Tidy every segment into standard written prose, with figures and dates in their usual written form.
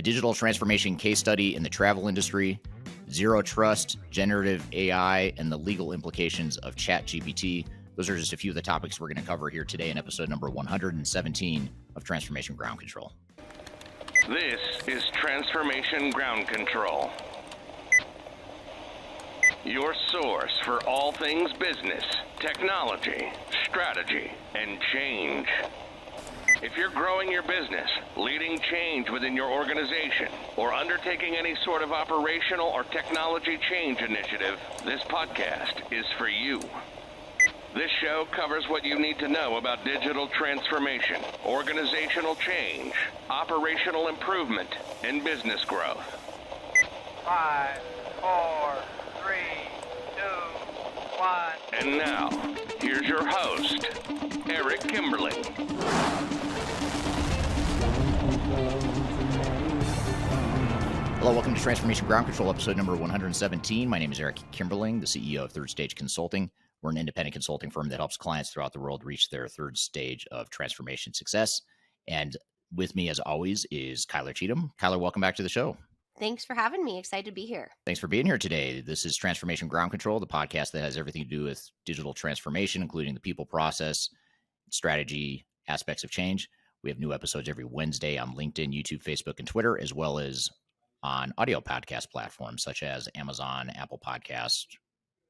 digital transformation case study in the travel industry, zero trust, generative AI, and the legal implications of ChatGPT. Those are just a few of the topics we're going to cover here today in episode number 117 of Transformation Ground Control. This is Transformation Ground Control, your source for all things business, technology, strategy, and change. If you're growing your business, leading change within your organization, or undertaking any sort of operational or technology change initiative, this podcast is for you. This show covers what you need to know about digital transformation, organizational change, operational improvement, and business growth. 5, 4, 3, 2, 1. And now, here's your host, Eric Kimberling. Hello, welcome to Transformation Ground Control, episode number 117. My name is Eric Kimberling, the CEO of Third Stage Consulting. We're an independent consulting firm that helps clients throughout the world reach their third stage of transformation success. And with me, as always, is Kyler Cheatham. Kyler, welcome back to the show. Thanks for having me. Excited to be here. Thanks for being here today. This is Transformation Ground Control, the podcast that has everything to do with digital transformation, including the people, process, strategy, aspects of change. We have new episodes every Wednesday on LinkedIn, YouTube, Facebook, and Twitter, as well as on audio podcast platforms such as Amazon, Apple Podcasts,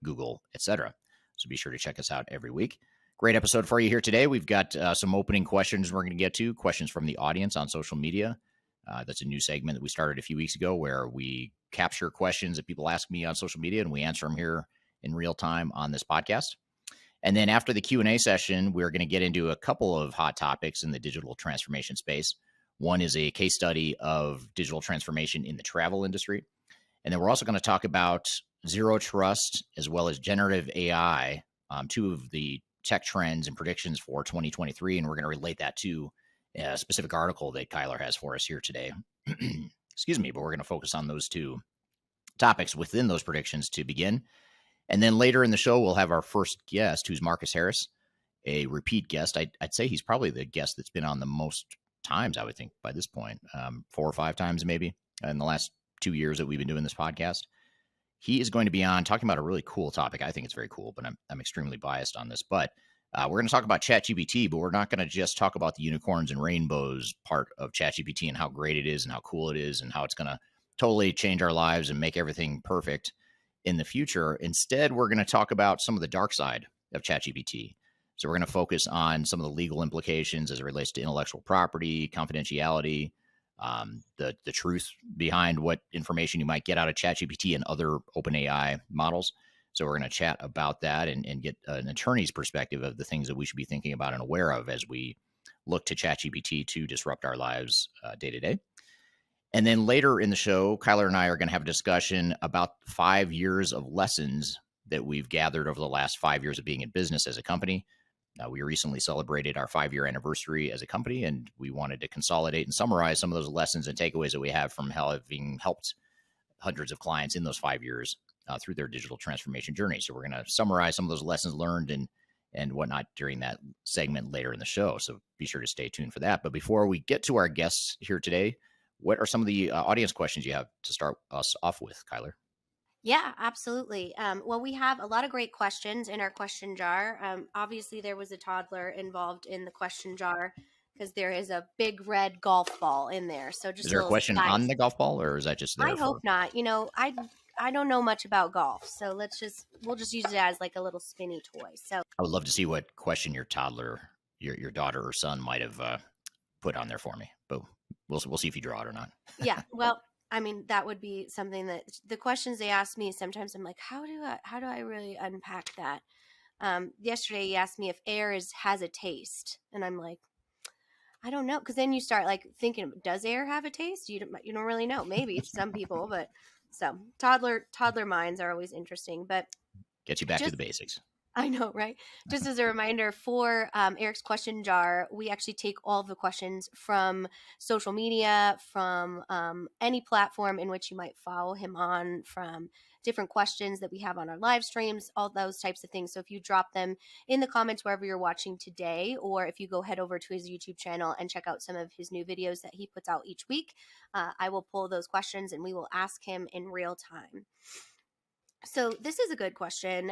Google, etc. So be sure to check us out every week. Great episode for you here today. We've got some opening questions we're going to get to, questions from the audience on social media. That's a new segment that we started a few weeks ago where we capture questions that people ask me on social media and we answer them here in real time on this podcast. And then after the Q&A session, we're going to get into a couple of hot topics in the digital transformation space. One is a case study of digital transformation in the travel industry. And then we're also going to talk about zero trust as well as generative AI, two of the tech trends and predictions for 2023. And we're going to relate that to a specific article that Kyler has for us here today. Excuse me, but we're going to focus on those two topics within those predictions to begin. And then later in the show, we'll have our first guest, who's Marcus Harris, a repeat guest. I'd say he's probably the guest that's been on the most times, I would think, by this point, 4 or 5 times maybe in the last 2 years that we've been doing this podcast. He is going to be on talking about a really cool topic. I think it's very cool, but I'm extremely biased on this. But we're going to talk about ChatGPT, but we're not going to just talk about the unicorns and rainbows part of ChatGPT and how great it is and how cool it is and how it's going to totally change our lives and make everything perfect in the future. Instead, we're going to talk about some of the dark side of ChatGPT. So we're going to focus on some of the legal implications as it relates to intellectual property, confidentiality, the truth behind what information you might get out of ChatGPT and other OpenAI models. So we're going to chat about that and get an attorney's perspective of the things that we should be thinking about and aware of as we look to ChatGPT to disrupt our lives day to day. And then later in the show, Kyler and I are going to have a discussion about 5 years of lessons that we've gathered over the last 5 years of being in business as a company. We recently celebrated our 5-year anniversary as a company, and we wanted to consolidate and summarize some of those lessons and takeaways that we have from having helped hundreds of clients in those 5 years through their digital transformation journey. So we're going to summarize some of those lessons learned and whatnot during that segment later in the show. So be sure to stay tuned for that. But before we get to our guests here today, what are some of the audience questions you have to start us off with, Kyler? Yeah, absolutely. Well, we have a lot of great questions in our question jar. Obviously, there was a toddler involved in the question jar because there is a big red golf ball in there. So just is there a question on the golf ball, or is that just there? I hope not. You know, I don't know much about golf, so we'll just use it as like a little spinny toy. So I would love to see what question your toddler, your daughter or son might have put on there for me, but we'll see if you draw it or not. Yeah, well, I mean, that would be something that the questions they ask me, sometimes I'm like, how do I really unpack that? Yesterday he asked me if air has a taste, and I'm like, I don't know, because then you start like thinking, does air have a taste? You don't really know. Maybe some people, but so toddler minds are always interesting. But gets you back to the basics. I know, right? Just as a reminder for Eric's question jar, we actually take all of the questions from social media, from any platform in which you might follow him on, from different questions that we have on our live streams, all those types of things. So if you drop them in the comments wherever you're watching today, or if you go head over to his YouTube channel and check out some of his new videos that he puts out each week, I will pull those questions and we will ask him in real time. So this is a good question.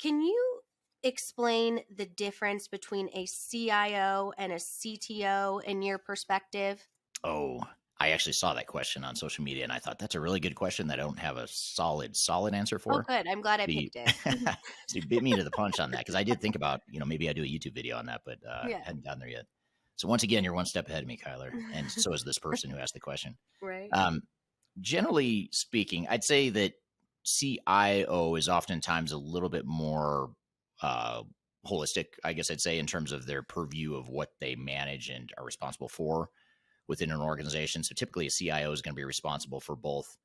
Can you explain the difference between a CIO and a CTO in your perspective? Oh, I actually saw that question on social media, and I thought that's a really good question that I don't have a solid answer Oh, for. good. I'm glad I The picked it. so you bit me to the punch on that, because I did think about, maybe I do a YouTube video on that, but Yeah. hadn't gotten there yet. So once again, you're one step ahead of me, Kyler, and so is this person who asked the question. Right. Generally speaking, I'd say that CIO is oftentimes a little bit more holistic, I guess I'd say, in terms of their purview of what they manage and are responsible for within an organization. So typically a CIO is going to be responsible for both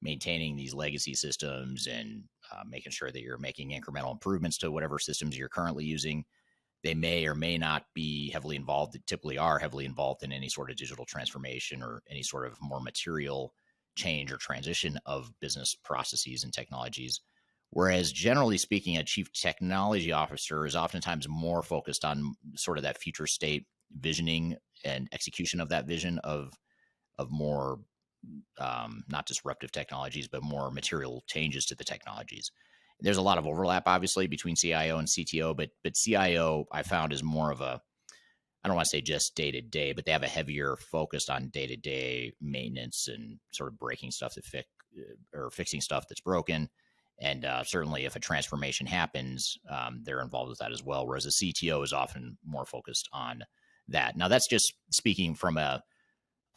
maintaining these legacy systems and making sure that you're making incremental improvements to whatever systems you're currently using. They may or may not be heavily involved, they typically are heavily involved in any sort of digital transformation or any sort of more material change or transition of business processes and technologies. Whereas generally speaking, a chief technology officer is oftentimes more focused on sort of that future state visioning and execution of that vision of more not disruptive technologies, but more material changes to the technologies. There's a lot of overlap, obviously, between CIO and CTO, but CIO I found is more of a, I don't want to say just day to day, but they have a heavier focus on day to day maintenance and sort of breaking stuff that or fixing stuff that's broken. And certainly, if a transformation happens, they're involved with that as well. Whereas a CTO is often more focused on that. Now, that's just speaking from a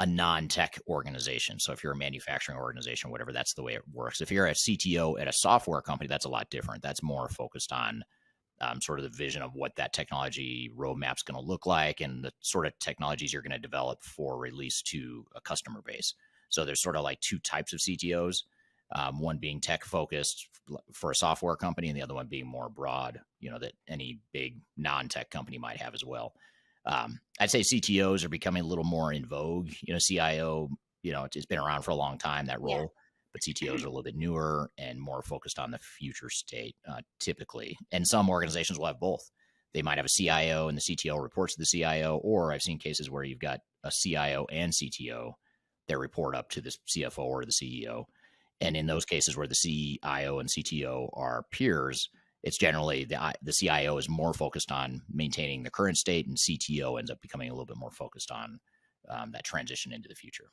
non-tech organization. So if you're a manufacturing organization, whatever, that's the way it works. If you're a CTO at a software company, that's a lot different. That's more focused on sort of the vision of what that technology roadmap's going to look like and the sort of technologies you're going to develop for release to a customer base. So there's sort of like two types of CTOs, one being tech focused for a software company and the other one being more broad, that any big non-tech company might have as well. I'd say CTOs are becoming a little more in vogue. CIO, it's been around for a long time, that role, yeah. But CTOs are a little bit newer and more focused on the future state, typically. And some organizations will have both. They might have a CIO and the CTO reports to the CIO, or I've seen cases where you've got a CIO and CTO that report up to the CFO or the CEO. And in those cases where the CIO and CTO are peers, it's generally the CIO is more focused on maintaining the current state, and CTO ends up becoming a little bit more focused on that transition into the future.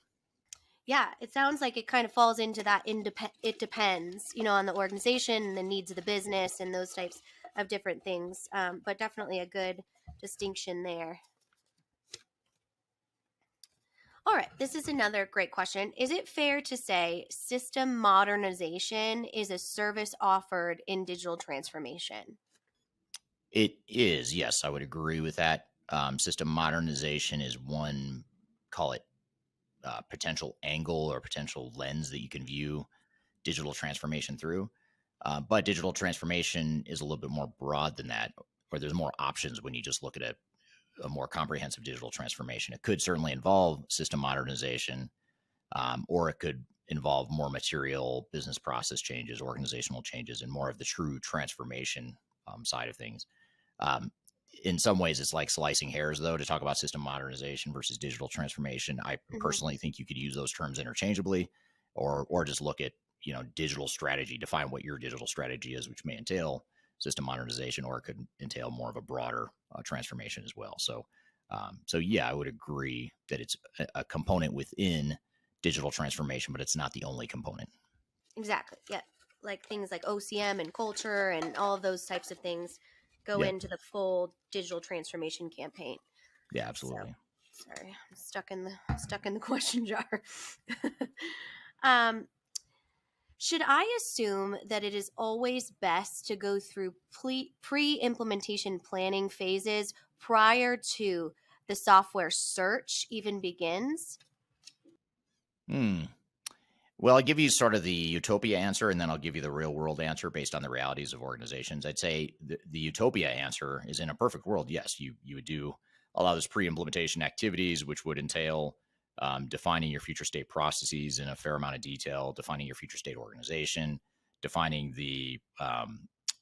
Yeah, it sounds like it kind of falls into that it depends, on the organization and the needs of the business and those types of different things. But definitely a good distinction there. All right, this is another great question. Is it fair to say system modernization is a service offered in digital transformation? It is, yes, I would agree with that. System modernization is one, call it potential angle or potential lens that you can view digital transformation through. But digital transformation is a little bit more broad than that, or there's more options when you just look at a more comprehensive digital transformation. It could certainly involve system modernization, or it could involve more material business process changes, organizational changes, and more of the true transformation side of things. In some ways, it's like slicing hairs, though, to talk about system modernization versus digital transformation. I personally think you could use those terms interchangeably, or just look at digital strategy, define what your digital strategy is, which may entail system modernization, or it could entail more of a broader transformation as well. So yeah, I would agree that it's a component within digital transformation, but it's not the only component. Exactly. Yeah. Like things like OCM and culture and all of those types of things go into the full digital transformation campaign. Yeah, absolutely. So, sorry, I'm stuck in the question jar. Should I assume that it is always best to go through pre-implementation planning phases prior to the software search even begins? Well, I'll give you sort of the utopia answer, and then I'll give you the real world answer based on the realities of organizations. I'd say the utopia answer is, in a perfect world, yes, you would do a lot of those pre-implementation activities, which would entail defining your future state processes in a fair amount of detail, defining your future state organization, defining the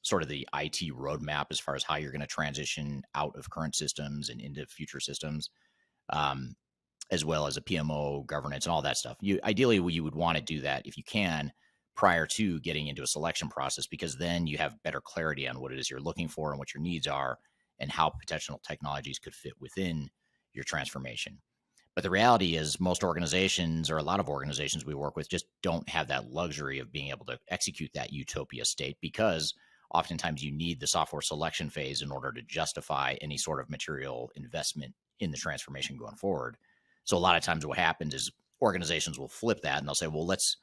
sort of the IT roadmap as far as how you're going to transition out of current systems and into future systems, as well as a PMO governance and all that stuff. Ideally, you would want to do that if you can prior to getting into a selection process, because then you have better clarity on what it is you're looking for and what your needs are and how potential technologies could fit within your transformation. But the reality is most organizations, or a lot of organizations we work with, just don't have that luxury of being able to execute that utopia state, because oftentimes you need the software selection phase in order to justify any sort of material investment in the transformation going forward. So a lot of times what happens is organizations will flip that and they'll say, well, let's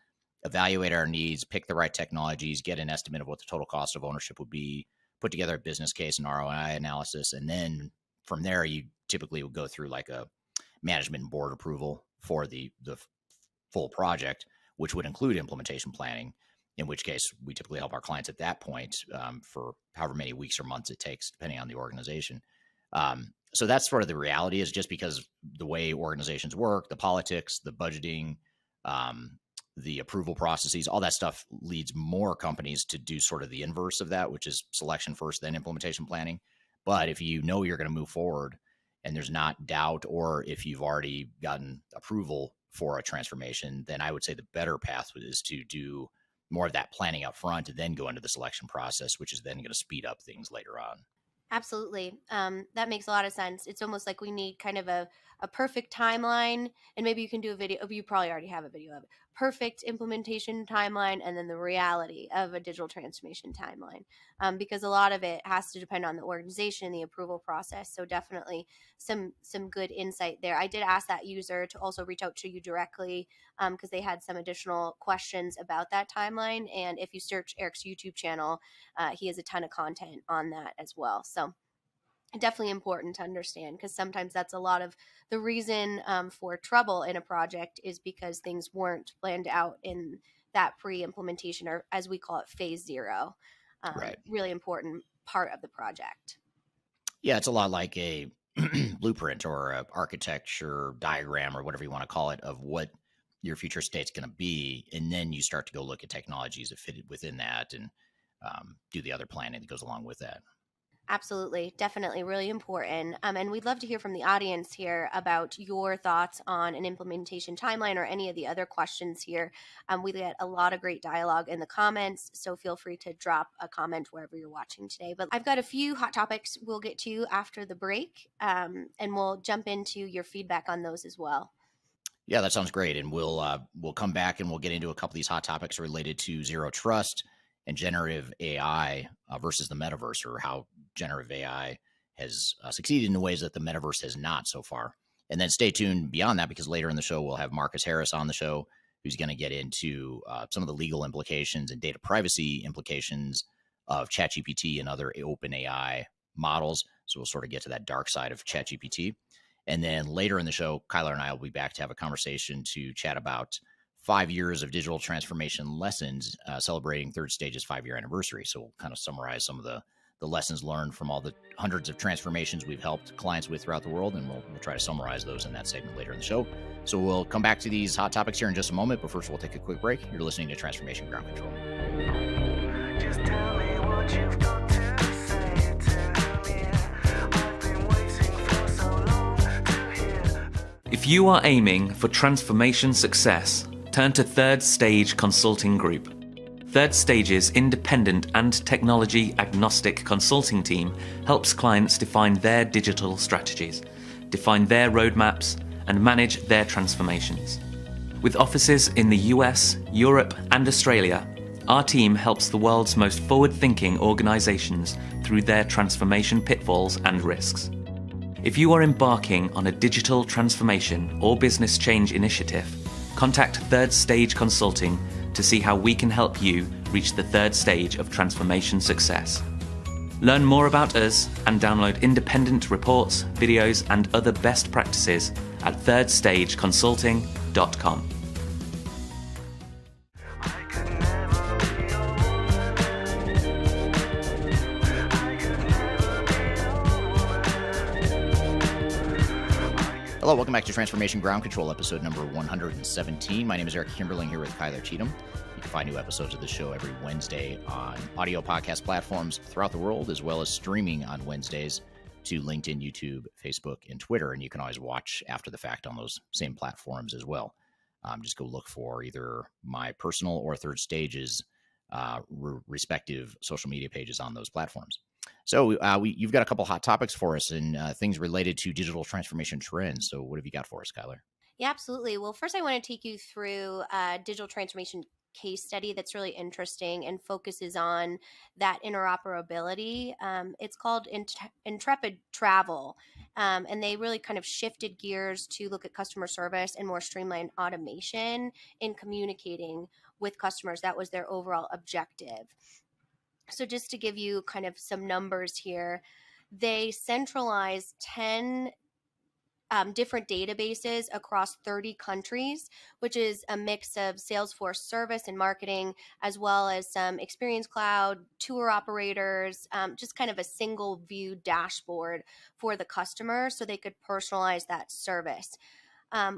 evaluate our needs, pick the right technologies, get an estimate of what the total cost of ownership would be, put together a business case and ROI analysis. And then from there, you typically would go through like a management and board approval for the full project, which would include implementation planning, in which case we typically help our clients at that point for however many weeks or months it takes, depending on the organization. So that's sort of the reality, is just because the way organizations work, the politics, the budgeting, the approval processes, all that stuff leads more companies to do sort of the inverse of that, which is selection first, then implementation planning. But if you know you're going to move forward and there's not doubt, or if you've already gotten approval for a transformation, then I would say the better path is to do more of that planning up front and then go into the selection process, which is then going to speed up things later on. Absolutely. That makes a lot of sense. It's almost like we need kind of a perfect timeline, and maybe you can do a video. You probably already have a video of it. Perfect implementation timeline, and then the reality of a digital transformation timeline, because a lot of it has to depend on the organization, the approval process. So definitely some good insight there. I did ask that user to also reach out to you directly because they had some additional questions about that timeline. And if you search Eric's YouTube channel, he has a ton of content on that as well. So definitely important to understand, because sometimes that's a lot of the reason for trouble in a project, is because things weren't planned out in that pre-implementation, or as we call it, phase zero. Right. Really important part of the project. Yeah, it's a lot like a blueprint or an architecture diagram or whatever you want to call it of what your future state's going to be. And then you start to go look at technologies that fit within that and do the other planning that goes along with that. Absolutely. Definitely. Really important. And we'd love to hear from the audience here about your thoughts on an implementation timeline or any of the other questions here. We get a lot of great dialogue in the comments, so feel free to drop a comment wherever you're watching today. But I've got a few hot topics we'll get to after the break, and we'll jump into your feedback on those as well. Yeah, that sounds great. And we'll come back and we'll get into a couple of these hot topics related to zero trust and generative AI versus the metaverse, or how generative AI has succeeded in ways that the metaverse has not so far. And then stay tuned beyond that, because later in the show, we'll have Marcus Harris on the show, who's going to get into some of the legal implications and data privacy implications of ChatGPT and other OpenAI models. So we'll sort of get to that dark side of ChatGPT. And then later in the show, Kyler and I will be back to have a conversation to chat about 5 years of digital transformation lessons, celebrating Third Stage's 5-year anniversary. So we'll kind of summarize some of the lessons learned from all the hundreds of transformations we've helped clients with throughout the world, and we'll try to summarize those in that segment later in the show. So we'll come back to these hot topics here in just a moment, but first we'll take a quick break. You're listening to Transformation Ground Control. Just tell me what you've got to say to me. I've been waiting for so long to hear. If you are aiming for transformation success, turn to Third Stage Consulting Group. Third Stage's independent and technology-agnostic consulting team helps clients define their digital strategies, define their roadmaps, and manage their transformations. With offices in the US, Europe, and Australia, our team helps the world's most forward-thinking organizations through their transformation pitfalls and risks. If you are embarking on a digital transformation or business change initiative, contact Third Stage Consulting to see how we can help you reach the third stage of transformation success. Learn more about us and download independent reports, videos, and other best practices at thirdstageconsulting.com. Hello, welcome back to Transformation Ground Control, episode number 117. My name is Eric Kimberling here with Kyler Cheatham. You can find new episodes of the show every Wednesday on audio podcast platforms throughout the world, as well as streaming on Wednesdays to LinkedIn, YouTube, Facebook, and Twitter. And you can always watch after the fact on those same platforms as well. Just go look for either my personal or Third Stage's respective social media pages on those platforms. So you've got a couple hot topics for us and things related to digital transformation trends. So what have you got for us, Skylar? Yeah, absolutely. Well, first, I want to take you through a digital transformation case study that's really interesting and focuses on that interoperability. It's called Intrepid Travel. And they really kind of shifted gears to look at customer service and more streamlined automation in communicating with customers. That was their overall objective. So just to give you kind of some numbers here, they centralized 10 different databases across 30 countries, which is a mix of Salesforce service and marketing, as well as some Experience Cloud, tour operators, just kind of a single view dashboard for the customer so they could personalize that service.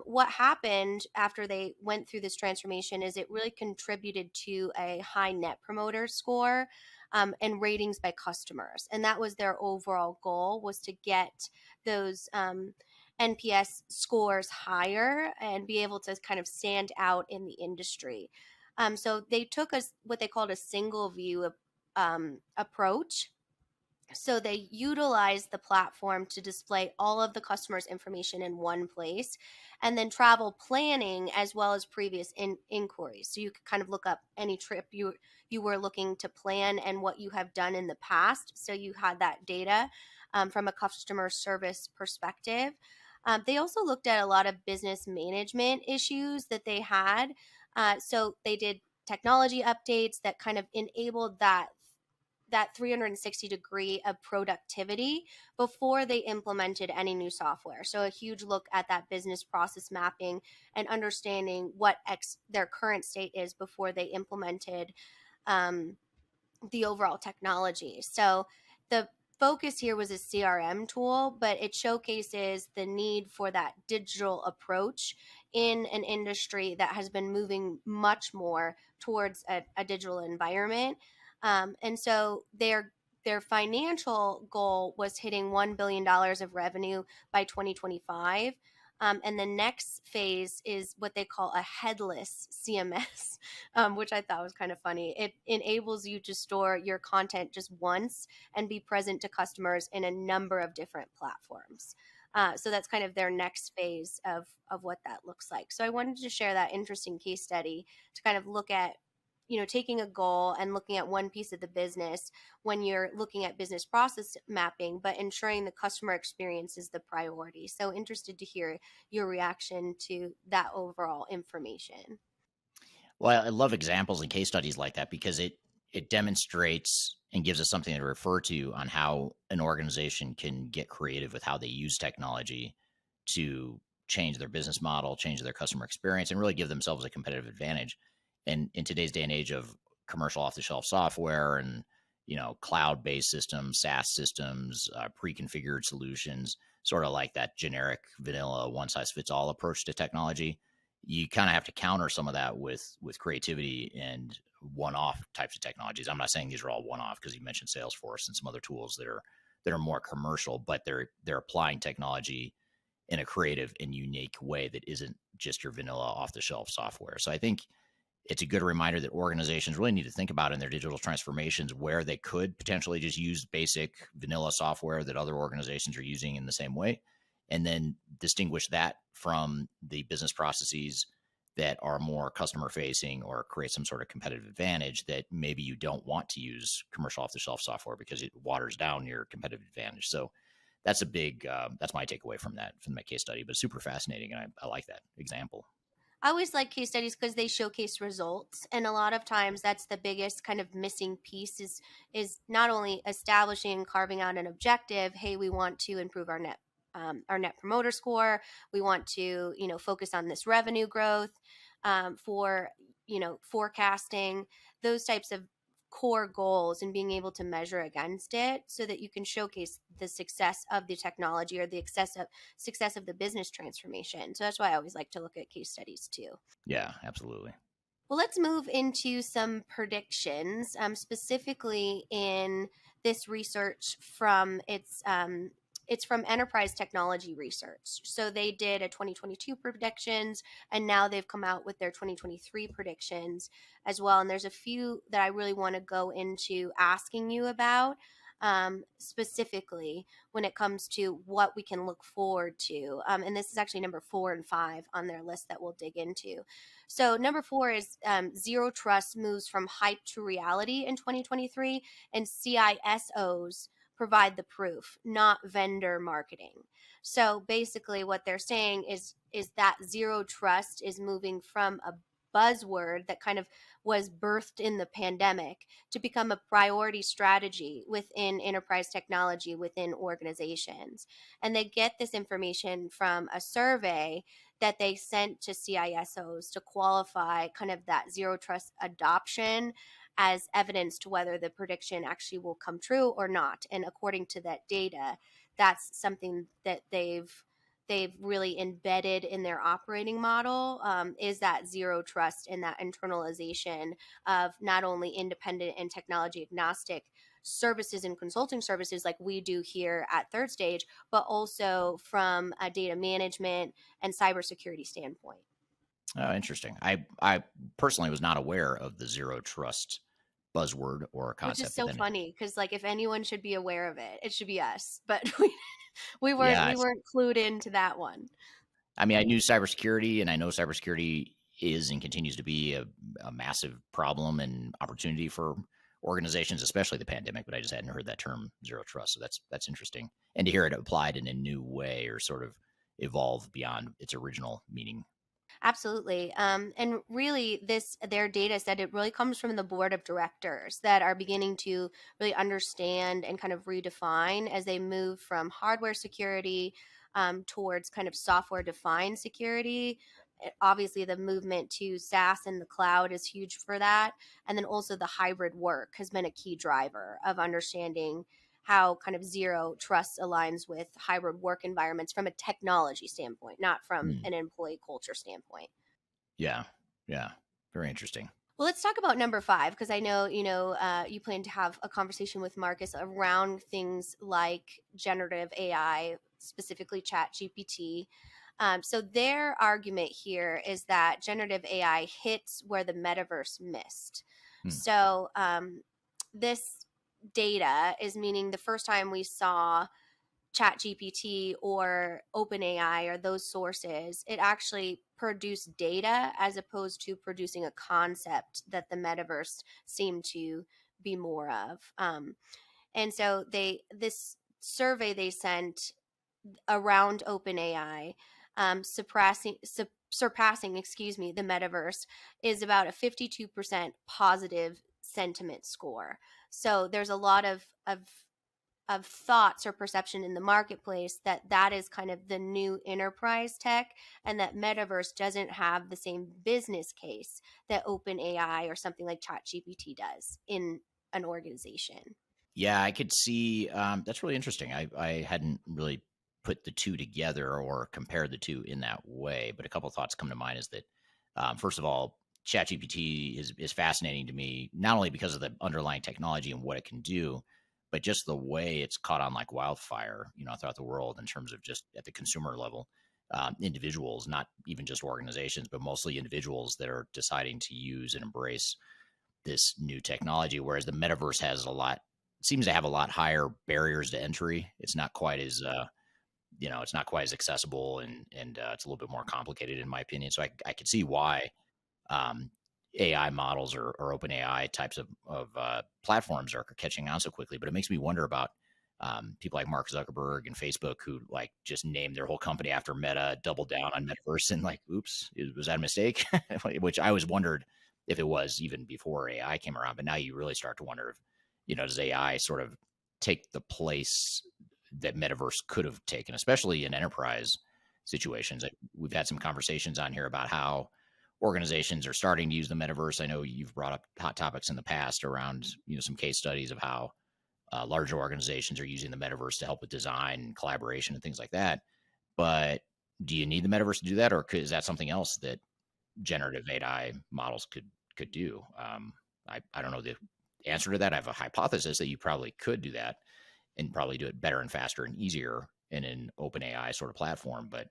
What happened after they went through this transformation is it really contributed to a high net promoter score and ratings by customers. And that was their overall goal, was to get those NPS scores higher and be able to kind of stand out in the industry. So they took what they called a single view approach. So they utilized the platform to display all of the customer's information in one place, and then travel planning as well as previous inquiries. So you could kind of look up any trip you were looking to plan and what you have done in the past. So you had that data from a customer service perspective. They also looked at a lot of business management issues that they had. So they did technology updates that kind of enabled that 360 degree of productivity before they implemented any new software. So a huge look at that business process mapping and understanding what their current state is before they implemented the overall technology. So the focus here was a CRM tool, but it showcases the need for that digital approach in an industry that has been moving much more towards a digital environment. And so their financial goal was hitting $1 billion of revenue by 2025. And the next phase is what they call a headless CMS, which I thought was kind of funny. It enables you to store your content just once and be present to customers in a number of different platforms. So that's kind of their next phase of what that looks like. So I wanted to share that interesting case study to kind of look at, taking a goal and looking at one piece of the business when you're looking at business process mapping, but ensuring the customer experience is the priority. So interested to hear your reaction to that overall information. Well, I love examples and case studies like that because it demonstrates and gives us something to refer to on how an organization can get creative with how they use technology to change their business model, change their customer experience, and really give themselves a competitive advantage. And in today's day and age of commercial off-the-shelf software and cloud-based systems, SaaS systems, pre-configured solutions, sort of like that generic vanilla one-size-fits-all approach to technology, you kind of have to counter some of that with creativity and one-off types of technologies. I'm not saying these are all one-off because you mentioned Salesforce and some other tools that are more commercial, but they're applying technology in a creative and unique way that isn't just your vanilla off-the-shelf software. So I think it's a good reminder that organizations really need to think about in their digital transformations where they could potentially just use basic vanilla software that other organizations are using in the same way, and then distinguish that from the business processes that are more customer facing or create some sort of competitive advantage that maybe you don't want to use commercial off-the-shelf software because it waters down your competitive advantage. So that's a big, that's my takeaway from that case study, but super fascinating. And I like that example. I always like case studies because they showcase results, and a lot of times that's the biggest kind of missing piece is not only establishing and carving out an objective. Hey, we want to improve our net promoter score. We want to focus on this revenue growth for forecasting those types of core goals and being able to measure against it so that you can showcase the success of the technology or the success of the business transformation. So that's why I always like to look at case studies too. Yeah, absolutely. Well, let's move into some predictions, specifically in this research from it's from Enterprise Technology Research. So they did a 2022 predictions, and now they've come out with their 2023 predictions as well. And there's a few that I really want to go into asking you about. Specifically when it comes to what we can look forward to. And this is actually number 4 and 5 on their list that we'll dig into. So number 4 is zero trust moves from hype to reality in 2023, and CISOs provide the proof, not vendor marketing. So basically, what they're saying is that zero trust is moving from a buzzword that kind of was birthed in the pandemic to become a priority strategy within enterprise technology within organizations. And they get this information from a survey that they sent to CISOs to qualify kind of that zero trust adoption as evidence to whether the prediction actually will come true or not. And according to that data, that's something that they've really embedded in their operating model, is that zero trust and that internalization of not only independent and technology agnostic services and consulting services like we do here at Third Stage, but also from a data management and cybersecurity standpoint. Oh, interesting. I personally was not aware of the zero trust buzzword or Which is concept. so But then, funny because, like, if anyone should be aware of it, it should be us. But yeah, we weren't clued into that one. I mean, I knew cybersecurity, and I know cybersecurity is and continues to be a massive problem and opportunity for organizations, especially the pandemic. But I just hadn't heard that term zero trust, so that's interesting. And to hear it applied in a new way or sort of evolve beyond its original meaning. Absolutely. And really, their data said it really comes from the board of directors that are beginning to really understand and kind of redefine as they move from hardware security towards kind of software defined security. Obviously, the movement to SaaS and the cloud is huge for that. And then also the hybrid work has been a key driver of understanding how kind of zero trust aligns with hybrid work environments from a technology standpoint, not from Hmm. an employee culture standpoint. Yeah, yeah, very interesting. Well, let's talk about number 5 because I know you plan to have a conversation with Marcus around things like generative AI, specifically ChatGPT. So their argument here is that generative AI hits where the metaverse missed. Hmm. So this data is meaning the first time we saw ChatGPT or OpenAI or those sources, it actually produced data as opposed to producing a concept that the metaverse seemed to be more of. And so this survey they sent around OpenAI, surpassing, the metaverse, is about a 52% positive sentiment score. So there's a lot of thoughts or perception in the marketplace that that is kind of the new enterprise tech, and that metaverse doesn't have the same business case that OpenAI or something like ChatGPT does in an organization. Yeah, I could see. That's really interesting. I hadn't really put the two together or compared the two in that way. But a couple of thoughts come to mind is that, first of all, ChatGPT is fascinating to me, not only because of the underlying technology and what it can do, but just the way it's caught on like wildfire, throughout the world in terms of just at the consumer level. Individuals, not even just organizations, but mostly individuals that are deciding to use and embrace this new technology, whereas the metaverse has seems to have a lot higher barriers to entry. It's not quite as it's not quite as accessible, and it's a little bit more complicated in my opinion. So I could see why um, AI models or open AI types of platforms are catching on so quickly. But it makes me wonder about people like Mark Zuckerberg and Facebook who like just named their whole company after Meta, doubled down on metaverse, and like, oops, was that a mistake? Which I always wondered if it was even before AI came around. But now you really start to wonder if does AI sort of take the place that metaverse could have taken, especially in enterprise situations. We've had some conversations on here about how organizations are starting to use the metaverse. I know you've brought up hot topics in the past around some case studies of how larger organizations are using the metaverse to help with design and collaboration and things like that. But do you need the metaverse to do that, or is that something else that generative AI models could do. I don't know the answer to that. I have a hypothesis that you probably could do that and probably do it better and faster and easier in an OpenAI sort of platform. But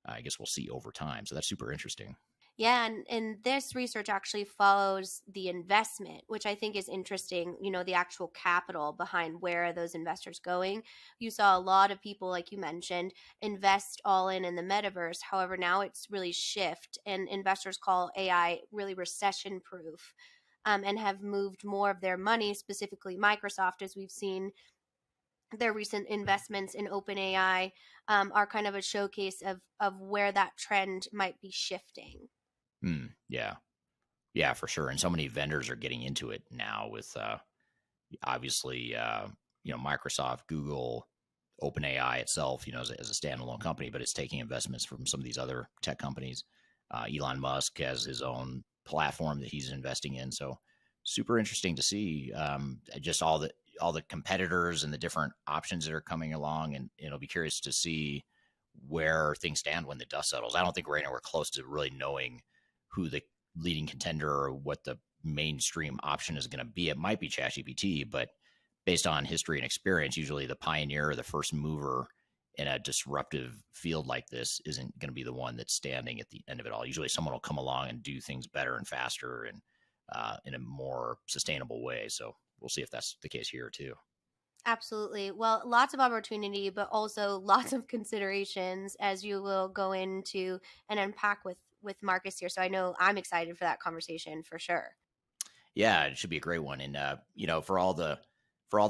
I guess we'll see over time. So that's super interesting. Yeah, and this research actually follows the investment, which I think is interesting, the actual capital behind where are those investors going. You saw a lot of people, like you mentioned, invest all in the metaverse. However, now it's really shift, and investors call AI really recession proof, and have moved more of their money, specifically Microsoft, as we've seen their recent investments in OpenAI, are kind of a showcase of where that trend might be shifting. Yeah. Yeah, for sure. And so many vendors are getting into it now with obviously, Microsoft, Google, OpenAI itself, as a standalone company, but it's taking investments from some of these other tech companies. Elon Musk has his own platform that he's investing in. So super interesting to see just all the competitors and the different options that are coming along. And it'll be curious to see where things stand when the dust settles. I don't think we're anywhere close to really knowing who the leading contender or what the mainstream option is going to be. It might be ChatGPT, but based on history and experience, usually the pioneer or the first mover in a disruptive field like this isn't going to be the one that's standing at the end of it all. Usually someone will come along and do things better and faster and in a more sustainable way. So we'll see if that's the case here too. Absolutely. Well, lots of opportunity, but also lots of considerations as you will go into and unpack with Marcus here. So I know I'm excited for that conversation for sure. Yeah, it should be a great one. And for all the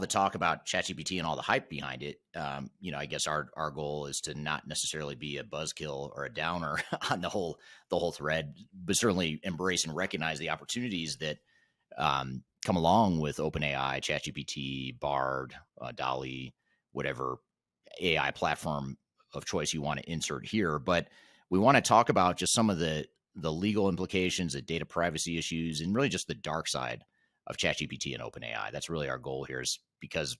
talk about ChatGPT and all the hype behind it, I guess our goal is to not necessarily be a buzzkill or a downer on the whole thread, but certainly embrace and recognize the opportunities that come along with OpenAI, ChatGPT, Bard, Dolly, whatever AI platform of choice you want to insert here. But we want to talk about just some of the legal implications, the data privacy issues, and really just the dark side of ChatGPT and OpenAI. That's really our goal here, is because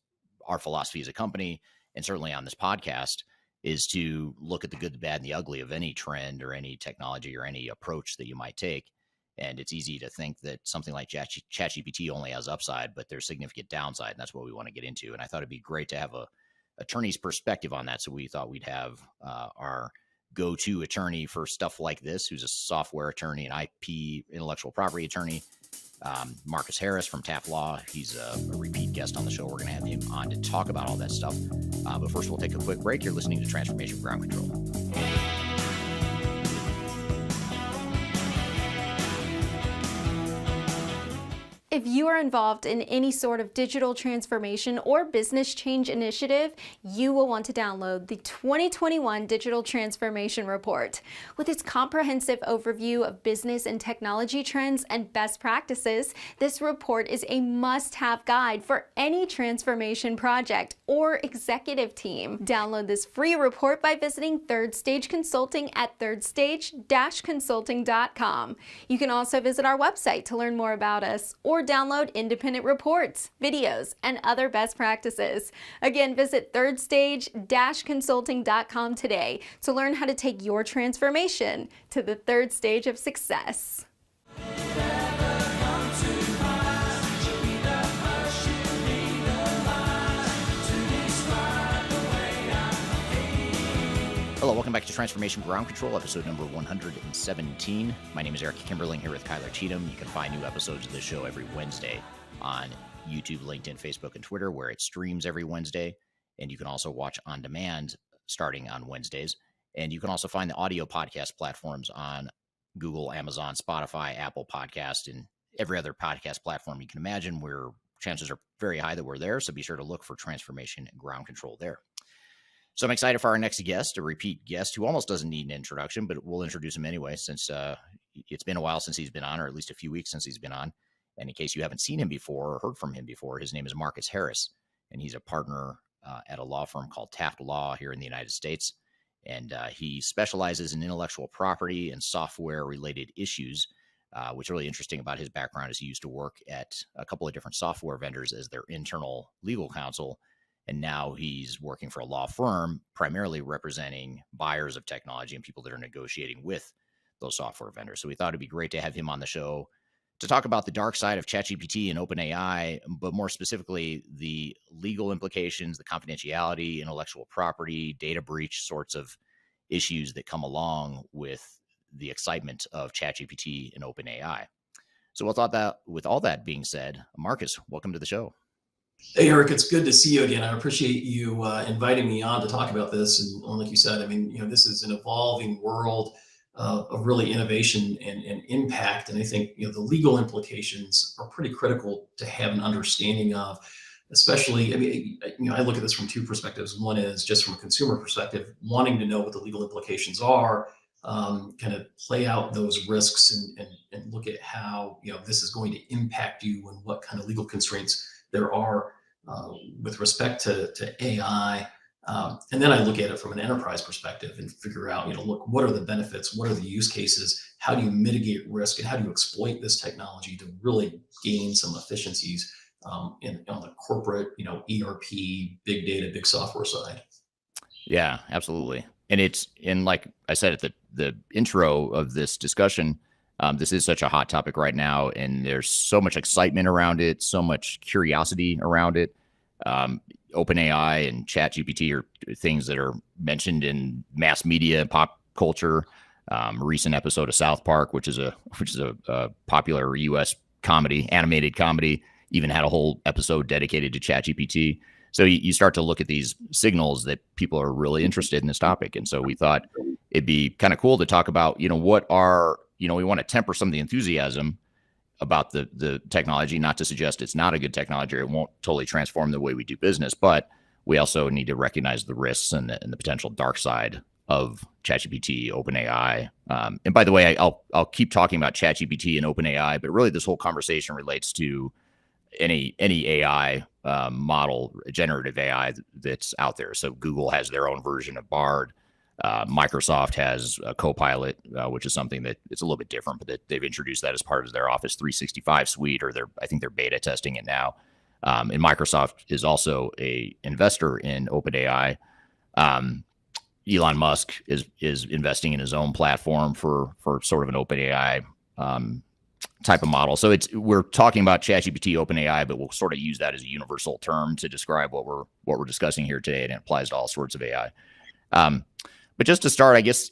our philosophy as a company, and certainly on this podcast, is to look at the good, the bad, and the ugly of any trend or any technology or any approach that you might take. And it's easy to think that something like ChatGPT only has upside, but there's significant downside, and that's what we want to get into. And I thought it'd be great to have a attorney's perspective on that. So we thought we'd have our go-to attorney for stuff like this, who's a software attorney, an IP intellectual property attorney, Marcus Harris from Taft Law. He's a repeat guest on the show. We're going to have him on to talk about all that stuff. But first, we'll take a quick break. You're listening to Transformation Ground Control. If you are involved in any sort of digital transformation or business change initiative, you will want to download the 2021 Digital Transformation Report. With its comprehensive overview of business and technology trends and best practices, this report is a must-have guide for any transformation project or executive team. Download this free report by visiting Third Stage Consulting at thirdstage-consulting.com. You can also visit our website to learn more about us or download independent reports, videos, and other best practices. Again, visit thirdstage-consulting.com today to learn how to take your transformation to the third stage of success. Hello, welcome back to Transformation Ground Control, episode number 117. My name is Eric Kimberling here with Kyler Cheatham. You can find new episodes of this show every Wednesday on YouTube, LinkedIn, Facebook, and Twitter, where it streams every Wednesday. And you can also watch on demand starting on Wednesdays. And you can also find the audio podcast platforms on Google, Amazon, Spotify, Apple Podcast, and every other podcast platform you can imagine, where chances are very high that we're there. So be sure to look for Transformation Ground Control there. So I'm excited for our next guest, a repeat guest who almost doesn't need an introduction, but we'll introduce him anyway, since it's been a while since he's been on, or at least a few weeks since he's been on. And in case you haven't seen him before or heard from him before, his name is Marcus Harris, and he's a partner at a law firm called Taft Law here in the United States. And he specializes in intellectual property and software-related issues. What's really interesting about his background is he used to work at a couple of different software vendors as their internal legal counsel. And now he's working for a law firm, primarily representing buyers of technology and people that are negotiating with those software vendors. So we thought it'd be great to have him on the show to talk about the dark side of ChatGPT and OpenAI, but more specifically, the legal implications, the confidentiality, intellectual property, data breach sorts of issues that come along with the excitement of ChatGPT and OpenAI. So with all that being said, Marcus, welcome to the show. Hey, Eric, it's good to see you again. I appreciate you inviting me on to talk about this. And like you said, I mean, this is an evolving world of really innovation and impact. And I think, the legal implications are pretty critical to have an understanding of, especially, I mean, I look at this from two perspectives. One is just from a consumer perspective, wanting to know what the legal implications are, kind of play out those risks and look at how, this is going to impact you and what kind of legal constraints there are with respect to AI. And then I look at it from an enterprise perspective and figure out, look, what are the benefits? What are the use cases? How do you mitigate risk? And how do you exploit this technology to really gain some efficiencies on the corporate, ERP, big data, big software side? Yeah, absolutely. And like I said at the intro of this discussion, this is such a hot topic right now, and there's so much excitement around it, so much curiosity around it. OpenAI and ChatGPT are things that are mentioned in mass media and pop culture. A recent episode of South Park, which is a popular U.S. animated comedy, even had a whole episode dedicated to ChatGPT. So you start to look at these signals that people are really interested in this topic, and so we thought it'd be kind of cool to talk about, we want to temper some of the enthusiasm about the technology, not to suggest it's not a good technology or it won't totally transform the way we do business, but we also need to recognize the risks and the potential dark side of ChatGPT, OpenAI. And by the way, I'll keep talking about ChatGPT and OpenAI, but really this whole conversation relates to any AI model, generative AI that's out there. So Google has their own version of Bard. Microsoft has a Copilot, which is something that it's a little bit different, but they've introduced that as part of their Office 365 suite, or I think they're beta testing it now. And Microsoft is also a investor in OpenAI. Elon Musk is investing in his own platform for sort of an OpenAI type of model. So we're talking about ChatGPT, OpenAI, but we'll sort of use that as a universal term to describe what we're discussing here today, and it applies to all sorts of AI. But just to start, I guess,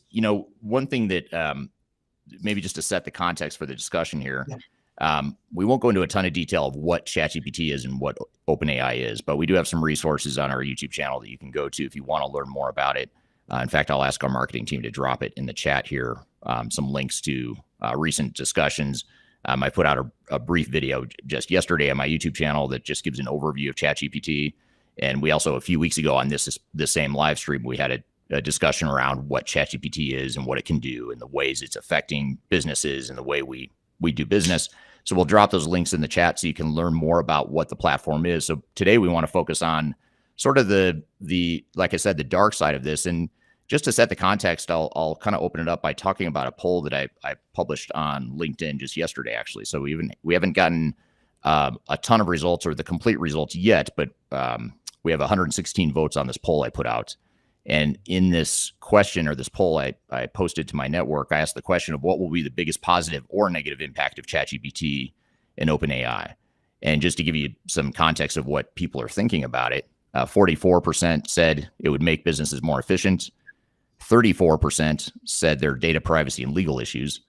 one thing that maybe just to set the context for the discussion here, we won't go into a ton of detail of what ChatGPT is and what OpenAI is, but we do have some resources on our YouTube channel that you can go to if you want to learn more about it. In fact, I'll ask our marketing team to drop it in the chat here, some links to recent discussions. I put out a brief video just yesterday on my YouTube channel that just gives an overview of ChatGPT. And we also, a few weeks ago on this same live stream, we had a discussion around what ChatGPT is and what it can do and the ways it's affecting businesses and the way we do business. So we'll drop those links in the chat so you can learn more about what the platform is. So today we want to focus on sort of the like I said, the dark side of this. And just to set the context, I'll kind of open it up by talking about a poll that I published on LinkedIn just yesterday, actually. So we haven't gotten a ton of results or the complete results yet, but we have 116 votes on this poll I put out. And in this question or this poll I posted to my network, I asked the question of what will be the biggest positive or negative impact of ChatGPT and OpenAI. And just to give you some context of what people are thinking about it, 44% said it would make businesses more efficient. 34% said their data privacy and legal issues.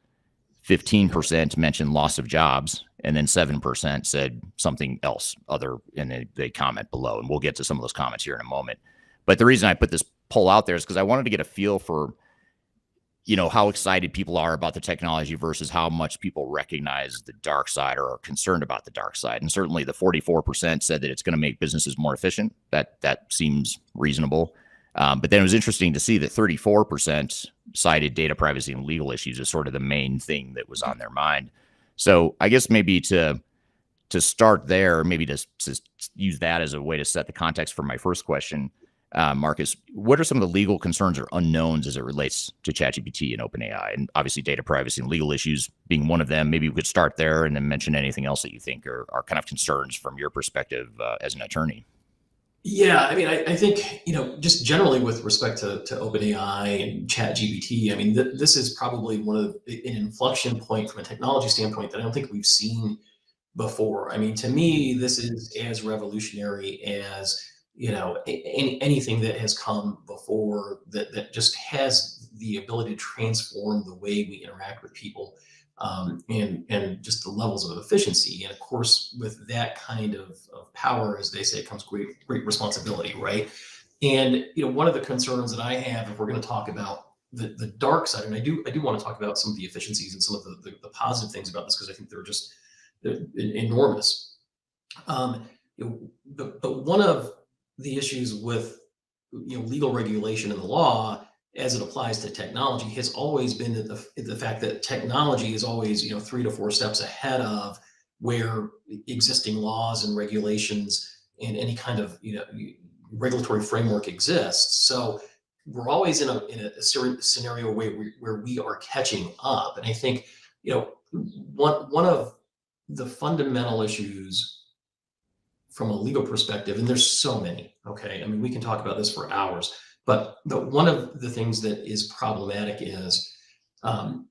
15% mentioned loss of jobs. And then 7% said something else other, and they comment below. And we'll get to some of those comments here in a moment. But the reason I put this poll out there is because I wanted to get a feel for, how excited people are about the technology versus how much people recognize the dark side or are concerned about the dark side. And certainly the 44% said that it's going to make businesses more efficient. That seems reasonable. But then it was interesting to see that 34% cited data privacy and legal issues as sort of the main thing that was on their mind. So I guess maybe to start there, maybe to use that as a way to set the context for my first question, Marcus, what are some of the legal concerns or unknowns as it relates to ChatGPT and OpenAI? And obviously data privacy and legal issues being one of them. Maybe we could start there and then mention anything else that you think are kind of concerns from your perspective as an attorney. Yeah, I mean, I think, just generally with respect to OpenAI and ChatGPT, I mean, this is probably an inflection point from a technology standpoint that I don't think we've seen before. I mean, to me, this is as revolutionary as, anything that has come before that just has the ability to transform the way we interact with people, and just the levels of efficiency. And of course, with that kind of power, as they say, comes great responsibility, right? And one of the concerns that I have, if we're going to talk about the dark side, and I do want to talk about some of the efficiencies and some of the positive things about this, because I think they're enormous. But one of the issues with legal regulation and the law as it applies to technology has always been the fact that technology is always 3 to 4 steps ahead of where existing laws and regulations and any kind of regulatory framework exists. So we're always in a scenario where we are catching up. And I think one of the fundamental issues from a legal perspective, and there's so many, okay? I mean, we can talk about this for hours, but one of the things that is problematic is um,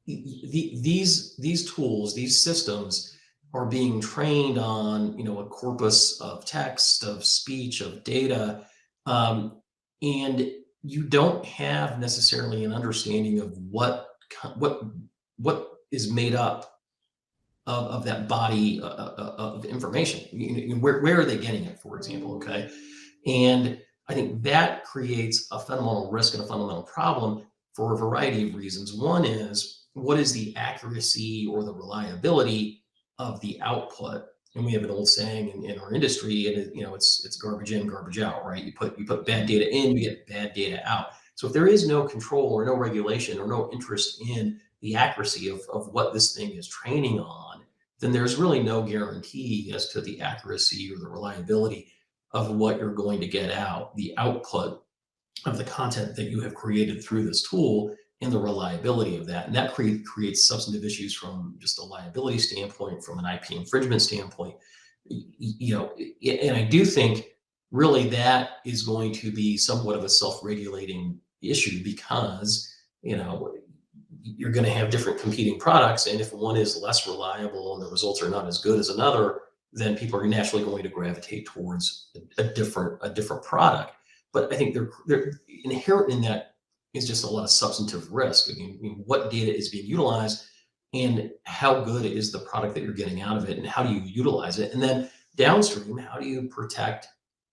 these tools, these systems are being trained on, a corpus of text, of speech, of data, and you don't have necessarily an understanding of what is made up of that body of information. Where are they getting it, for example? Okay. And I think that creates a fundamental risk and a fundamental problem for a variety of reasons. One is, what is the accuracy or the reliability of the output? And we have an old saying in our industry, and it's garbage in, garbage out, right? You put bad data in, you get bad data out. So if there is no control or no regulation or no interest in the accuracy of what this thing is training on, then there's really no guarantee as to the accuracy or the reliability of what you're going to get out, the output of the content that you have created through this tool, and the reliability of that. And that creates substantive issues from just a liability standpoint, from an IP infringement standpoint. And I do think really that is going to be somewhat of a self-regulating issue, because you're going to have different competing products, and if one is less reliable and the results are not as good as another, then people are naturally going to gravitate towards a different product. But I think they're inherent in that is just a lot of substantive risk. I mean, what data is being utilized, and how good is the product that you're getting out of it, and how do you utilize it? And then downstream, how do you protect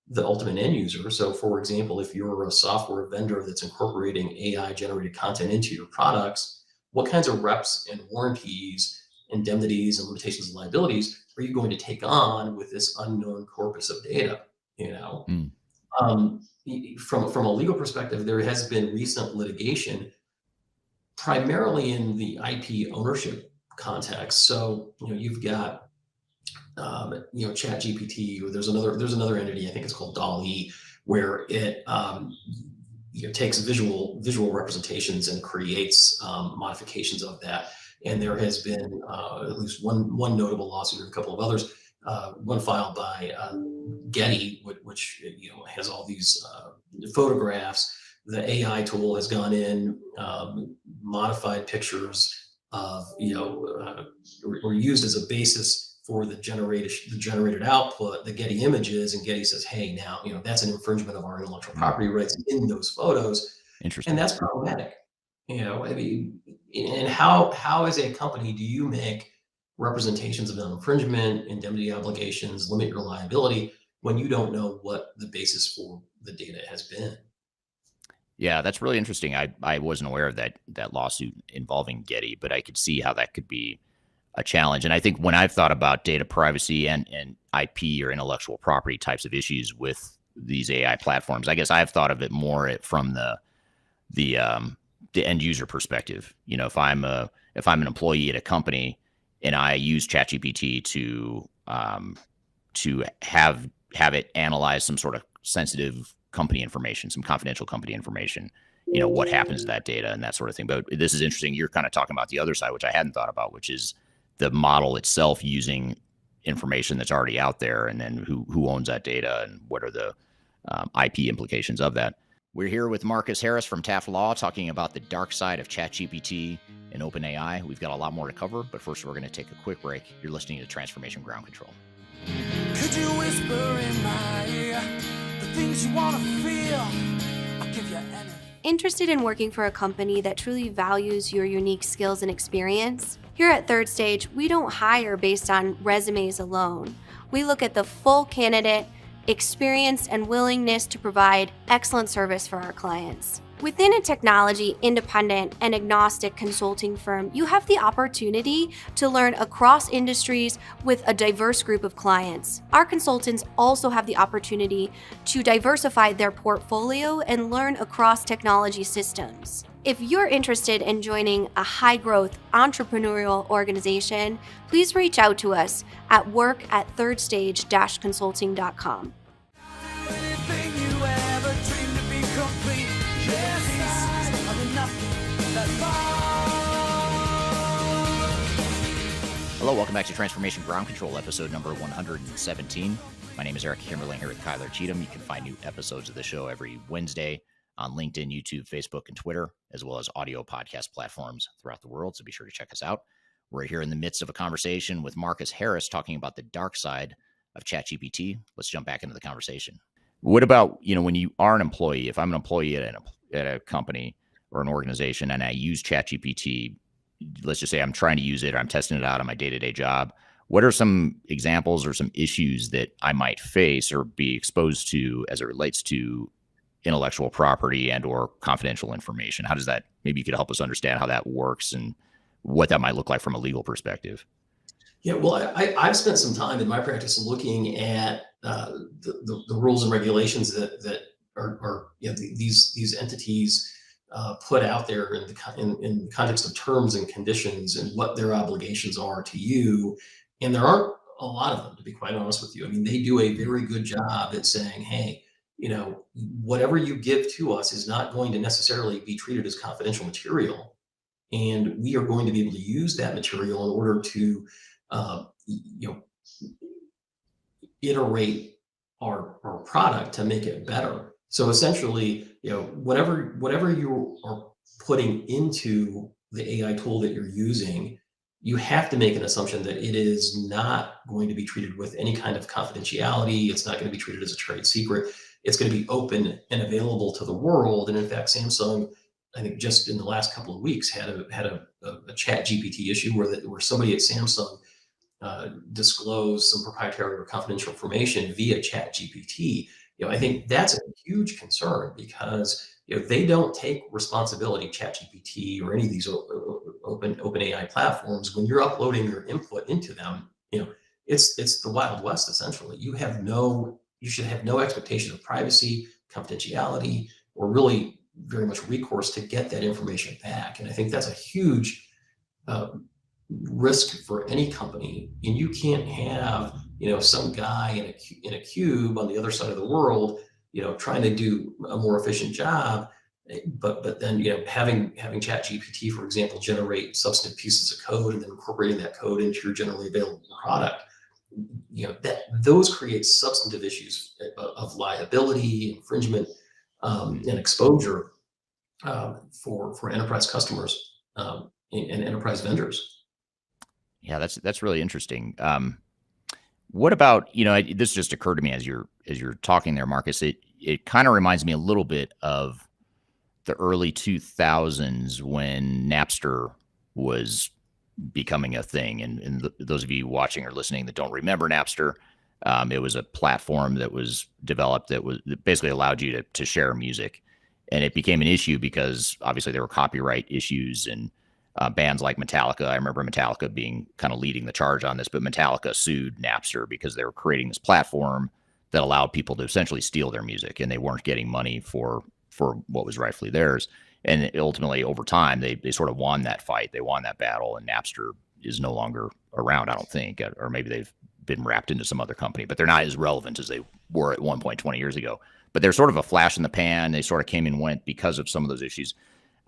the ultimate end user? So for example, if you're a software vendor that's incorporating AI generated content into your products, what kinds of reps and warranties, indemnities, and limitations and liabilities are you going to take on with this unknown corpus of data? Mm. From a legal perspective, there has been recent litigation, primarily in the IP ownership context. So you've got ChatGPT, or there's another entity, I think it's called DALL-E, where it takes visual representations and creates modifications of that. And there has been at least one notable lawsuit, and a couple of others. One filed by Getty, which has all these photographs. The AI tool has gone in, modified pictures of or used as a basis for the generated output, the Getty images, and Getty says, hey, now that's an infringement of our intellectual property rights in those photos. Interesting. And that's problematic. I mean, and how as a company do you make representations of non-infringement, indemnity obligations, limit your liability, when you don't know what the basis for the data has been? Yeah, that's really interesting. I wasn't aware of that lawsuit involving Getty, but I could see how that could be a challenge. And I think when I've thought about data privacy and IP or intellectual property types of issues with these AI platforms, I guess I've thought of it more from the end user perspective. If I'm an employee at a company and I use ChatGPT to have it analyze some sort of sensitive company information, some confidential company information, what happens to that data and that sort of thing. But this is interesting. You're kind of talking about the other side, which I hadn't thought about, which is the model itself using information that's already out there, and then who owns that data, and what are the IP implications of that. We're here with Marcus Harris from Taft Law talking about the dark side of ChatGPT and OpenAI. We've got a lot more to cover, but first we're going to take a quick break. You're listening to Transformation Ground Control. Could you whisper in my ear the things you want to feel? I'll give you anything. Interested in working for a company that truly values your unique skills and experience? Here at Third Stage, we don't hire based on resumes alone. We look at the full candidate, experience, and willingness to provide excellent service for our clients. Within a technology independent and agnostic consulting firm, you have the opportunity to learn across industries with a diverse group of clients. Our consultants also have the opportunity to diversify their portfolio and learn across technology systems. If you're interested in joining a high-growth entrepreneurial organization, please reach out to us at work@thirdstage-consulting.com. Anything you ever dreamed to be complete. Yes, I'm enough. That's all. Hello, welcome back to Transformation Ground Control, episode number 117. My name is Eric Kimberling here with Kyler Cheatham. You can find new episodes of the show every Wednesday on LinkedIn, YouTube, Facebook, and Twitter, as well as audio podcast platforms throughout the world. So be sure to check us out. We're here in the midst of a conversation with Marcus Harris talking about the dark side of ChatGPT. Let's jump back into the conversation. What about, when you are an employee, if I'm an employee at a company or an organization and I use ChatGPT, let's just say I'm trying to use it or I'm testing it out on my day-to-day job, what are some examples or some issues that I might face or be exposed to as it relates to intellectual property and or confidential information? How does that, maybe you could help us understand how that works and what that might look like from a legal perspective? Yeah, well, I've spent some time in my practice looking at the rules and regulations that are these entities put out there in the context of terms and conditions and what their obligations are to you. And there aren't a lot of them, to be quite honest with you. I mean, they do a very good job at saying, hey, whatever you give to us is not going to necessarily be treated as confidential material. And we are going to be able to use that material in order to iterate our product to make it better. So essentially, whatever you are putting into the AI tool that you're using, you have to make an assumption that it is not going to be treated with any kind of confidentiality. It's not going to be treated as a trade secret. It's going to be open and available to the world. And in fact, Samsung, I think just in the last couple of weeks, had a ChatGPT issue where somebody at Samsung disclosed some proprietary or confidential information via ChatGPT. I think that's a huge concern because they don't take responsibility, ChatGPT or any of these OpenAI platforms. When you're uploading your input into them, it's the Wild West essentially. You should have no expectation of privacy, confidentiality, or really very much recourse to get that information back. And I think that's a huge risk for any company. And you can't have, some guy in a cube on the other side of the world, trying to do a more efficient job. But then, having ChatGPT, for example, generate substantive pieces of code and then incorporating that code into your generally available product, those create substantive issues of liability, infringement, and exposure for enterprise customers and enterprise vendors. Yeah, that's really interesting. What about, this just occurred to me as you're talking there, Marcus. It kind of reminds me a little bit of the early 2000s when Napster was becoming a thing. And those of you watching or listening that don't remember Napster, it was a platform that was developed that basically allowed you to share music. And it became an issue because obviously there were copyright issues and bands like Metallica. I remember Metallica being kind of leading the charge on this, but Metallica sued Napster because they were creating this platform that allowed people to essentially steal their music, and they weren't getting money for what was rightfully theirs. And ultimately, over time, they sort of won that fight. They won that battle, and Napster is no longer around, I don't think, or maybe they've been wrapped into some other company, but they're not as relevant as they were at one point 20 years ago. But they're sort of a flash in the pan. They sort of came and went because of some of those issues.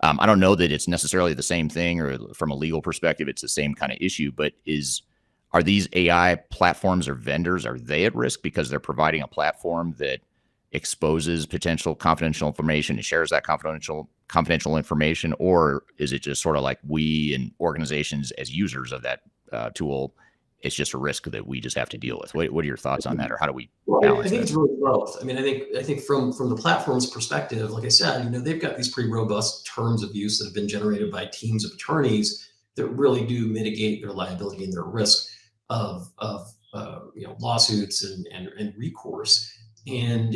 I don't know that it's necessarily the same thing, or from a legal perspective, it's the same kind of issue, but are these AI platforms or vendors, are they at risk because they're providing a platform that exposes potential confidential information and shares that confidential information? Or is it just sort of like we and organizations as users of that tool, it's just a risk that we just have to deal with? What are your thoughts on that, or how do we balance I think that? it's really both. I mean, I think from the platform's perspective, like I said, they've got these pretty robust terms of use that have been generated by teams of attorneys that really do mitigate their liability and their risk of lawsuits and recourse. And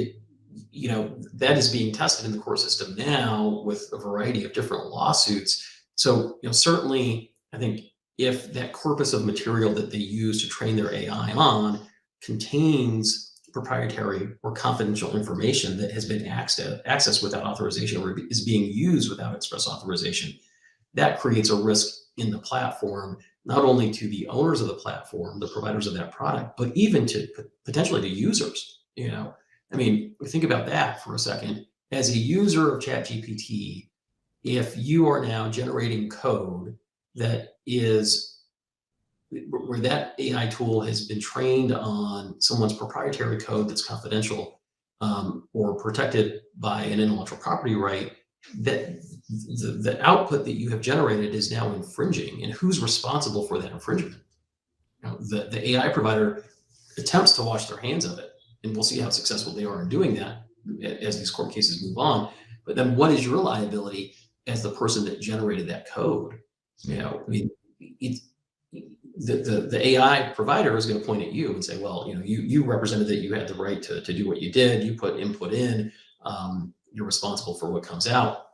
that is being tested in the court system now with a variety of different lawsuits. So certainly, I think if that corpus of material that they use to train their AI on contains proprietary or confidential information that has been accessed without authorization or is being used without express authorization, that creates a risk in the platform, not only to the owners of the platform, the providers of that product, but even to potentially to users. I mean, think about that for a second. As a user of ChatGPT, if you are now generating code that is where that AI tool has been trained on someone's proprietary code that's confidential or protected by an intellectual property right, that the output that you have generated is now infringing, and who's responsible for that infringement? The AI provider attempts to wash their hands of it, and we'll see how successful they are in doing that as these court cases move on. But then what is your liability as the person that generated that code? I mean, the AI provider is going to point at you and say, well, you represented that you had the right to do what you did. You put input in. You're responsible for what comes out.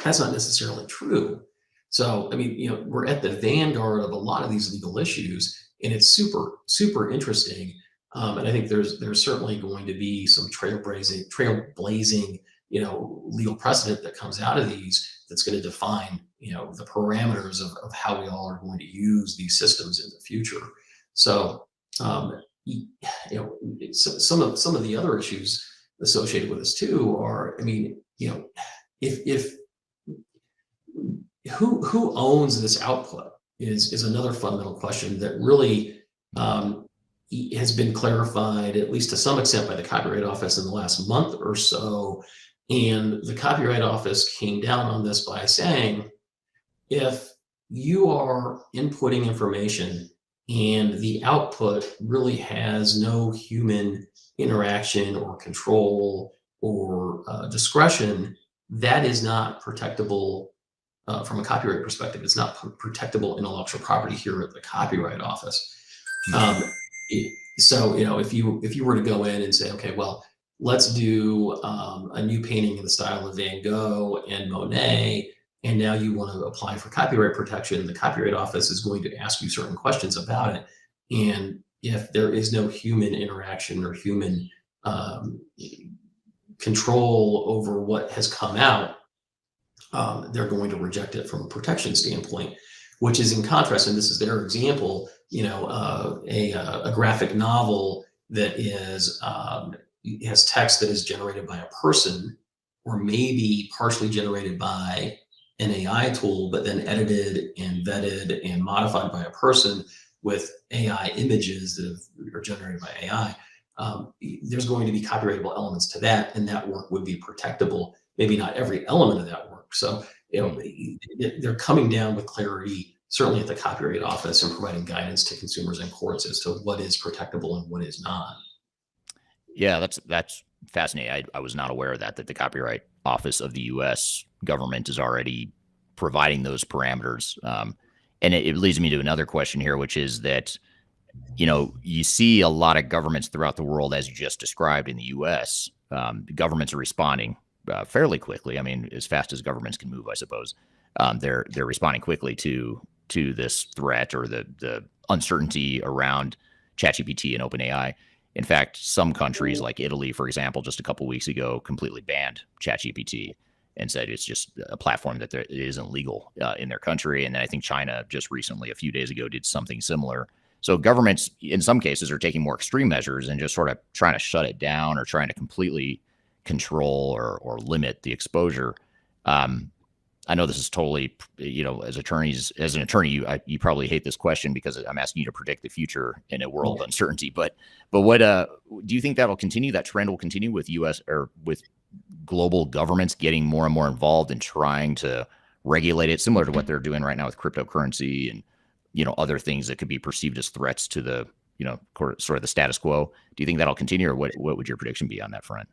That's not necessarily true. So, I mean, we're at the vanguard of a lot of these legal issues, and it's super, super interesting. And I think there's certainly going to be some trailblazing, legal precedent that comes out of these that's going to define, the parameters of how we all are going to use these systems in the future. So, some of the other issues associated with this too are, I mean, if who owns this output is another fundamental question that really has been clarified, at least to some extent, by the Copyright Office in the last month or so. And the Copyright Office came down on this by saying, if you are inputting information and the output really has no human interaction or control or discretion, that is not protectable from a copyright perspective. It's not protectable intellectual property here at the Copyright Office. So, if you were to go in and say, okay, well, let's do a new painting in the style of Van Gogh and Monet, and now you want to apply for copyright protection, the Copyright Office is going to ask you certain questions about it. And if there is no human interaction or human control over what has come out, they're going to reject it from a protection standpoint, which is in contrast, and this is their example, a graphic novel that is has text that is generated by a person, or maybe partially generated by an AI tool, but then edited and vetted and modified by a person with AI images that are generated by AI. There's going to be copyrightable elements to that, and that work would be protectable. Maybe not every element of that work. So they're coming down with clarity, certainly at the Copyright Office, and providing guidance to consumers and courts as to what is protectable and what is not. Yeah, that's fascinating. I was not aware of that the Copyright Office of the U.S. government is already providing those parameters. And it leads me to another question here, which is that, you see a lot of governments throughout the world, as you just described in the U.S., governments are responding fairly quickly. I mean, as fast as governments can move, I suppose. They're responding quickly to this threat or the uncertainty around ChatGPT and OpenAI. In fact, some countries like Italy, for example, just a couple of weeks ago, completely banned ChatGPT and said it's just a platform that it isn't legal in their country. And then I think China just recently, a few days ago, did something similar. So governments, in some cases, are taking more extreme measures and just sort of trying to shut it down or trying to completely control or limit the exposure. I know this is totally, as an attorney, you probably hate this question because I'm asking you to predict the future in a world of uncertainty. But what do you think that'll continue? That trend will continue with U.S. or with global governments getting more and more involved in trying to regulate it, similar to what they're doing right now with cryptocurrency and other things that could be perceived as threats to the sort of the status quo. Do you think that'll continue, or what would your prediction be on that front?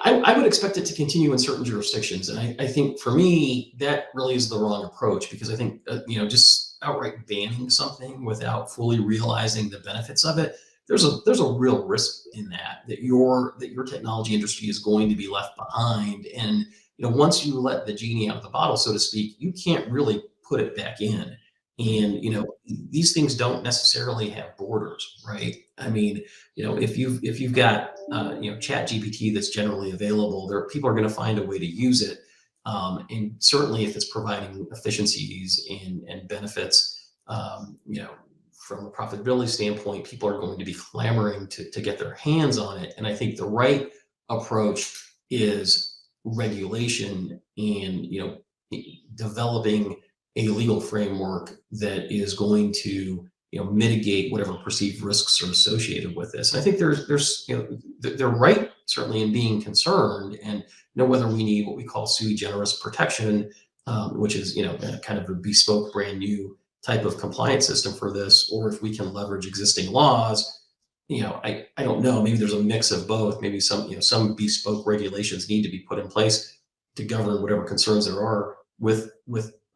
I would expect it to continue in certain jurisdictions. And I think for me, that really is the wrong approach, because I think, just outright banning something without fully realizing the benefits of it, there's a real risk in that your technology industry is going to be left behind. And, once you let the genie out of the bottle, so to speak, you can't really put it back in. And, these things don't necessarily have borders, right? I mean, if you've got ChatGPT that's generally available, people are going to find a way to use it, and certainly if it's providing efficiencies and benefits, from a profitability standpoint, people are going to be clamoring to get their hands on it. And I think the right approach is regulation and developing a legal framework that is going to mitigate whatever perceived risks are associated with this. And I think they're right certainly in being concerned, and whether we need what we call sui generis protection, which is kind of a bespoke brand new type of compliance system for this, or if we can leverage existing laws. I don't know, maybe there's a mix of both. Maybe some bespoke regulations need to be put in place to govern whatever concerns there are with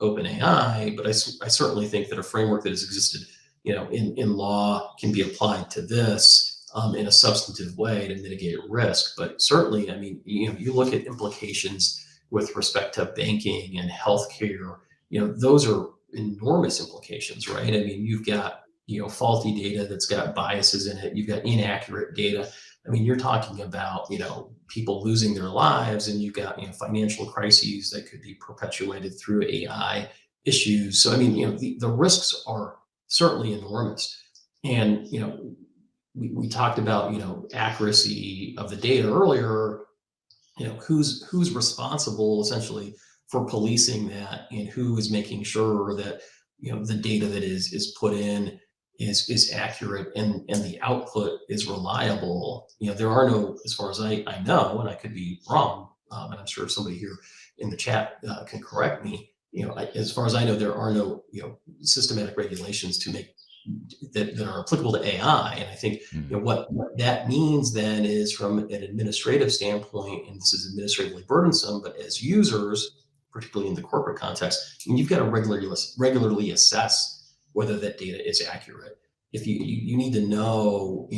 OpenAI, but I certainly think that a framework that has existed, in law can be applied to this in a substantive way to mitigate risk. But certainly, I mean, you look at implications with respect to banking and healthcare, those are enormous implications, right? I mean, you've got faulty data that's got biases in it. You've got inaccurate data. I mean, you're talking about, people losing their lives, and you've got, financial crises that could be perpetuated through AI issues. So, I mean, the risks are certainly enormous. And, we talked about, accuracy of the data earlier, who's responsible essentially for policing that, and who is making sure that, the data that is put in is accurate and the output is reliable. There are no, as far as I know, and I could be wrong, and I'm sure somebody here in the chat can correct me. As far as I know, there are no systematic regulations to make that are applicable to AI. And I think what that means then is, from an administrative standpoint, and this is administratively burdensome, but as users, particularly in the corporate context, you've got to regularly assess whether that data is accurate. If you need to know,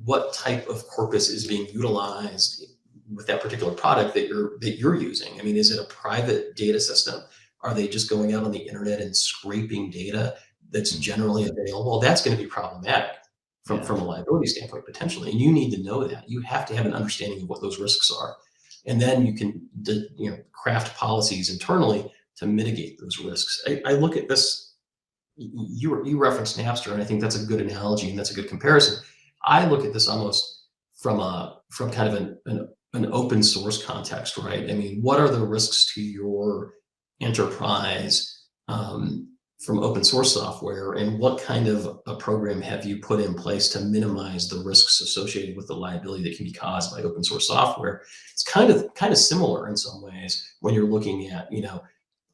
what type of corpus is being utilized with that particular product that you're using. I mean, is it a private data system? Are they just going out on the internet and scraping data that's generally available? That's going to be problematic from a liability standpoint, potentially. And you need to know that. You have to have an understanding of what those risks are. And then you can craft policies internally to mitigate those risks. I look at this, you referenced Napster, and I think that's a good analogy and that's a good comparison. I look at this almost from kind of an open source context, right? I mean, what are the risks to your enterprise from open source software, and what kind of a program have you put in place to minimize the risks associated with the liability that can be caused by open source software? It's kind of similar in some ways when you're looking at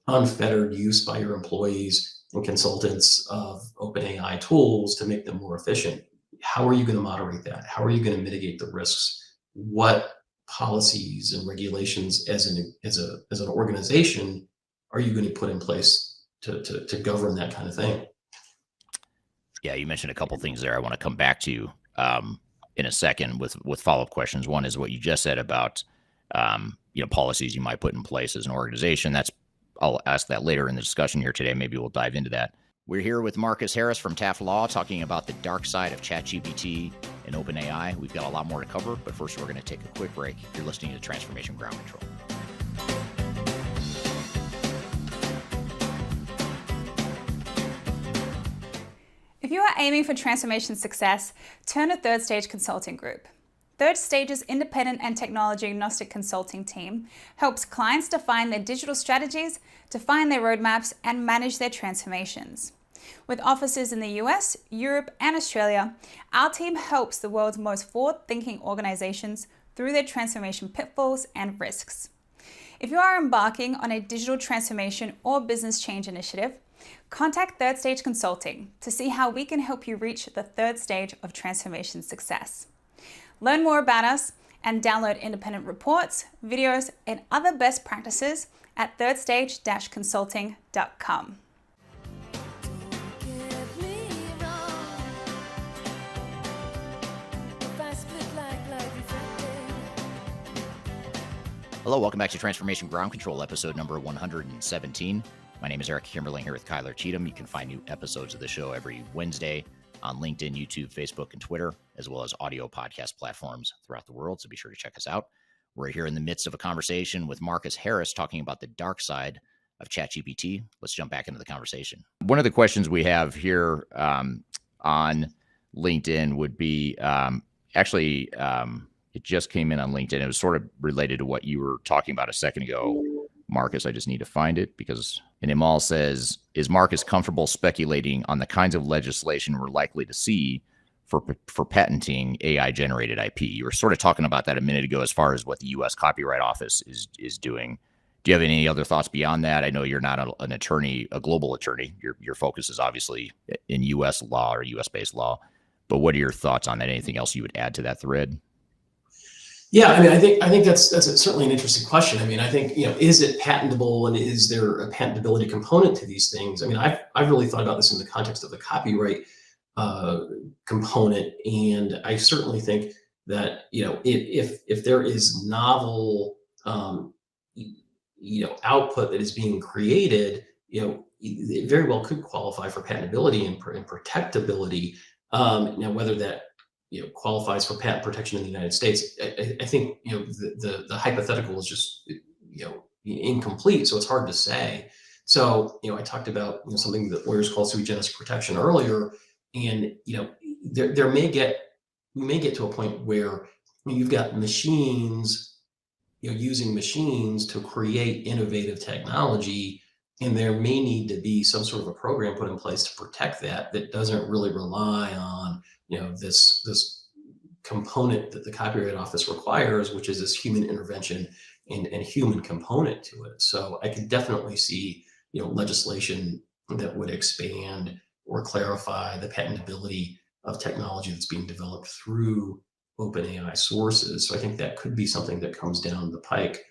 unfettered use by your employees and consultants of OpenAI tools to make them more efficient. How are you going to moderate that? How are you going to mitigate the risks? What policies and regulations as an organization are you going to put in place to govern that kind of thing? Yeah, you mentioned a couple things there I want to come back to in a second with follow-up questions. One is what you just said about policies you might put in place as an organization. I'll ask that later in the discussion here today. Maybe we'll dive into that. We're here with Marcus Harris from Taft Law, talking about the dark side of ChatGPT and OpenAI. We've got a lot more to cover, but first we're going to take a quick break. You're listening to Transformation Ground Control. If you are aiming for transformation success, turn to Third Stage Consulting Group. Third Stage's independent and technology agnostic consulting team helps clients define their digital strategies, define their roadmaps, and manage their transformations. With offices in the US, Europe, and Australia, our team helps the world's most forward-thinking organizations through their transformation pitfalls and risks. If you are embarking on a digital transformation or business change initiative, contact Third Stage Consulting to see how we can help you reach the third stage of transformation success. Learn more about us and download independent reports, videos, and other best practices at thirdstage-consulting.com. Hello, welcome back to Transformation Ground Control, episode number 117. My name is Eric Kimberling here with Kyler Cheatham. You can find new episodes of the show every Wednesday on LinkedIn, YouTube, Facebook, and Twitter, as well as audio podcast platforms throughout the world. So be sure to check us out. We're here in the midst of a conversation with Marcus Harris talking about the dark side of ChatGPT. Let's jump back into the conversation. One of the questions we have here on LinkedIn would be it just came in on LinkedIn. It was sort of related to what you were talking about a second ago, Marcus. I just need to find it and Imal says, is Marcus comfortable speculating on the kinds of legislation we're likely to see for patenting AI generated IP? You were sort of talking about that a minute ago as far as what the U.S. Copyright Office is doing. Do you have any other thoughts beyond that? I know you're not an attorney, a global attorney. Your focus is obviously in U.S. law or U.S. based law. But what are your thoughts on that? Anything else you would add to that thread? Yeah, I mean, I think that's certainly an interesting question. I mean, I think, is it patentable, and is there a patentability component to these things? I mean, I've really thought about this in the context of the copyright component, and I certainly think that if there is novel output that is being created, it very well could qualify for patentability and protectability. Now, whether that qualifies for patent protection in the United States, I think the hypothetical is just incomplete, so it's hard to say. So I talked about something that lawyers call sui generis protection earlier, and we may get to a point where you've got machines using machines to create innovative technology, and there may need to be some sort of a program put in place to protect that doesn't really rely on this component that the Copyright Office requires, which is this human intervention and human component to it. So I could definitely see legislation that would expand or clarify the patentability of technology that's being developed through OpenAI sources. So I think that could be something that comes down the pike.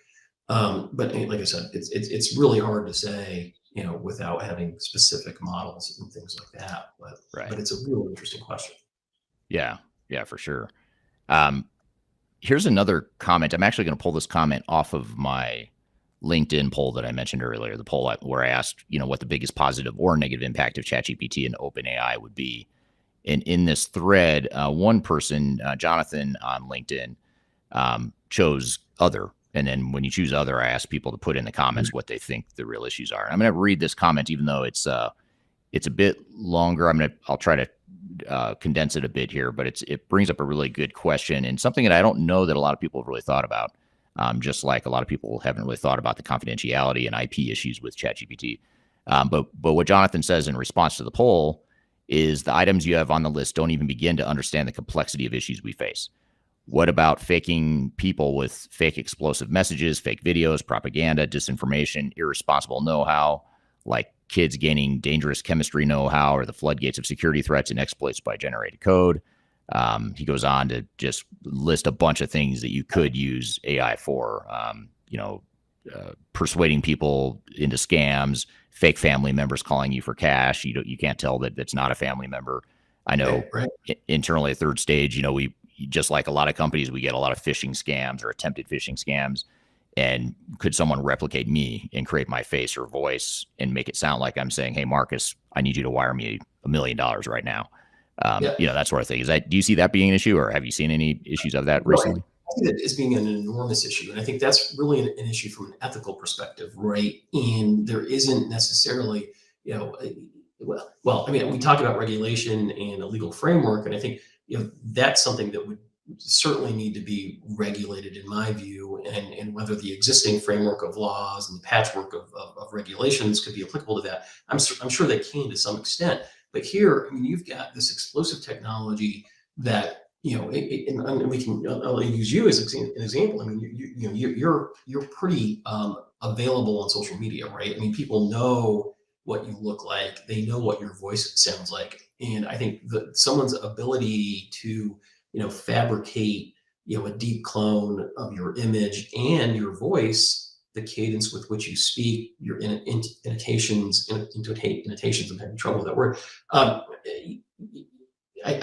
But like I said, it's really hard to say without having specific models and things like that. But it's a really interesting question. Yeah, for sure. Here's another comment. I'm actually going to pull this comment off of my LinkedIn poll that I mentioned earlier, the poll where I asked, what the biggest positive or negative impact of ChatGPT and OpenAI would be. And in this thread, one person, Jonathan on LinkedIn, chose other. And then when you choose other, I ask people to put in the comments what they think the real issues are. And I'm going to read this comment, even though it's a bit longer. I'll try to condense it a bit here, but it brings up a really good question and something that I don't know that a lot of people have really thought about. Just like a lot of people haven't really thought about the confidentiality and IP issues with ChatGPT. But what Jonathan says in response to the poll is the items you have on the list don't even begin to understand the complexity of issues we face. What about faking people with fake explosive messages, fake videos, propaganda, disinformation, irresponsible know-how, like kids gaining dangerous chemistry know-how, or the floodgates of security threats and exploits by generated code? He goes on to just list a bunch of things that you could use AI for, persuading people into scams, fake family members calling you for cash. You can't tell that that's not a family member. I know internally at Third Stage, we, just like a lot of companies, we get a lot of phishing scams or attempted phishing scams. And could someone replicate me and create my face or voice and make it sound like I'm saying, hey, Marcus, I need you to wire me $1 million right now. That sort of thing. Do you see that being an issue, or have you seen any issues of that recently? I see that as being an enormous issue. And I think that's really an issue from an ethical perspective, right? And there isn't necessarily, we talk about regulation and a legal framework. And I think, that's something that would certainly need to be regulated, in my view, and whether the existing framework of laws and the patchwork of regulations could be applicable to that. I'm sure they can to some extent. But here, I mean, you've got this explosive technology that, and we can, I'll use you as an example. I mean, you're pretty available on social media, right? I mean, people know what you look like, they know what your voice sounds like, and I think that someone's ability to fabricate, a deep clone of your image and your voice, the cadence with which you speak, your intonations, I'm having trouble with that word. I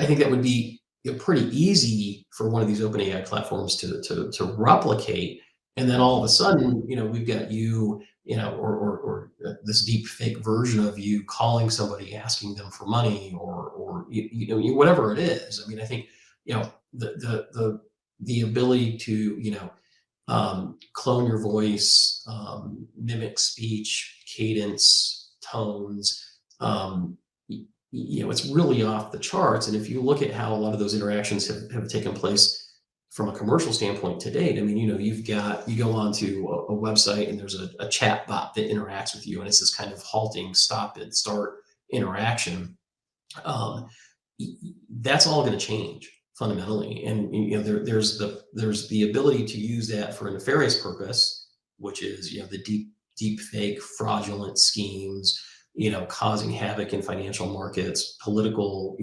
think that would be pretty easy for one of these OpenAI platforms to replicate. And then all of a sudden, we've got or this deep fake version of you calling somebody, asking them for money, or whatever it is. I mean, I think the ability to clone your voice, mimic speech, cadence, tones. It's really off the charts. And if you look at how a lot of those interactions have taken place from a commercial standpoint to date, I mean, you go onto a website and there's a chat bot that interacts with you, and it's this kind of halting stop and start interaction. That's all going to change fundamentally. And there's the ability to use that for a nefarious purpose, which is the deep fake fraudulent schemes, causing havoc in financial markets, political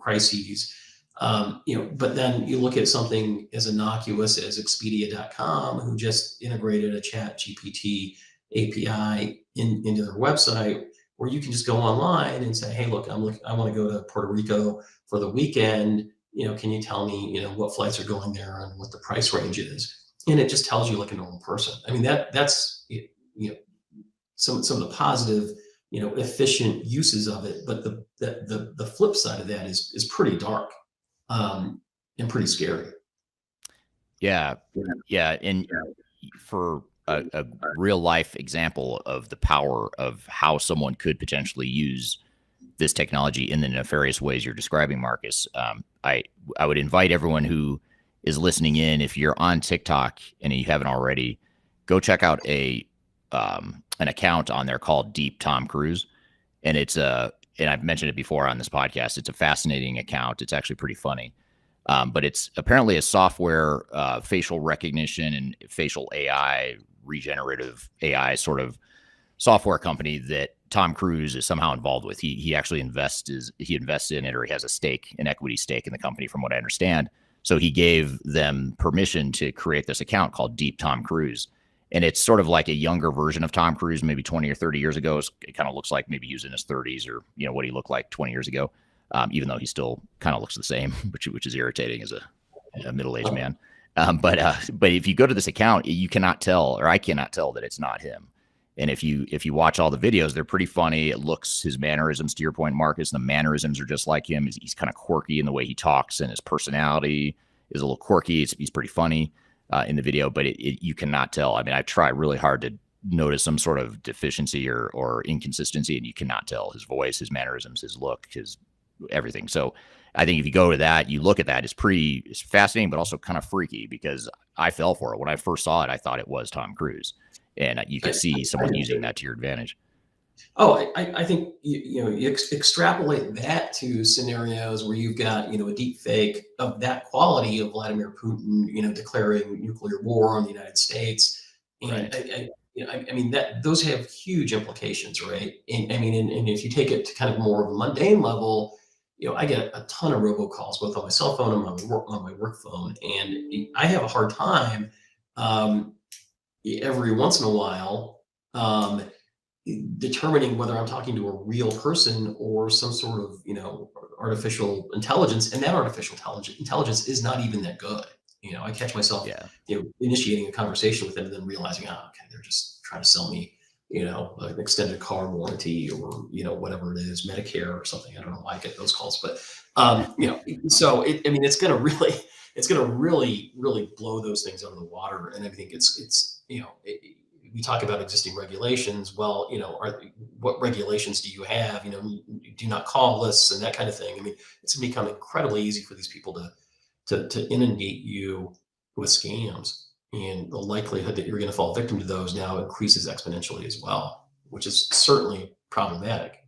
crises. But then you look at something as innocuous as Expedia.com, who just integrated a ChatGPT API into their website, where you can just go online and say, hey, look, I want to go to Puerto Rico for the weekend. Can you tell me, what flights are going there and what the price range is? And it just tells you like a normal person. I mean, that's some of the positive, efficient uses of it. But the flip side of that is pretty dark, and pretty scary. Yeah. And for a real life example of the power of how someone could potentially use this technology in the nefarious ways you're describing, Marcus, I would invite everyone who is listening in, if you're on TikTok and you haven't already, go check out an account on there called Deep Tom Cruise. And and I've mentioned it before on this podcast, it's a fascinating account. It's actually pretty funny. But it's apparently a software, facial recognition and facial AI, regenerative AI sort of software company that Tom Cruise is somehow involved with. He actually invests in it, or he has an equity stake in the company, from what I understand. So he gave them permission to create this account called Deep Tom Cruise. And it's sort of like a younger version of Tom Cruise, maybe 20 or 30 years ago. It kind of looks like maybe he was in his 30s, or what he looked like 20 years ago. Even though he still kind of looks the same, which is irritating as a middle-aged man. But if you go to this account, you cannot tell, or I cannot tell, that it's not him. And if you watch all the videos, they're pretty funny. His mannerisms, to your point, Marcus, the mannerisms are just like him. He's kind of quirky in the way he talks, and his personality is a little quirky. He's pretty funny in the video, but you cannot tell. I mean, I try really hard to notice some sort of deficiency or inconsistency, and you cannot tell. His voice, his mannerisms, his look, his everything. So I think if you go to that, you look at that, it's fascinating, but also kind of freaky, because I fell for it. When I first saw it, I thought it was Tom Cruise, and you can see someone using that to your advantage. Oh, I think you extrapolate that to scenarios where you've got a deep fake of that quality of Vladimir Putin declaring nuclear war on the United States, and Right. I mean that those have huge implications, right? And I mean, and if you take it to kind of more of a mundane level, I get a ton of robocalls, both on my cell phone and on my work phone, and I have a hard time every once in a while determining whether I'm talking to a real person or some sort of artificial intelligence, and that artificial intelligence is not even that good. I catch myself Yeah. initiating a conversation with them and then realizing, oh, okay, they're just trying to sell me an extended car warranty, or whatever it is, Medicare or something. I don't know why I get those calls, but so it's going to really blow those things out of the water. And I think it's we talk about existing regulations. Well, what regulations do you have? Do not call lists and that kind of thing. I mean, it's become incredibly easy for these people to inundate you with scams, and the likelihood that you're going to fall victim to those now increases exponentially as well, which is certainly problematic.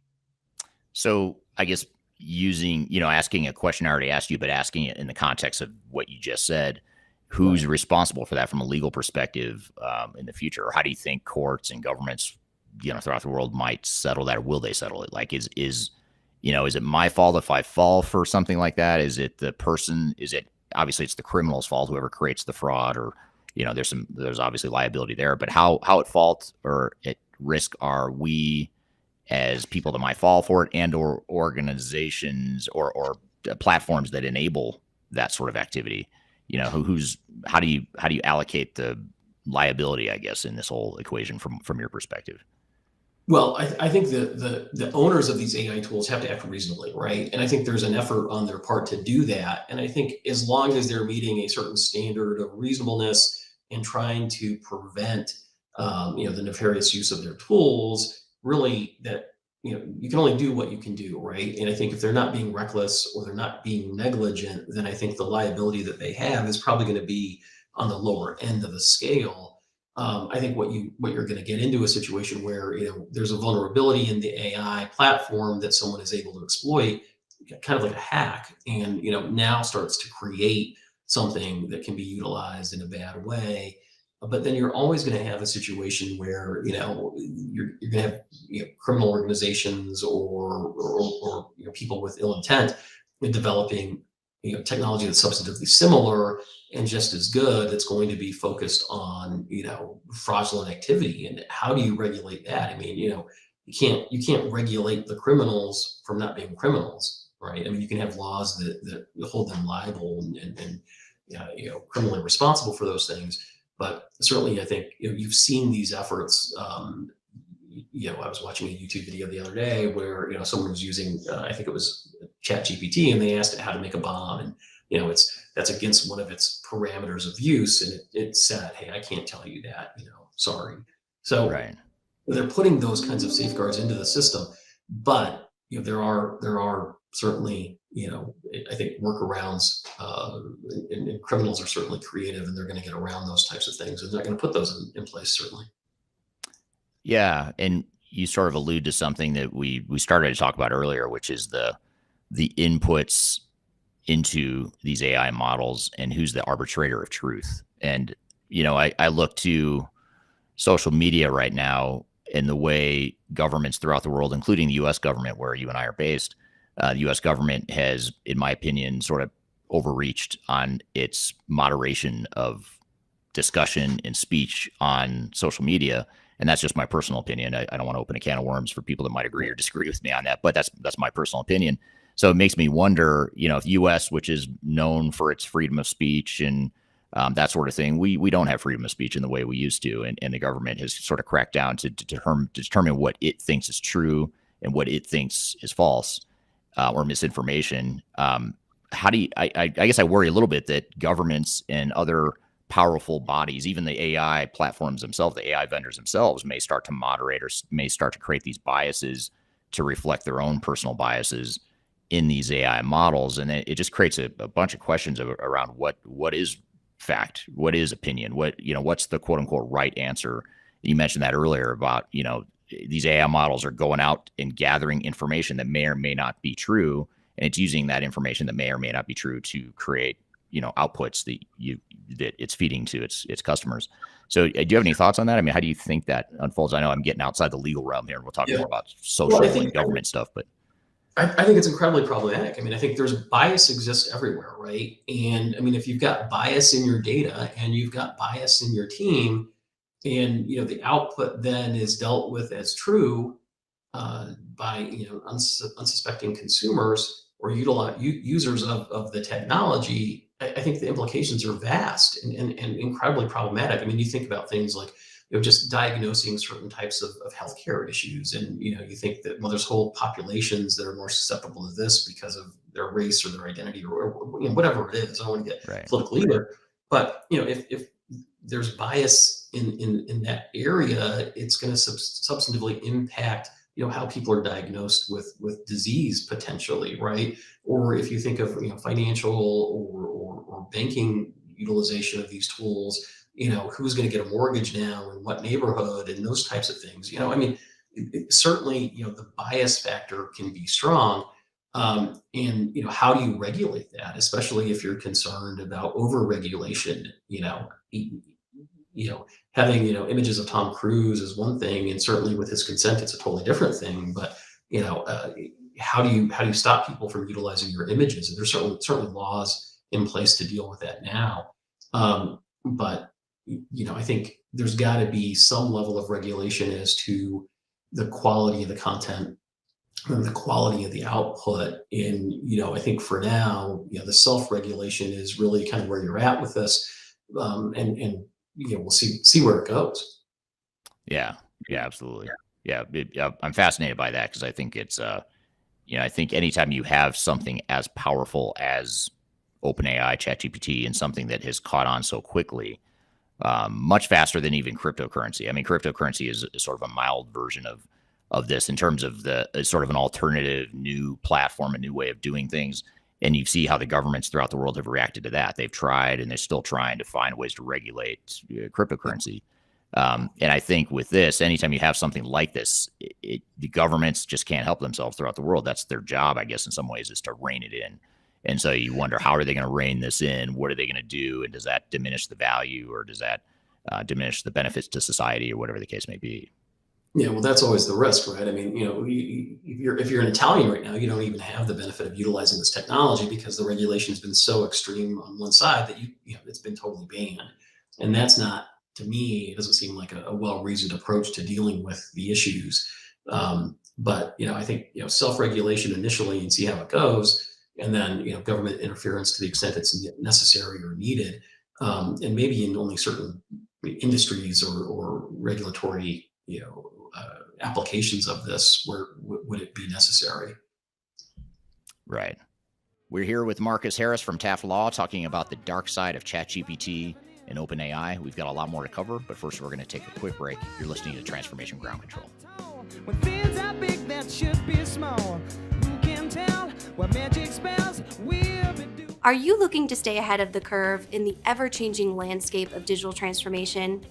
So I guess asking a question I already asked you, but asking it in the context of what you just said, who's responsible for that from a legal perspective in the future? Or how do you think courts and governments, throughout the world might settle that, or will they settle it? Like, is it my fault if I fall for something like that? Is it the person? Is it obviously it's the criminal's fault, whoever creates the fraud, or there's obviously liability there. But how at fault or at risk are we as people that might fall for it, and or organizations or platforms that enable that sort of activity? How do you allocate the liability, I guess, in this whole equation from your perspective? Well, I think the owners of these AI tools have to act reasonably, right? And I think there's an effort on their part to do that. And I think as long as they're meeting a certain standard of reasonableness and trying to prevent, the nefarious use of their tools, really that, you can only do what you can do, right? And I think if they're not being reckless or they're not being negligent, then I think the liability that they have is probably going to be on the lower end of the scale. I think what you're going to get into a situation where there's a vulnerability in the AI platform that someone is able to exploit, kind of like a hack, and now starts to create something that can be utilized in a bad way. But then you're always going to have a situation where you're going to have criminal organizations or people with ill intent in developing technology that's substantively similar and just as good, that's going to be focused on fraudulent activity. And how do you regulate that? I mean, you can't regulate the criminals from not being criminals, right? I mean, you can have laws that hold them liable and criminally responsible for those things. But certainly, I think you've seen these efforts. I was watching a YouTube video the other day where someone was using, I think it was ChatGPT, and they asked it how to make a bomb, and that's against one of its parameters of use, and it said, "Hey, I can't tell you that. Sorry." So Right. they're putting those kinds of safeguards into the system, but there are certainly I think workarounds, and criminals are certainly creative, and they're going to get around those types of things, and they're going to put those in place certainly. Yeah, and you sort of allude to something that we started to talk about earlier, which is the inputs into these AI models and who's the arbitrator of truth. And I look to social media right now and the way governments throughout the world, including the U.S. government, where you and I are based, the U.S. government has, in my opinion, sort of overreached on its moderation of discussion and speech on social media. And that's just my personal opinion. I don't want to open a can of worms for people that might agree or disagree with me on that, but that's my personal opinion. So it makes me wonder, if the U.S., which is known for its freedom of speech and that sort of thing, we don't have freedom of speech in the way we used to, and the government has sort of cracked down to determine what it thinks is true and what it thinks is false or misinformation. How do you? I guess I worry a little bit that governments and other powerful bodies, even the AI platforms themselves, the AI vendors themselves, may start to moderate or may start to create these biases to reflect their own personal biases in these AI models. And it just creates a bunch of questions around what is fact, what is opinion, what's the quote unquote right answer. You mentioned that earlier about, these AI models are going out and gathering information that may or may not be true. And it's using that information that may or may not be true to create outputs that it's feeding to its customers. So do you have any thoughts on that? I mean, how do you think that unfolds? I know I'm getting outside the legal realm here, and we'll talk more about social and government stuff, but I think it's incredibly problematic. I mean, I think there's bias exists everywhere, right? And I mean, if you've got bias in your data and you've got bias in your team, and the output then is dealt with as true by unsuspecting consumers or users of the technology, I think the implications are vast and incredibly problematic. I mean, you think about things like just diagnosing certain types of healthcare issues, and you think that there's whole populations that are more susceptible to this because of their race or their identity or whatever it is. I don't want to get political either, but if there's bias in that area, it's going to substantively impact, how people are diagnosed with disease potentially, right? Or if you think of, financial or banking utilization of these tools, who's going to get a mortgage now in what neighborhood and those types of things. I mean, certainly, the bias factor can be strong. And how do you regulate that, especially if you're concerned about over-regulation? Having images of Tom Cruise is one thing, and certainly with his consent, it's a totally different thing. But how do you stop people from utilizing your images? And there's certainly laws in place to deal with that now. But I think there's got to be some level of regulation as to the quality of the content and the quality of the output. And I think for now, the self-regulation is really kind of where you're at with this, and we'll see where it goes. Yeah, absolutely. Yeah, I'm fascinated by that because I think it's I think anytime you have something as powerful as OpenAI, ChatGPT, and something that has caught on so quickly, much faster than even cryptocurrency. I mean, cryptocurrency is sort of a mild version of this in terms of sort of an alternative new platform, a new way of doing things. And you see how the governments throughout the world have reacted to that. They've tried, and they're still trying to find ways to regulate cryptocurrency. And I think with this, anytime you have something like this, the governments just can't help themselves throughout the world. That's their job, I guess, in some ways, is to rein it in. And so you wonder, how are they going to rein this in? What are they going to do? And does that diminish the value, or does that diminish the benefits to society, or whatever the case may be? Yeah, well, that's always the risk, right? I mean, if you're an Italian right now, you don't even have the benefit of utilizing this technology because the regulation has been so extreme on one side that it's been totally banned. And that's not, to me, it doesn't seem like a well-reasoned approach to dealing with the issues. But I think self-regulation initially and see how it goes, and then government interference to the extent it's necessary or needed, and maybe in only certain industries or regulatory applications of this where would it be necessary. Right. We're here with Marcus Harris from Taft Law talking about the dark side of ChatGPT and OpenAI. We've got a lot more to cover, but first we're going to take a quick break. You're listening to Transformation Ground Control. When things are big that should be small, who can tell what magic spells will be doing? Are you looking to stay ahead of the curve in the ever-changing landscape of digital transformation?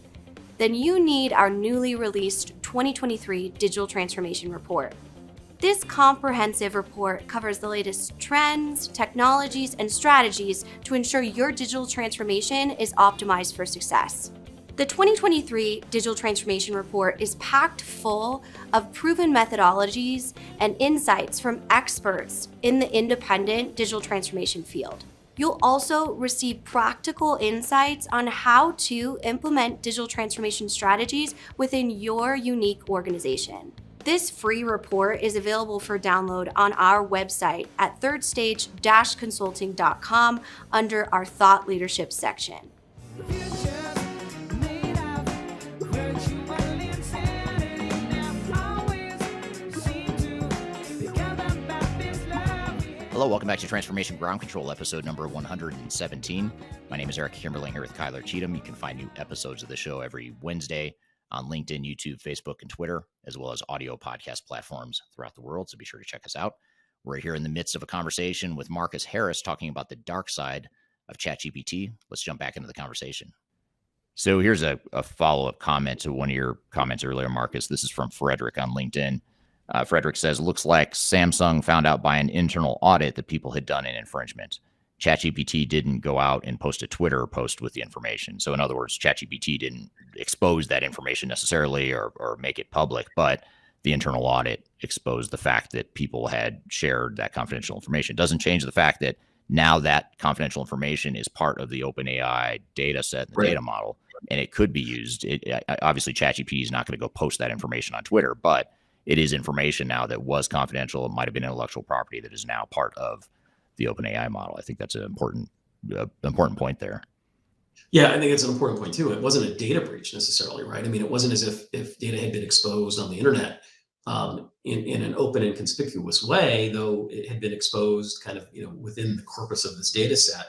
Then you need our newly released 2023 Digital Transformation Report. This comprehensive report covers the latest trends, technologies, and strategies to ensure your digital transformation is optimized for success. The 2023 Digital Transformation Report is packed full of proven methodologies and insights from experts in the independent digital transformation field. You'll also receive practical insights on how to implement digital transformation strategies within your unique organization. This free report is available for download on our website at thirdstage-consulting.com under our Thought Leadership section. Hello, welcome back to Transformation Ground Control, episode number 117. My name is Eric Kimberling here with Kyler Cheatham. You can find new episodes of the show every Wednesday on LinkedIn, YouTube, Facebook, and Twitter, as well as audio podcast platforms throughout the world, so be sure to check us out. We're here in the midst of a conversation with Marcus Harris talking about the dark side of ChatGPT. Let's jump back into the conversation. So here's a follow-up comment to one of your comments earlier, Marcus. This is from Frederick on LinkedIn. Frederick says, looks like Samsung found out by an internal audit that people had done an infringement. ChatGPT didn't go out and post a Twitter post with the information. So in other words, ChatGPT didn't expose that information necessarily or make it public, but the internal audit exposed the fact that people had shared that confidential information. It doesn't change the fact that now that confidential information is part of the OpenAI data set, the data model, and it could be used. Obviously, ChatGPT is not going to go post that information on Twitter, but it is information now that was confidential. It might have been intellectual property that is now part of the OpenAI model. I think that's an important point there. Yeah, I think it's an important point too. It wasn't a data breach necessarily, right? I mean, it wasn't as if data had been exposed on the internet in an open and conspicuous way, though it had been exposed kind of within the corpus of this data set.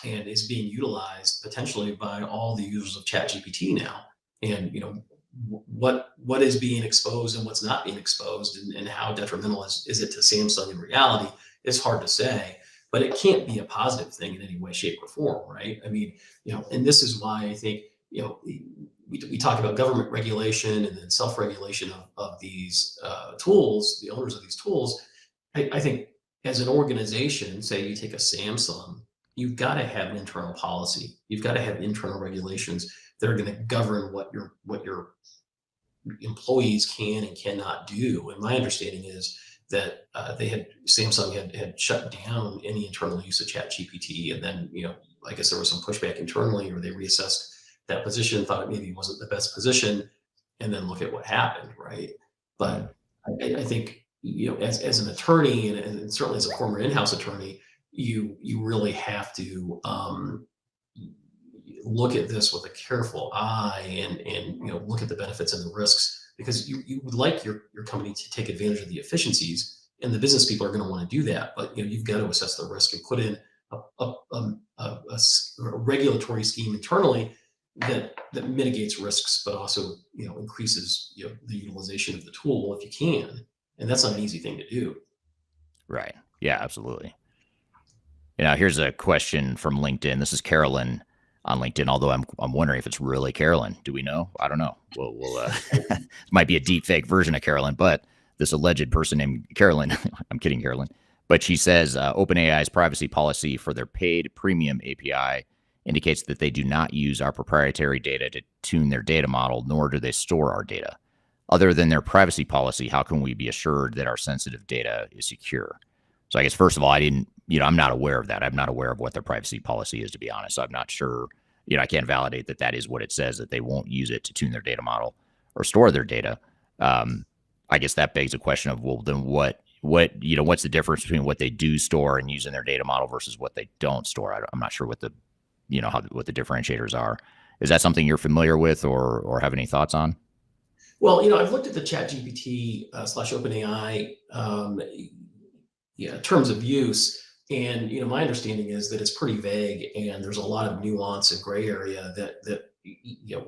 and is being utilized potentially by all the users of ChatGPT now. And what is being exposed and what's not being exposed, and how detrimental is it to Samsung in reality, is hard to say. But it can't be a positive thing in any way, shape, or form, right? I mean, and this is why I think we talk about government regulation and then self-regulation of these tools, the owners of these tools. I think as an organization, say you take a Samsung, you've got to have an internal policy. You've got to have internal regulations that are going to govern what your employees can and cannot do. And my understanding is that Samsung had shut down any internal use of ChatGPT, and then I guess there was some pushback internally, or they reassessed that position, thought it maybe wasn't the best position, and then look at what happened, right? But I think as an attorney, and certainly as a former in-house attorney, you really have to look at this with a careful eye, and look at the benefits and the risks, because you would like your company to take advantage of the efficiencies, and the business people are going to want to do that. But you've got to assess the risk and put in a regulatory scheme internally that mitigates risks, but also increases the utilization of the tool if you can. And that's not an easy thing to do. Right. Yeah, absolutely. Here's a question from LinkedIn. This is Carolyn on LinkedIn, although I'm wondering if it's really Carolyn. Do we know? I don't know. We'll it might be a deep fake version of Carolyn, but this alleged person named Carolyn, I'm kidding, Carolyn, but she says OpenAI's privacy policy for their paid premium API indicates that they do not use our proprietary data to tune their data model, nor do they store our data. Other than their privacy policy, how can we be assured that our sensitive data is secure? So I guess, first of all, I'm not aware of that. I'm not aware of what their privacy policy is, to be honest. So I'm not sure, I can't validate that is what it says, that they won't use it to tune their data model or store their data. I guess that begs the question of, well, then what's the difference between what they do store and use in their data model versus what they don't store? I'm not sure what the differentiators are. Is that something you're familiar with or have any thoughts on? Well, I've looked at the ChatGPT / OpenAI terms of use, and my understanding is that it's pretty vague, and there's a lot of nuance and gray area that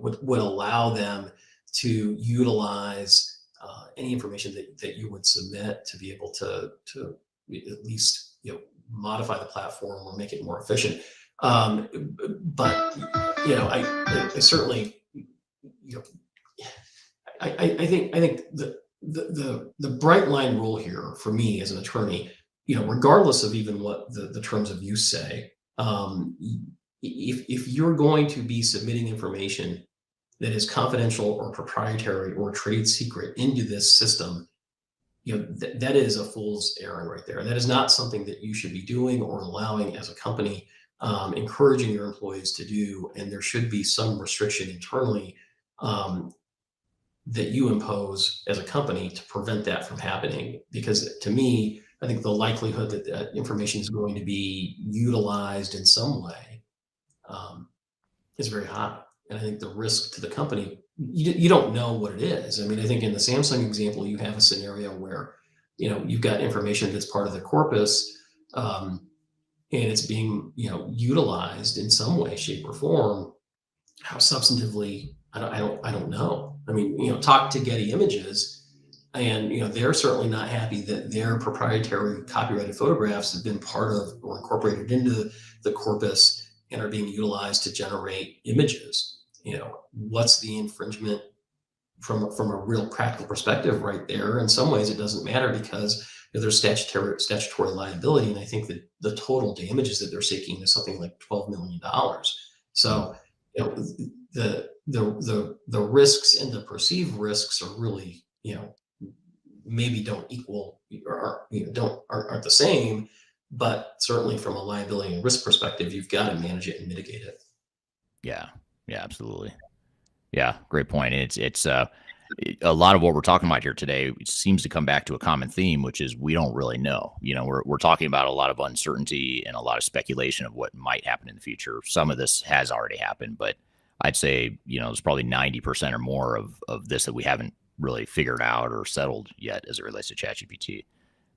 would allow them to utilize any information that you would submit to be able to at least modify the platform or make it more efficient. But I certainly I think the bright line rule here for me as an attorney, regardless of even what the terms of use say, if you're going to be submitting information that is confidential or proprietary or trade secret into this system, that is a fool's errand right there. That is not something that you should be doing or allowing as a company, encouraging your employees to do. And there should be some restriction internally that you impose as a company to prevent that from happening. Because to me, I think the likelihood that that information is going to be utilized in some way is very high. And I think the risk to the company, you don't know what it is. I mean, I think in the Samsung example, you have a scenario where, you've got information that's part of the corpus, and it's being, utilized in some way, shape, or form. How substantively, I don't know. I mean, talk to Getty Images, and they're certainly not happy that their proprietary copyrighted photographs have been part of or incorporated into the corpus and are being utilized to generate images. What's the infringement from a real practical perspective right there? In some ways, it doesn't matter because there's statutory liability, and I think that the total damages that they're seeking is something like $12 million. So the risks and the perceived risks are really maybe don't equal or aren't the same, but certainly from a liability and risk perspective, you've got to manage it and mitigate it. Yeah, absolutely. Yeah, great point. And it's a lot of what we're talking about here today seems to come back to a common theme, which is we don't really know. We're talking about a lot of uncertainty and a lot of speculation of what might happen in the future. Some of this has already happened, but I'd say there's probably 90% or more of this that we haven't really figured out or settled yet as it relates to ChatGPT.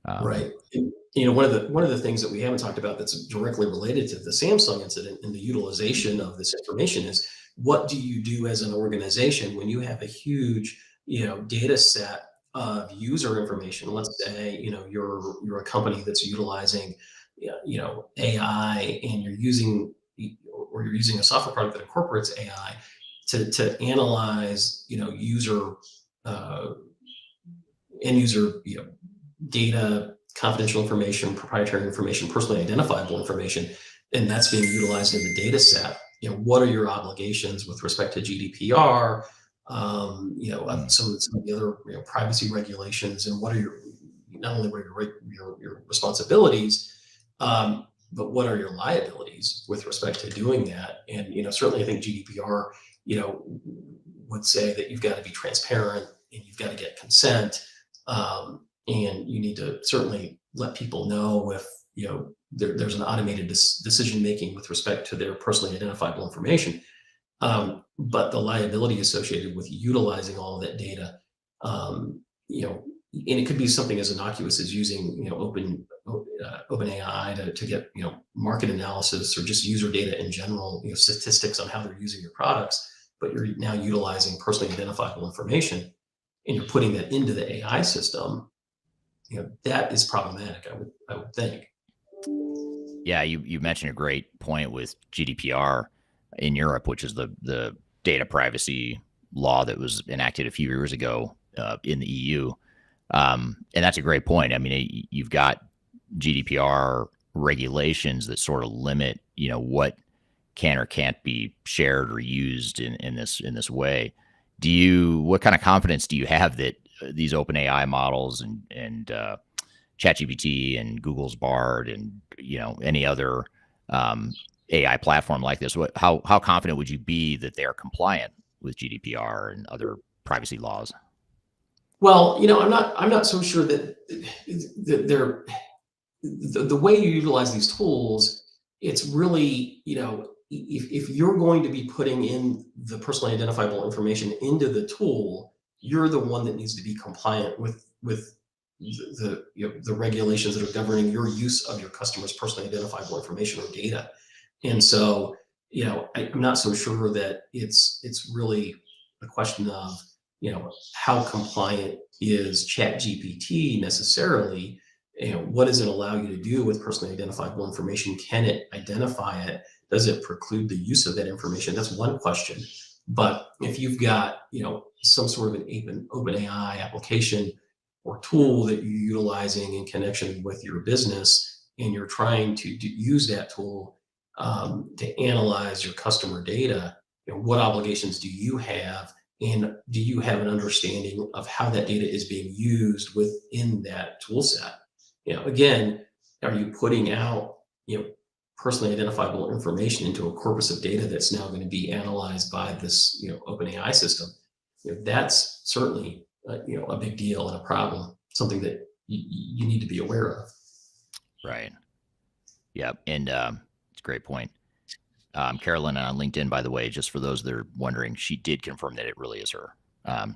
Right. And, one of the things that we haven't talked about that's directly related to the Samsung incident and the utilization of this information is, what do you do as an organization when you have a huge, data set of user information? Let's say, you're a company that's utilizing, AI, and you're using a software product that incorporates AI to analyze, uh, end user, data, confidential information, proprietary information, personally identifiable information, and that's being utilized in the data set. What are your obligations with respect to GDPR? Some of the other privacy regulations, and what are your, not only what are your responsibilities, but what are your liabilities with respect to doing that? And certainly, I think GDPR, you know, would say that you've got to be transparent and you've got to get consent. And you need to certainly let people know if there's an automated decision making with respect to their personally identifiable information. But the liability associated with utilizing all of that data, and it could be something as innocuous as using OpenAI to get market analysis, or just user data in general, statistics on how they're using your products. But you're now utilizing personally identifiable information, and you're putting that into the AI system. That is problematic, I would think. Yeah, you mentioned a great point with GDPR in Europe, which is the data privacy law that was enacted a few years ago in the EU. And that's a great point. I mean, you've got GDPR regulations that sort of limit, what can or can't be shared or used in this way. What kind of confidence do you have that these OpenAI models and ChatGPT and Google's Bard and any other AI platform like this, how confident would you be that they are compliant with GDPR and other privacy laws? Well, I'm not so sure that they're the way you utilize these tools. It's really, if you're going to be putting in the personally identifiable information into the tool, you're the one that needs to be compliant with the regulations that are governing your use of your customers' personally identifiable information or data. And so, I'm not so sure that it's really a question of, how compliant is ChatGPT necessarily. What does it allow you to do with personally identifiable information? Can it identify it? Does it preclude the use of that information? That's one question. But if you've got, some sort of an OpenAI application or tool that you're utilizing in connection with your business, and you're trying to use that tool to analyze your customer data, what obligations do you have? And do you have an understanding of how that data is being used within that tool set? Again, are you putting out, personally identifiable information into a corpus of data that's now going to be analyzed by this, OpenAI system? That's certainly, a big deal and a problem, something that you need to be aware of. Right. Yeah. And it's a great point. Carolyn on LinkedIn, by the way, just for those that are wondering, she did confirm that it really is her.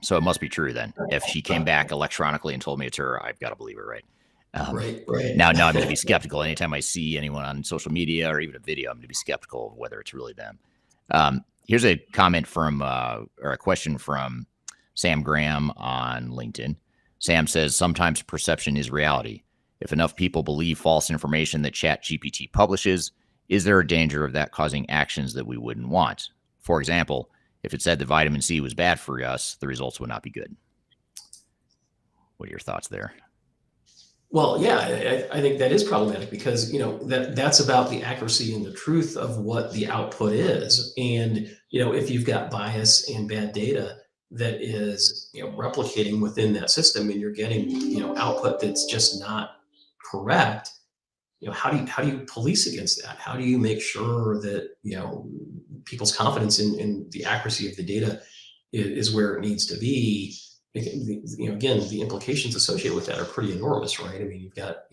So it must be true then. If she came back electronically and told me it's her, I've got to believe her, right? Right. Now I'm going to be skeptical. Anytime I see anyone on social media or even a video, I'm going to be skeptical of whether it's really them. Here's a comment from, or a question from Sam Graham on LinkedIn. Sam says, sometimes perception is reality. If enough people believe false information that ChatGPT publishes, is there a danger of that causing actions that we wouldn't want? For example, if it said that vitamin C was bad for us, the results would not be good. What are your thoughts there? Well, yeah, I think that is problematic because, that's about the accuracy and the truth of what the output is. And, if you've got bias and bad data that is, replicating within that system, and you're getting, output that's just not correct, how do you police against that? How do you make sure that, people's confidence in the accuracy of the data is where it needs to be? Again, the implications associated with that are pretty enormous, right? I mean, you've got,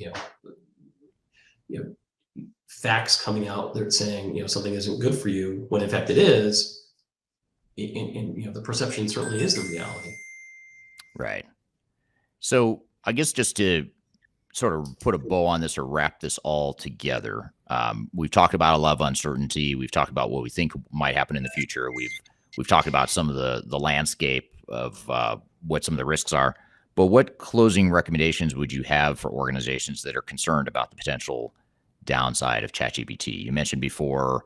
facts coming out that saying, something isn't good for you, when in fact it is. And the perception certainly is the reality. Right. So I guess just to sort of put a bow on this or wrap this all together, we've talked about a lot of uncertainty. We've talked about what we think might happen in the future. We've talked about some of the landscape of what some of the risks are. But what closing recommendations would you have for organizations that are concerned about the potential downside of ChatGPT? You mentioned before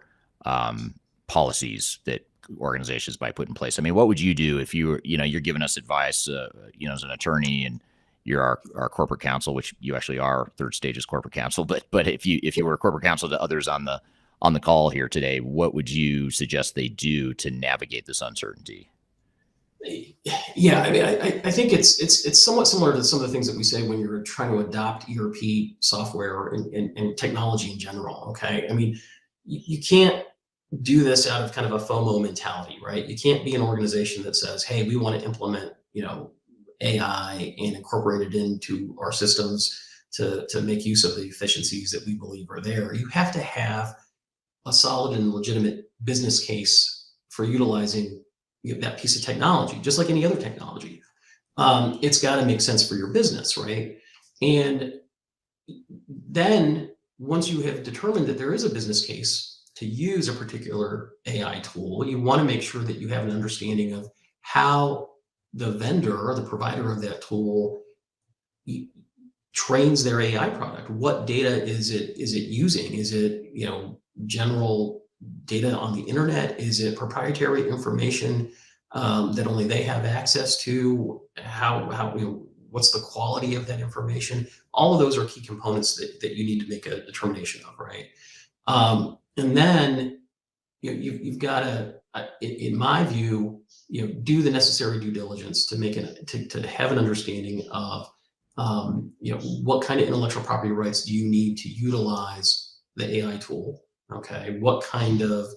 policies that organizations might put in place. I mean, what would you do if you're giving us advice, as an attorney, and you're our corporate counsel, which you actually are, third stage is corporate counsel. But if you were a corporate counsel to others on the call here today, what would you suggest they do to navigate this uncertainty? Yeah, I mean, I think it's somewhat similar to some of the things that we say when you're trying to adopt ERP software and technology in general. Okay, I mean, you can't do this out of kind of a FOMO mentality, right? You can't be an organization that says, "Hey, we want to implement, AI and incorporate it into our systems to make use of the efficiencies that we believe are there." You have to have a solid and legitimate business case for utilizing that piece of technology, just like any other technology. It's got to make sense for your business, right? And then once you have determined that there is a business case to use a particular AI tool, you want to make sure that you have an understanding of how the vendor or the provider of that tool trains their AI product. What data is it using? Is it, general data on the internet? Is it proprietary information that only they have access to? What's the quality of that information? All of those are key components that you need to make a determination of, right? And then you've got to, in my view, do the necessary due diligence to make to have an understanding of, what kind of intellectual property rights do you need to utilize the AI tool? Okay, what kind of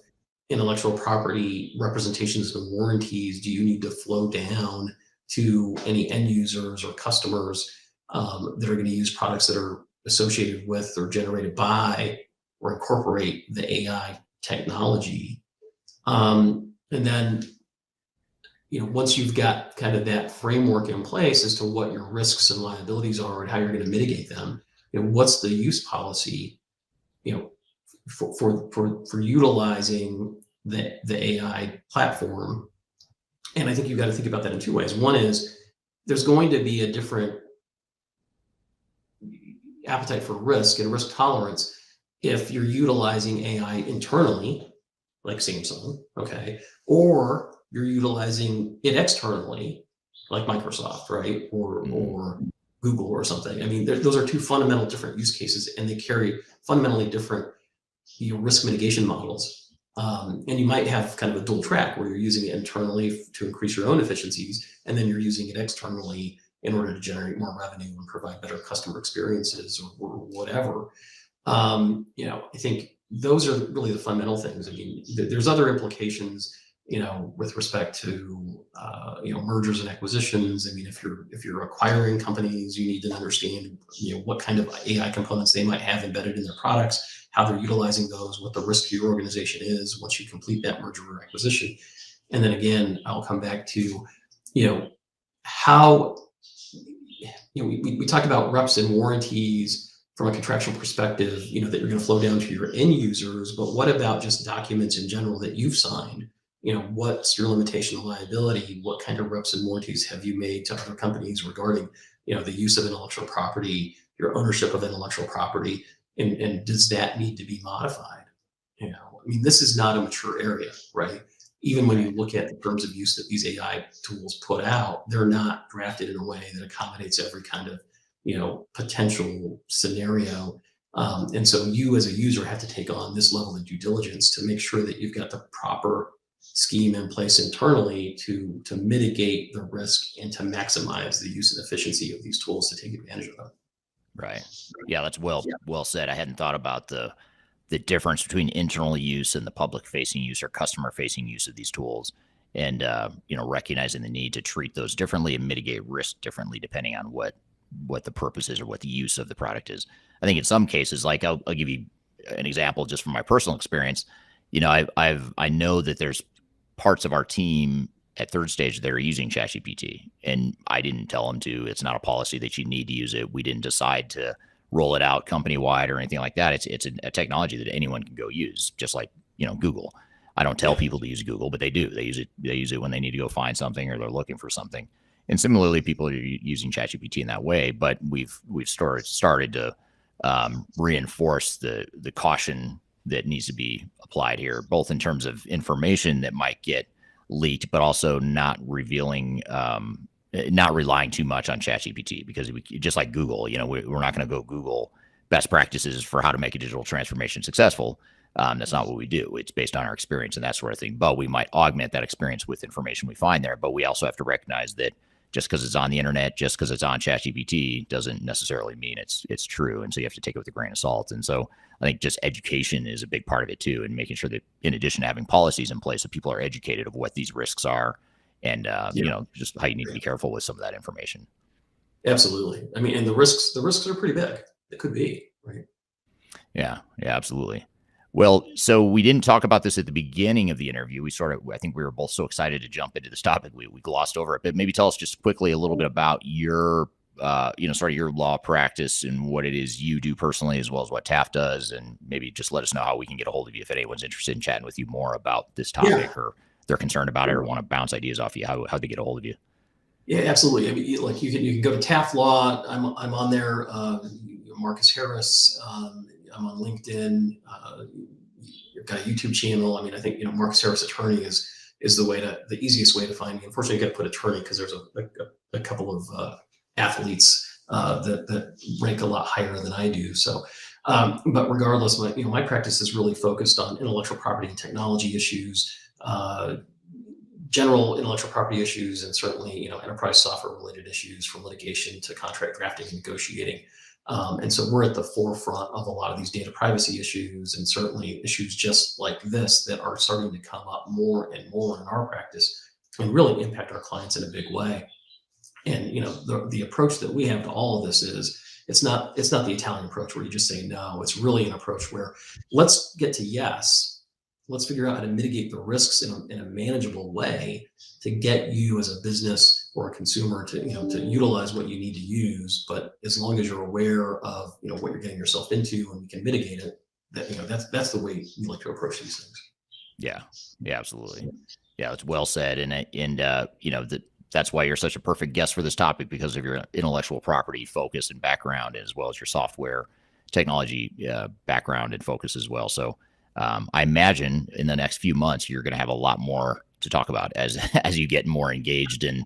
intellectual property representations and warranties do you need to flow down to any end users or customers that are going to use products that are associated with or generated by or incorporate the AI technology? And then, once you've got kind of that framework in place as to what your risks and liabilities are and how you're going to mitigate them, what's the use policy, for utilizing the AI platform. And I think you've got to think about that in two ways. One is there's going to be a different appetite for risk and risk tolerance if you're utilizing AI internally, like Samsung, okay, or you're utilizing it externally, like Microsoft, right, or Google or something. I mean, those are two fundamental different use cases, and they carry fundamentally different risk mitigation models. And you might have kind of a dual track where you're using it internally to increase your own efficiencies, and then you're using it externally in order to generate more revenue and provide better customer experiences or whatever. I think those are really the fundamental things. I mean, there's other implications, with respect to, mergers and acquisitions. I mean, if you're acquiring companies, you need to understand, what kind of AI components they might have embedded in their products, how they're utilizing those, what the risk to your organization is once you complete that merger or acquisition. And then again, I'll come back to, how, we talked about reps and warranties from a contractual perspective, that you're going to flow down to your end users, but what about just documents in general that you've signed? What's your limitation of liability? What kind of reps and warranties have you made to other companies regarding, the use of intellectual property, your ownership of intellectual property, and does that need to be modified? I mean, this is not a mature area, right? Even when you look at the terms of use that these AI tools put out, they're not drafted in a way that accommodates every kind of, potential scenario. And so you as a user have to take on this level of due diligence to make sure that you've got the proper scheme in place internally to mitigate the risk and to maximize the use and efficiency of these tools to take advantage of them. Right. Yeah, that's well said. I hadn't thought about the difference between internal use and the public facing use or customer facing use of these tools, and recognizing the need to treat those differently and mitigate risk differently depending on what the purpose is or what the use of the product is. I think in some cases, like I'll give you an example just from my personal experience. I know that there's parts of our team at third stage, they're using ChatGPT, and I didn't tell them to. It's not a policy that you need to use it. We didn't decide to roll it out company wide or anything like that. It's a technology that anyone can go use, just like Google. I don't tell people to use Google, but they do. They use it when they need to go find something or they're looking for something. And similarly, people are using ChatGPT in that way. But we've started to reinforce the caution that needs to be applied here, both in terms of information that might get leaked, but also not relying too much on ChatGPT, because just like Google, we're not going to go Google best practices for how to make a digital transformation successful. That's not what we do. It's based on our experience and that sort of thing. But we might augment that experience with information we find there. But we also have to recognize that just because it's on the internet, just because it's on ChatGPT, doesn't necessarily mean it's true. And so you have to take it with a grain of salt. And so I think just education is a big part of it too, and making sure that in addition to having policies in place, that people are educated of what these risks are, and just how you need to be careful with some of that information. Absolutely. I mean, and the risks are pretty big. It could be, right? Yeah, absolutely. Well, so we didn't talk about this at the beginning of the interview. I think we were both so excited to jump into this topic, we glossed over it. But maybe tell us just quickly a little bit about your, sort of your law practice and what it is you do personally, as well as what TAF does, and maybe just let us know how we can get a hold of you if anyone's interested in chatting with you more about this topic, or they're concerned about it or want to bounce ideas off you. How they get a hold of you? Yeah, absolutely. I mean, like you can go to TAF Law. I'm on there. Marcus Harris. I'm on LinkedIn. You've got a YouTube channel. I mean, I think Marcus Harris Attorney is the easiest way to find me. Unfortunately, you got to put attorney because there's a couple of athletes that rank a lot higher than I do. So, but regardless, my practice is really focused on intellectual property and technology issues, general intellectual property issues, and certainly enterprise software related issues, from litigation to contract drafting and negotiating. And so we're at the forefront of a lot of these data privacy issues, and certainly issues just like this that are starting to come up more and more in our practice and really impact our clients in a big way. And the approach that we have to all of this is it's not the Italian approach where you just say no. It's really an approach where let's get to yes. Let's figure out how to mitigate the risks in a manageable way to get you as a business or a consumer to utilize what you need to use. But as long as you're aware of what you're getting yourself into and you can mitigate it, that's the way we like to approach these things. Yeah, absolutely. Yeah, it's well said, and that's why you're such a perfect guest for this topic, because of your intellectual property focus and background, as well as your software technology background and focus as well. So I imagine in the next few months you're going to have a lot more to talk about as you get more engaged in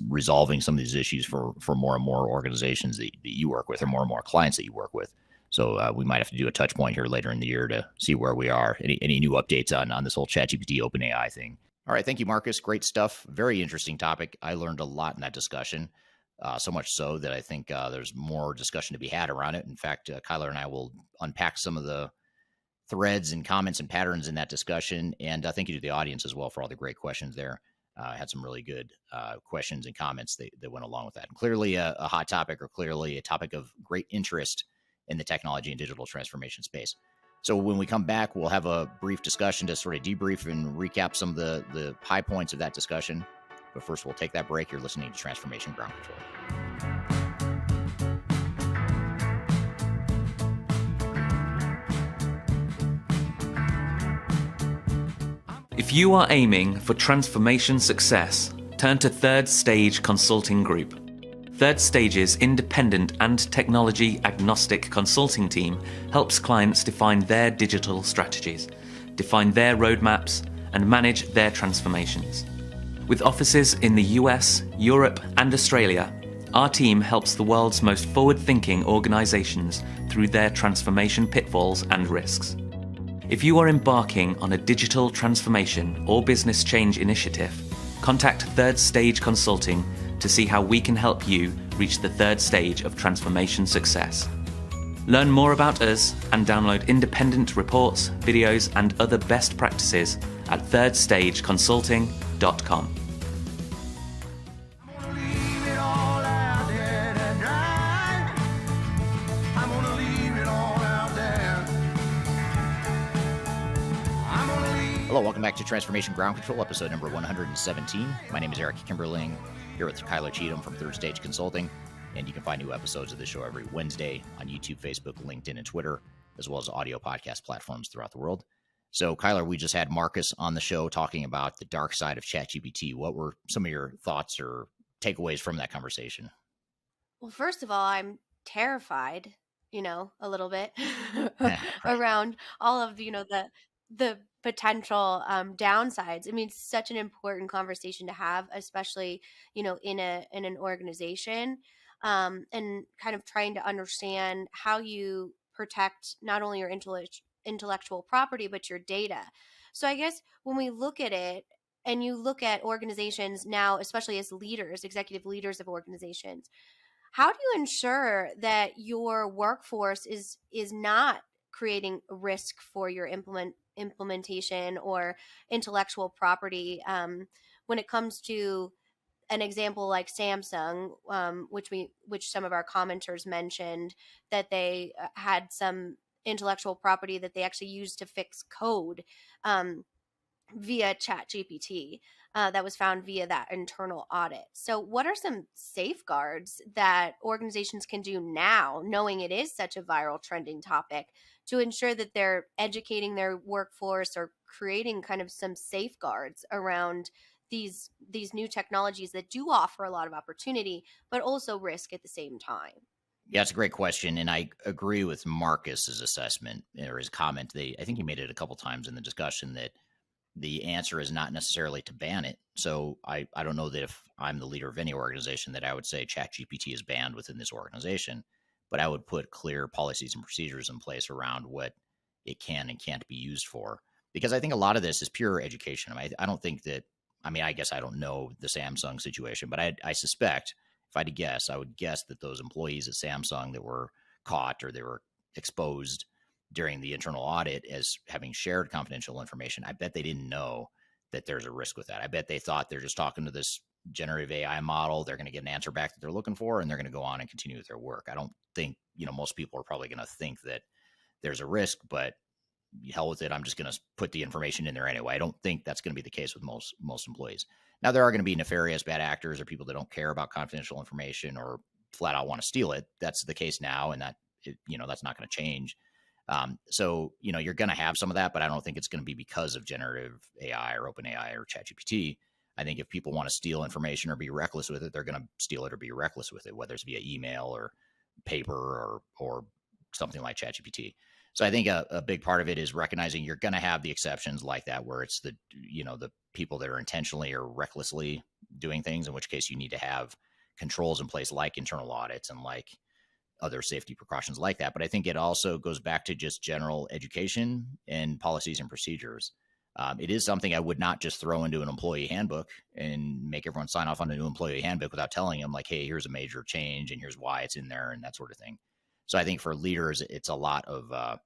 resolving some of these issues for more and more organizations that you work with, or more and more clients that you work with. So we might have to do a touch point here later in the year to see where we are. Any new updates on this whole ChatGPT OpenAI thing? All right, thank you, Marcus. Great stuff. Very interesting topic. I learned a lot in that discussion. So much so that I think there's more discussion to be had around it. In fact, Kyler and I will unpack some of the threads and comments and patterns in that discussion. And thank you to the audience as well for all the great questions there. Had some really good questions and comments that went along with that. And clearly a hot topic, or clearly a topic of great interest in the technology and digital transformation space. So when we come back, we'll have a brief discussion to sort of debrief and recap some of the high points of that discussion. But first, we'll take that break. You're listening to Transformation Ground Control. If you are aiming for transformation success, turn to Third Stage Consulting Group. Third Stage's independent and technology agnostic consulting team helps clients define their digital strategies, define their roadmaps, and manage their transformations. With offices in the US, Europe, and Australia, our team helps the world's most forward-thinking organizations through their transformation pitfalls and risks. If you are embarking on a digital transformation or business change initiative, contact Third Stage Consulting to see how we can help you reach the third stage of transformation success. Learn more about us and download independent reports, videos, and other best practices at thirdstageconsulting.com. Hello, welcome Welcome back to Transformation Ground Control, episode number 117. My name is Eric Kimberling, here with Kyler Cheatham from Third Stage Consulting, and you can find new episodes of the show every Wednesday on YouTube, Facebook, LinkedIn, and Twitter, as well as audio podcast platforms throughout the world. So, Kyler, we just had Marcus on the show talking about the dark side of ChatGPT. What were some of your thoughts or takeaways from that conversation? Well, first of all, I'm terrified, a little bit Right. around all of, the potential downsides. I mean, it's such an important conversation to have, especially, in an organization, and kind of trying to understand how you protect not only your intellectual property, but your data. So I guess when we look at it, and you look at organizations now, especially as leaders, executive leaders of organizations, how do you ensure that your workforce is not creating risk for your implementation or intellectual property, when it comes to an example like Samsung, which some of our commenters mentioned that they had some intellectual property that they actually used to fix code, via ChatGPT, that was found via that internal audit. So, what are some safeguards that organizations can do now, knowing it is such a viral trending topic, to ensure that they're educating their workforce or creating kind of some safeguards around these new technologies that do offer a lot of opportunity, but also risk at the same time? Yeah, it's a great question, and I agree with Marcus's assessment or his comment. I think he made it a couple times in the discussion that the answer is not necessarily to ban it. So I don't know that if I'm the leader of any organization that I would say ChatGPT is banned within this organization, but I would put clear policies and procedures in place around what it can and can't be used for. Because I think a lot of this is pure education. I don't think that, I guess I don't know the Samsung situation, but I suspect if I had to guess, I would guess that those employees at Samsung that were caught or they were exposed during the internal audit as having shared confidential information, I bet they didn't know that there's a risk with that. I bet they thought they're just talking to this generative AI model. They're going to get an answer back that they're looking for, and they're going to go on and continue with their work. I don't think, most people are probably going to think that there's a risk, but hell with it. I'm just going to put the information in there anyway. I don't think that's going to be the case with most employees. Now, there are going to be nefarious bad actors or people that don't care about confidential information or flat out want to steal it. That's the case now, and that's not going to change. So, you're going to have some of that, but I don't think it's going to be because of generative AI or OpenAI or ChatGPT. I think if people want to steal information or be reckless with it, they're going to steal it or be reckless with it, whether it's via email or paper or something like ChatGPT. So I think a big part of it is recognizing you're going to have the exceptions like that, where it's the people that are intentionally or recklessly doing things, in which case you need to have controls in place like internal audits and like other safety precautions like that. But I think it also goes back to just general education and policies and procedures. It is something I would not just throw into an employee handbook and make everyone sign off on a new employee handbook without telling them, like, hey, here's a major change and here's why it's in there and that sort of thing. So I think for leaders, it's a lot of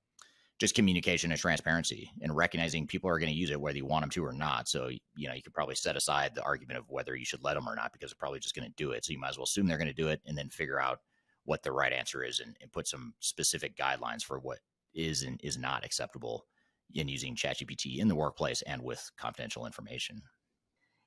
just communication and transparency and recognizing people are going to use it whether you want them to or not. So, you could probably set aside the argument of whether you should let them or not, because they're probably just going to do it. So you might as well assume they're going to do it and then figure out what the right answer is and put some specific guidelines for what is and is not acceptable in using ChatGPT in the workplace and with confidential information.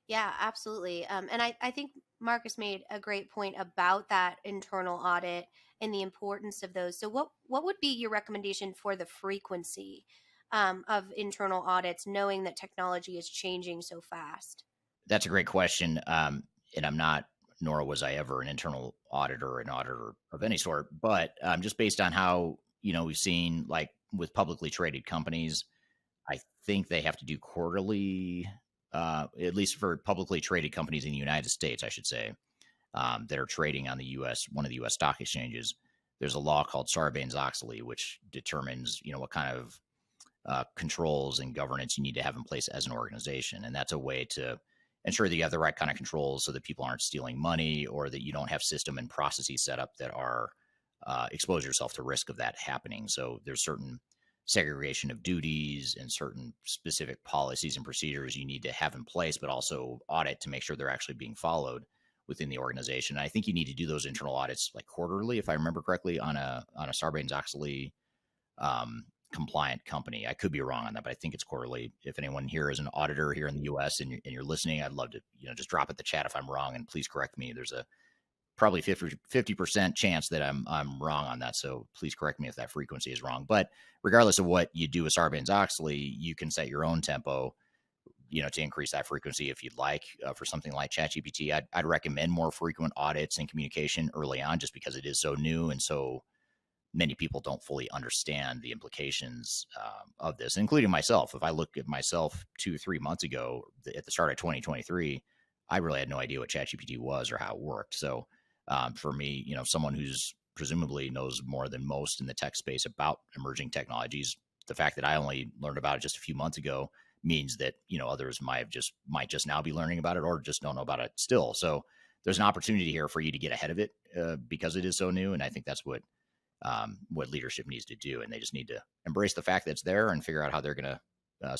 Yeah, absolutely. And I think Marcus made a great point about that internal audit and the importance of those. So what would be your recommendation for the frequency of internal audits, knowing that technology is changing so fast? That's a great question. And I'm not, nor was I ever an internal auditor or an auditor of any sort, but just based on how, we've seen, like with publicly traded companies, I think they have to do quarterly, at least for publicly traded companies in the United States, I should say, that are trading on the one of the U.S. stock exchanges. There's a law called Sarbanes-Oxley, which determines, what kind of controls and governance you need to have in place as an organization. And that's a way to ensure that you have the right kind of controls so that people aren't stealing money or that you don't have system and processes set up that are expose yourself to risk of that happening. So there's certain segregation of duties and certain specific policies and procedures you need to have in place, but also audit to make sure they're actually being followed within the organization. And I think you need to do those internal audits like quarterly, if I remember correctly, on a Sarbanes-Oxley compliant company. I could be wrong on that, but I think it's quarterly. If anyone here is an auditor here in the U.S. and you're listening, I'd love to just drop it in the chat if I'm wrong, and please correct me. There's a probably 50% chance that I'm wrong on that. So please correct me if that frequency is wrong. But regardless of what you do with Sarbanes-Oxley, you can set your own tempo, to increase that frequency if you'd like. For something like ChatGPT, I'd recommend more frequent audits and communication early on, just because it is so new and so many people don't fully understand the implications of this, including myself. If I look at myself 2-3 months ago at the start of 2023, I really had no idea what ChatGPT was or how it worked. So for me, someone who's presumably knows more than most in the tech space about emerging technologies, the fact that I only learned about it just a few months ago means that others might just now be learning about it, or just don't know about it still. So there's an opportunity here for you to get ahead of it because it is so new, and I think that's what leadership needs to do. And they just need to embrace the fact that it's there and figure out how they're going to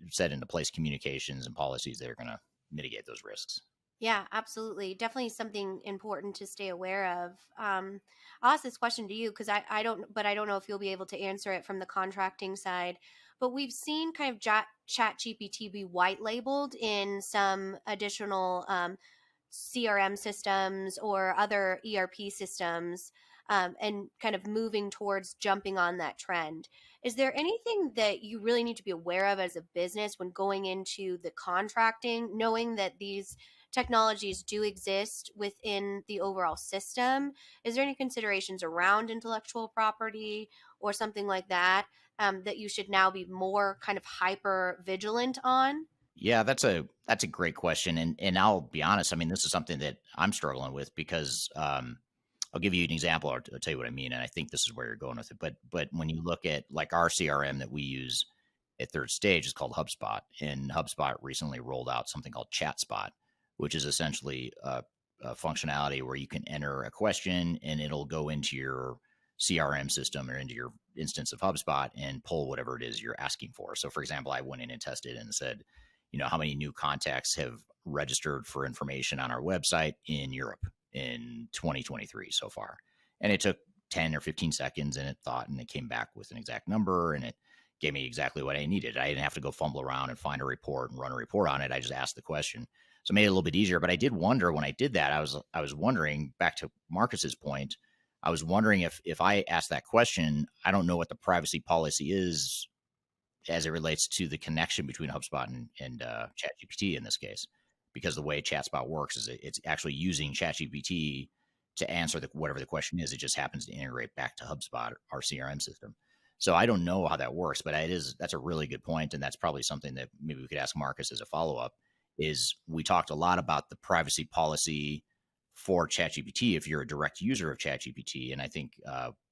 set into place communications and policies that are going to mitigate those risks. Yeah, absolutely. Definitely something important to stay aware of. I'll ask this question to you because I don't know if you'll be able to answer it from the contracting side. But we've seen kind of ChatGPT be white labeled in some additional CRM systems or other ERP systems, and kind of moving towards jumping on that trend. Is there anything that you really need to be aware of as a business when going into the contracting, knowing that these technologies do exist within the overall system? Is there any considerations around intellectual property or something like that that you should now be more kind of hyper vigilant on? Yeah, that's a great question, and I'll be honest. I mean, this is something that I'm struggling with because I'll give you an example. I'll tell you what I mean, and I think this is where you're going with it. But when you look at like our CRM that we use at third stage is called HubSpot, and HubSpot recently rolled out something called ChatSpot, which is essentially a functionality where you can enter a question and it'll go into your CRM system or into your instance of HubSpot and pull whatever it is you're asking for. So, for example, I went in and tested and said, how many new contacts have registered for information on our website in Europe in 2023 so far? And it took 10 or 15 seconds, and it thought, and it came back with an exact number, and it gave me exactly what I needed. I didn't have to go fumble around and find a report and run a report on it. I just asked the question. So it made it a little bit easier. But I did wonder when I did that, I was wondering, back to Marcus's point, I was wondering if I asked that question, I don't know what the privacy policy is as it relates to the connection between HubSpot and ChatGPT in this case, because the way ChatSpot works is it's actually using ChatGPT to answer whatever the question is. It just happens to integrate back to HubSpot, our CRM system. So I don't know how that works, but that's a really good point, and that's probably something that maybe we could ask Marcus as a follow-up. Is we talked a lot about the privacy policy for ChatGPT if you're a direct user of ChatGPT, and I think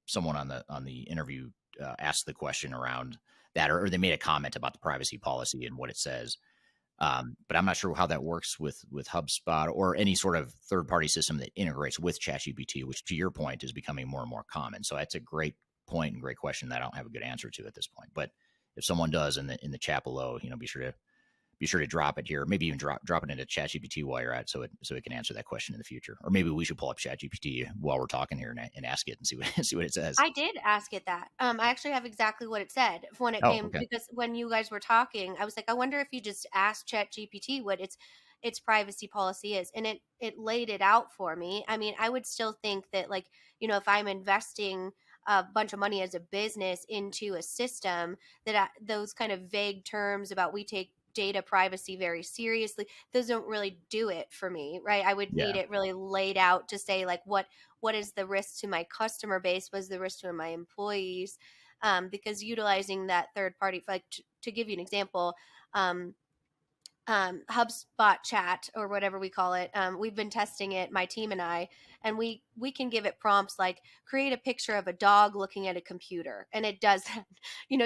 someone on the interview asked the question around that, or they made a comment about the privacy policy and what it says. But I'm not sure how that works with HubSpot or any sort of third-party system that integrates with ChatGPT, which, to your point, is becoming more and more common. So that's a great point and great question that I don't have a good answer to at this point. But if someone does in the chat below, be sure to drop it here. Maybe even drop it into ChatGPT while you're at it, so it can answer that question in the future. Or maybe we should pull up ChatGPT while we're talking here and ask it and see what it says. I did ask it that. I actually have exactly what it said when it came, Okay. because when you guys were talking, I was like, I wonder if you just asked ChatGPT what its privacy policy is, and it laid it out for me. I mean, I would still think that, like, if I'm investing a bunch of money as a business into a system, that those kind of vague terms about we take data privacy very seriously, those don't really do it for me, right? I would need Yeah. it really laid out to say, like, what is the risk to my customer base, what is the risk to my employees, because utilizing that third party, like, to give you an example, HubSpot chat, or whatever we call it. We've been testing it, my team and I, and we can give it prompts like create a picture of a dog looking at a computer, and it does that.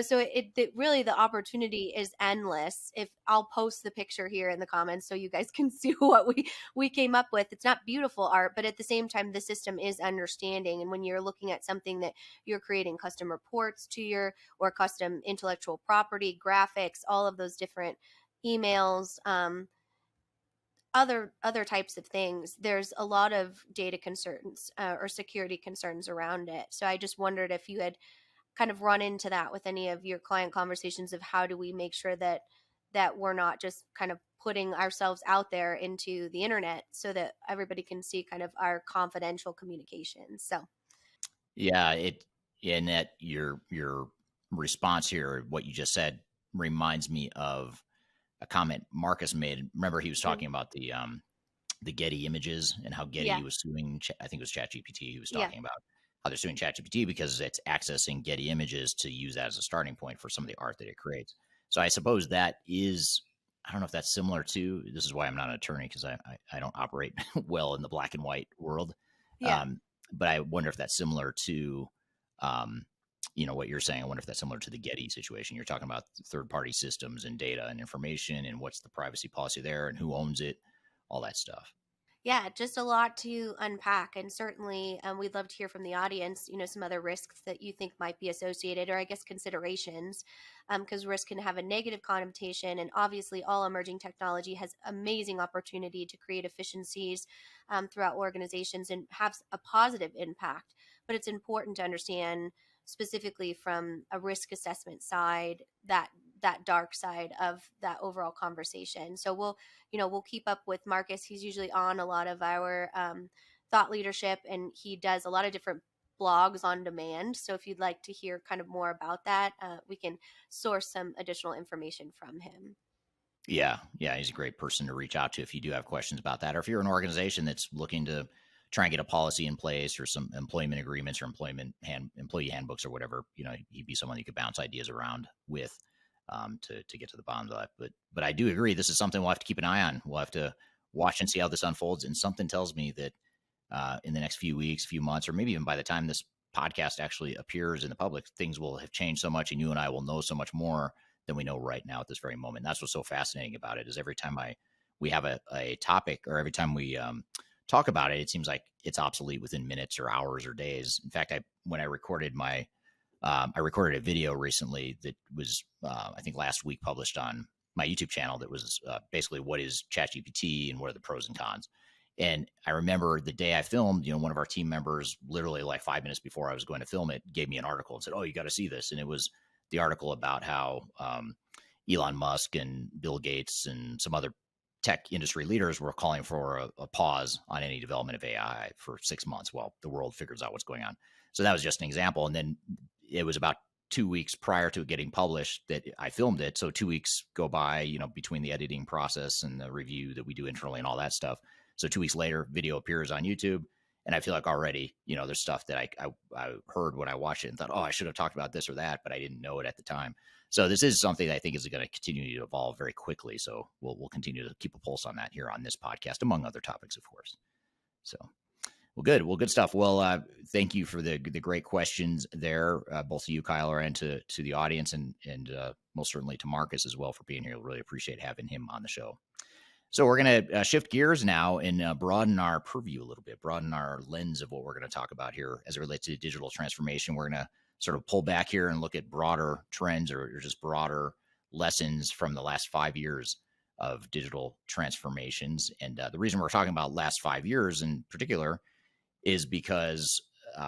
So it really, the opportunity is endless. If I'll post the picture here in the comments so you guys can see what we came up with. It's not beautiful art, but at the same time, the system is understanding. And when you're looking at something that you're creating custom reports to or custom intellectual property graphics, all of those different emails, other types of things, there's a lot of data concerns or security concerns around it. So I just wondered if you had kind of run into that with any of your client conversations of how do we make sure that we're not just kind of putting ourselves out there into the internet so that everybody can see kind of our confidential communications. So Yeah, and that your response here, what you just said, reminds me of a comment Marcus made. Remember, he was talking about the Getty images and how Getty yeah, was suing. I think it was ChatGPT. He was yeah, talking about how they're suing ChatGPT because it's accessing Getty images to use that as a starting point for some of the art that it creates. So I suppose that is. I don't know if that's similar to. This is why I'm not an attorney, because I don't operate well in the black and white world. yeah. Um, but I wonder if that's similar to, um, what you're saying. I wonder if that's similar to the Getty situation. You're talking about third-party systems and data and information, and what's the privacy policy there, and who owns it, all that stuff. Yeah, just a lot to unpack. And certainly we'd love to hear from the audience, some other risks that you think might be associated, or I guess considerations, because risk can have a negative connotation. And obviously, all emerging technology has amazing opportunity to create efficiencies throughout organizations and have a positive impact. But it's important to understand specifically from a risk assessment side that dark side of that overall conversation. So we'll keep up with Marcus. He's usually on a lot of our thought leadership, and he does a lot of different blogs on demand. So if you'd like to hear kind of more about that, we can source some additional information from him. Yeah, he's a great person to reach out to if you do have questions about that, or if you're an organization that's looking to try and get a policy in place or some employment agreements or employee handbooks or whatever. He'd be someone you could bounce ideas around with. To get to the bottom of that. But I do agree, this is something we'll have to keep an eye on. We'll have to watch and see how this unfolds. And something tells me that in the next few weeks, few months, or maybe even by the time this podcast actually appears in the public, things will have changed so much, and you and I will know so much more than we know right now at this very moment. And that's what's so fascinating about it, is every time we have a topic, or every time we talk about it, it seems like it's obsolete within minutes or hours or days. In fact, when I recorded I recorded a video recently that was, I think last week, published on my YouTube channel that was basically what is ChatGPT and what are the pros and cons. And I remember the day I filmed, one of our team members, literally like 5 minutes before I was going to film it, gave me an article and said, "Oh, you got to see this." And it was the article about how Elon Musk and Bill Gates and some other tech industry leaders were calling for a pause on any development of AI for 6 months while the world figures out what's going on. So that was just an example. And then it was about 2 weeks prior to it getting published that I filmed it. So 2 weeks go by, between the editing process and the review that we do internally and all that stuff. So 2 weeks later, video appears on YouTube. And I feel like already, there's stuff that I heard when I watched it and thought, oh, I should have talked about this or that, but I didn't know it at the time. So this is something that I think is going to continue to evolve very quickly. So we'll continue to keep a pulse on that here on this podcast, among other topics, of course. So, well, good. Well, good stuff. Well, thank you for the great questions there, both to you, Kyler, and to the audience, and most certainly to Marcus as well for being here. Really appreciate having him on the show. So we're going to shift gears now and broaden our purview a little bit, broaden our lens of what we're going to talk about here as it relates to digital transformation. We're going to sort of pull back here and look at broader trends or just broader lessons from the last 5 years of digital transformations. And the reason we're talking about last 5 years in particular is because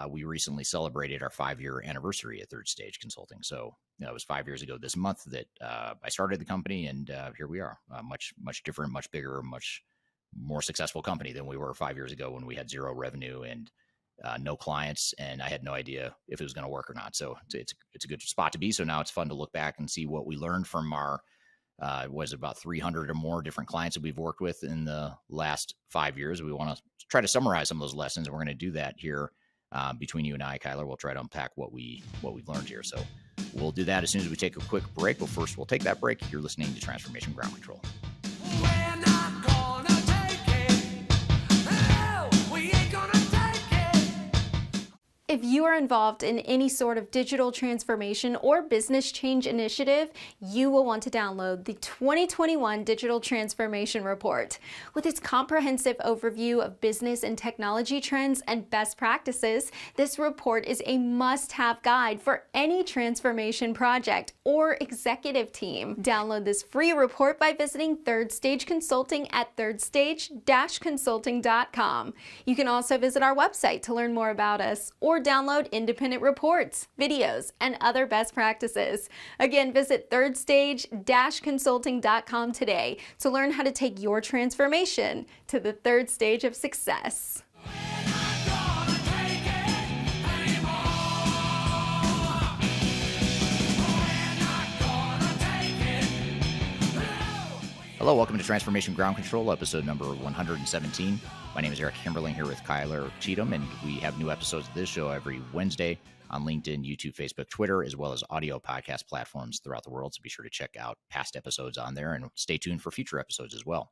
we recently celebrated our 5-year anniversary at Third Stage Consulting. So it was 5 years ago this month that I started the company, and here we are, much different, much bigger, much more successful company than we were 5 years ago when we had zero revenue and no clients, and I had no idea if it was going to work or not. So it's a good spot to be. So now it's fun to look back and see what we learned from our was about 300 or more different clients that we've worked with in the last 5 years. We want to try to summarize some of those lessons, and we're going to do that here between you and I, Kyler. We'll try to unpack what we've learned here. So we'll do that as soon as we take a quick break. But first, we'll take that break. You're listening to Transformation Ground Control. If you are involved in any sort of digital transformation or business change initiative, you will want to download the 2021 Digital Transformation Report. With its comprehensive overview of business and technology trends and best practices, this report is a must-have guide for any transformation project or executive team. Download this free report by visiting Third Stage Consulting at thirdstage-consulting.com. You can also visit our website to learn more about us or download independent reports, videos, and other best practices. Again, visit thirdstage-consulting.com today to learn how to take your transformation to the third stage of success. Hello, welcome to Transformation Ground Control, episode number 117. My name is Eric Kimberling here with Kyler Cheatham, and we have new episodes of this show every Wednesday on LinkedIn, YouTube, Facebook, Twitter, as well as audio podcast platforms throughout the world. So be sure to check out past episodes on there and stay tuned for future episodes as well.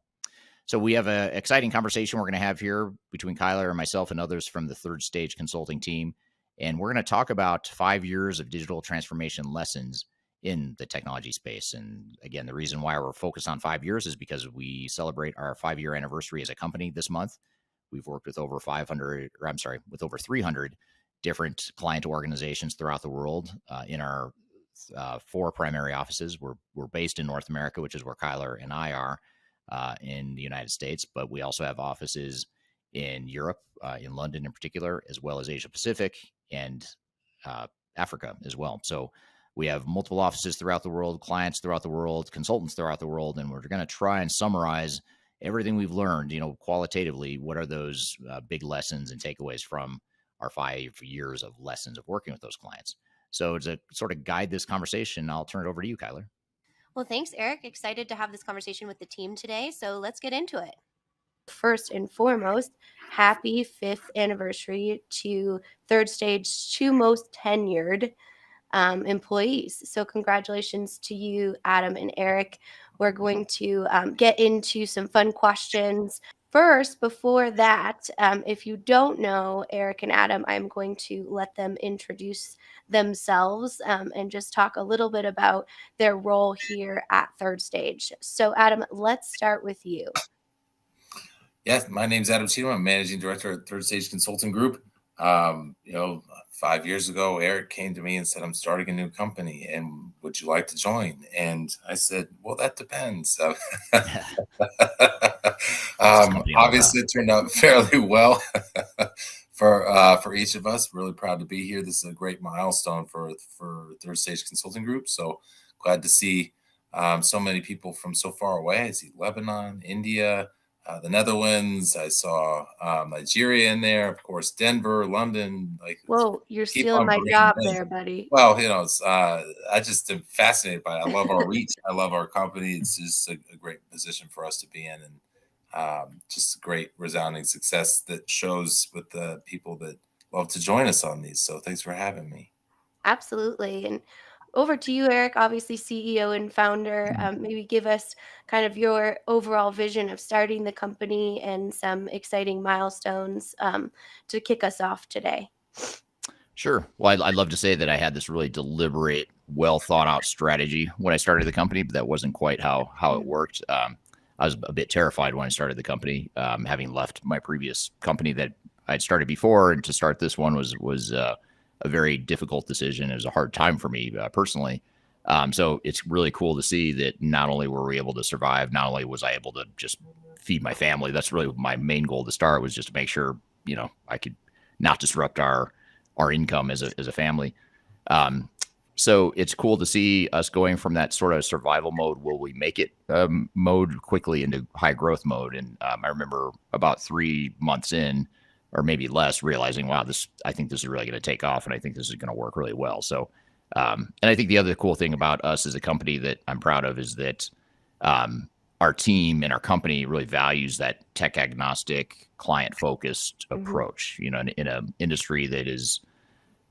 So we have an exciting conversation we're going to have here between Kyler and myself and others from the Third Stage Consulting team. And we're going to talk about 5 years of digital transformation lessons in the technology space. And again, the reason why we're focused on 5 years is because we celebrate our 5-year anniversary as a company this month. We've worked with over 300 different client organizations throughout the world in our 4 primary offices. We're based in North America, which is where Kyler and I are in the United States, but we also have offices in Europe, in London in particular, as well as Asia Pacific and Africa as well. So we have multiple offices throughout the world, clients throughout the world, consultants throughout the world, and we're going to try and summarize everything we've learned, qualitatively. What are those big lessons and takeaways from our 5 years of lessons of working with those clients? So to sort of guide this conversation, I'll turn it over to you, Kyler. Well, thanks, Eric. Excited to have this conversation with the team today. So let's get into it. First and foremost, happy 5th anniversary to Third Stage, 2 most tenured employees. So congratulations to you, Adam and Eric. We're going to get into some fun questions. First, before that, if you don't know Eric and Adam, I'm going to let them introduce themselves and just talk a little bit about their role here at Third Stage. So Adam, let's start with you. Yeah, my name's Adam Cheatham. I'm managing director at Third Stage Consulting Group. 5 years ago, Eric came to me and said, I'm starting a new company and would you like to join? And I said, well, that depends. Obviously, it turned out fairly well for each of us. Really proud to be here. This is a great milestone for Third Stage Consulting Group. So glad to see so many people from so far away. I see Lebanon, India, the Netherlands. I saw Nigeria in there, of course, Denver, London. Whoa, you're stealing my job there, buddy. Well, I just am fascinated by it. I love our reach. I love our company. It's just a great position for us to be in, and just a great resounding success that shows with the people that love to join us on these. So thanks for having me. Absolutely. And over to you, Eric, obviously CEO and founder. Maybe give us kind of your overall vision of starting the company and some exciting milestones to kick us off today. Sure. Well, I'd love to say that I had this really deliberate, well thought out strategy when I started the company, but that wasn't quite how it worked. I was a bit terrified when I started the company, having left my previous company that I'd started before, and to start this one was a very difficult decision. It was a hard time for me personally. So it's really cool to see that not only were we able to survive, not only was I able to just feed my family. That's really my main goal to start, was just to make sure, I could not disrupt our income as a family. So it's cool to see us going from that sort of survival mode, will we make it mode, quickly into high growth mode. And I remember about 3 months in, or maybe less, realizing, wow, I think this is really going to take off, and I think this is going to work really well. So, and I think the other cool thing about us as a company that I'm proud of is that our team and our company really values that tech agnostic, client focused approach. In an industry that is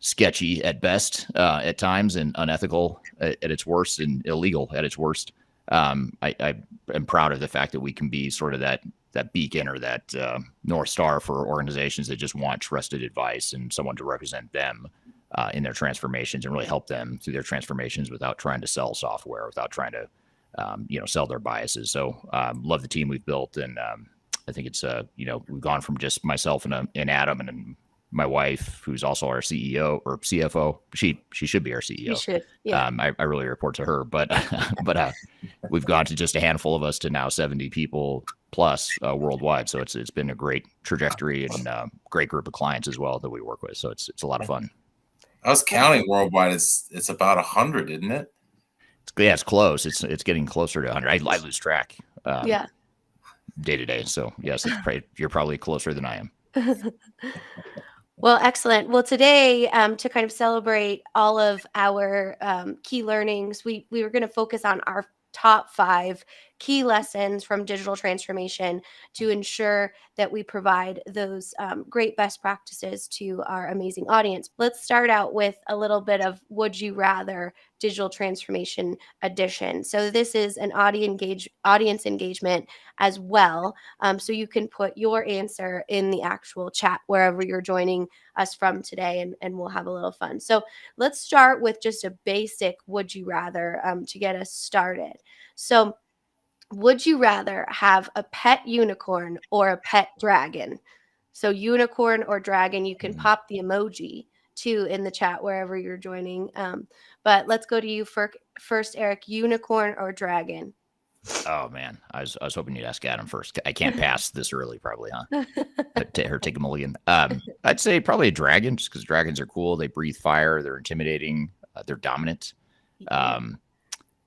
sketchy at best, at times, and unethical at its worst, and illegal at its worst. I am proud of the fact that we can be sort of that beacon, or that North Star for organizations that just want trusted advice and someone to represent them in their transformations and really help them through their transformations without trying to sell software, without trying to, sell their biases. So love the team we've built. And I think it's, we've gone from just myself and Adam and my wife, who's also our CEO or CFO. She should be our CEO. She should, yeah. I really report to her, but we've gone to just a handful of us to now 70 people, plus worldwide. So it's been a great trajectory and great group of clients as well that we work with. So it's a lot of fun. I was counting worldwide. It's about 100, isn't it? It's close. It's getting closer to 100. I lose track. Yeah. Day to day. So yes, you're probably closer than I am. Well, excellent. Well, today, to kind of celebrate all of our key learnings, we were going to focus on our top 5 key lessons from digital transformation to ensure that we provide those great best practices to our amazing audience. Let's start out with a little bit of Would You Rather digital transformation edition. So this is an audience engagement as well. So you can put your answer in the actual chat wherever you're joining us from today, and we'll have a little fun. So let's start with just a basic Would You Rather to get us started. So would you rather have a pet unicorn or a pet dragon? So unicorn or dragon, you can pop the emoji too in the chat wherever you're joining. But let's go to you first, Eric. Unicorn or dragon? Oh man, I was hoping you'd ask Adam first. I can't pass this early, probably, huh? Take a mulligan. I'd say probably a dragon, just because dragons are cool. They breathe fire. They're intimidating. They're dominant.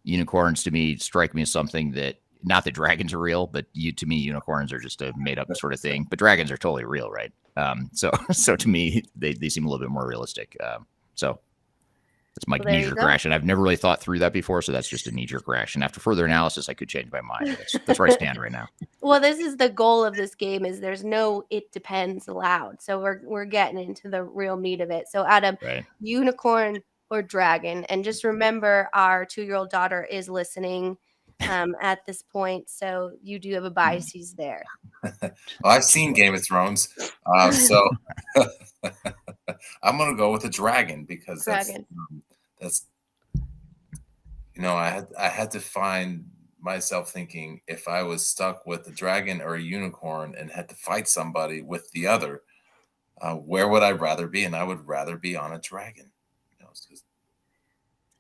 Unicorns to me strike me as something that, not that dragons are real, but to me unicorns are just a made up sort of thing. But dragons are totally real, right? So to me they seem a little bit more realistic. So that's my knee-jerk reaction. I've never really thought through that before, so that's just a knee-jerk reaction. After further analysis, I could change my mind. That's where I stand right now. Well, this is the goal of this game: is there's no "it depends" allowed. So we're getting into the real meat of it. So Adam, right. Unicorn or dragon? And just remember, our 2-year-old daughter is listening at this point, so you do have a biases there. Well, I've seen Game of Thrones, so I'm gonna go with a dragon because that's I had to find myself thinking, if I was stuck with a dragon or a unicorn and had to fight somebody with the other, where would I rather be? And I would rather be on a dragon.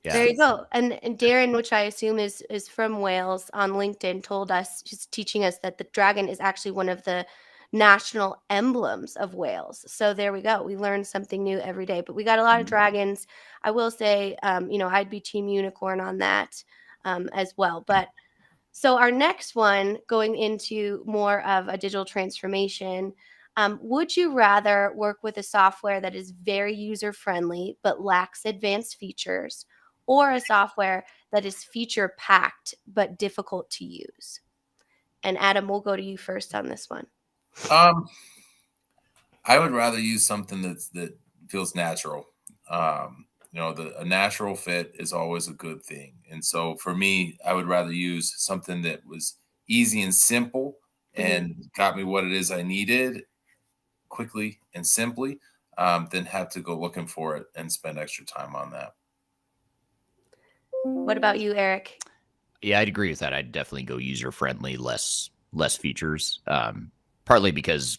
Yeah. There you go. And Darren, which I assume is from Wales, on LinkedIn told us, just teaching us that the dragon is actually one of the national emblems of Wales. So there we go. We learn something new every day. But we got a lot of dragons. I will say, I'd be team unicorn on that as well. But so our next one, going into more of a digital transformation, would you rather work with a software that is very user-friendly but lacks advanced features, or a software that is feature-packed but difficult to use? And Adam, we'll go to you first on this one. I would rather use something that feels natural. A natural fit is always a good thing. And so for me, I would rather use something that was easy and simple and got me what it is I needed quickly and simply, than have to go looking for it and spend extra time on that. What about you, Eric? Yeah, I'd agree with that. I'd definitely go user-friendly, less features. Partly because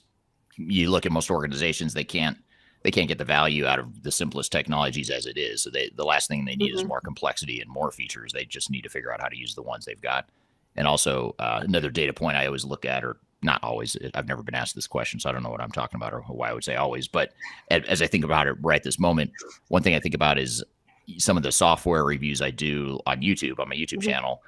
you look at most organizations, they can't get the value out of the simplest technologies as it is. So the last thing they need is more complexity and more features. They just need to figure out how to use the ones they've got. And also another data point I always look at, or not always, I've never been asked this question, so I don't know what I'm talking about or why I would say always. But as I think about it right this moment, one thing I think about is some of the software reviews I do on YouTube, on my YouTube channel.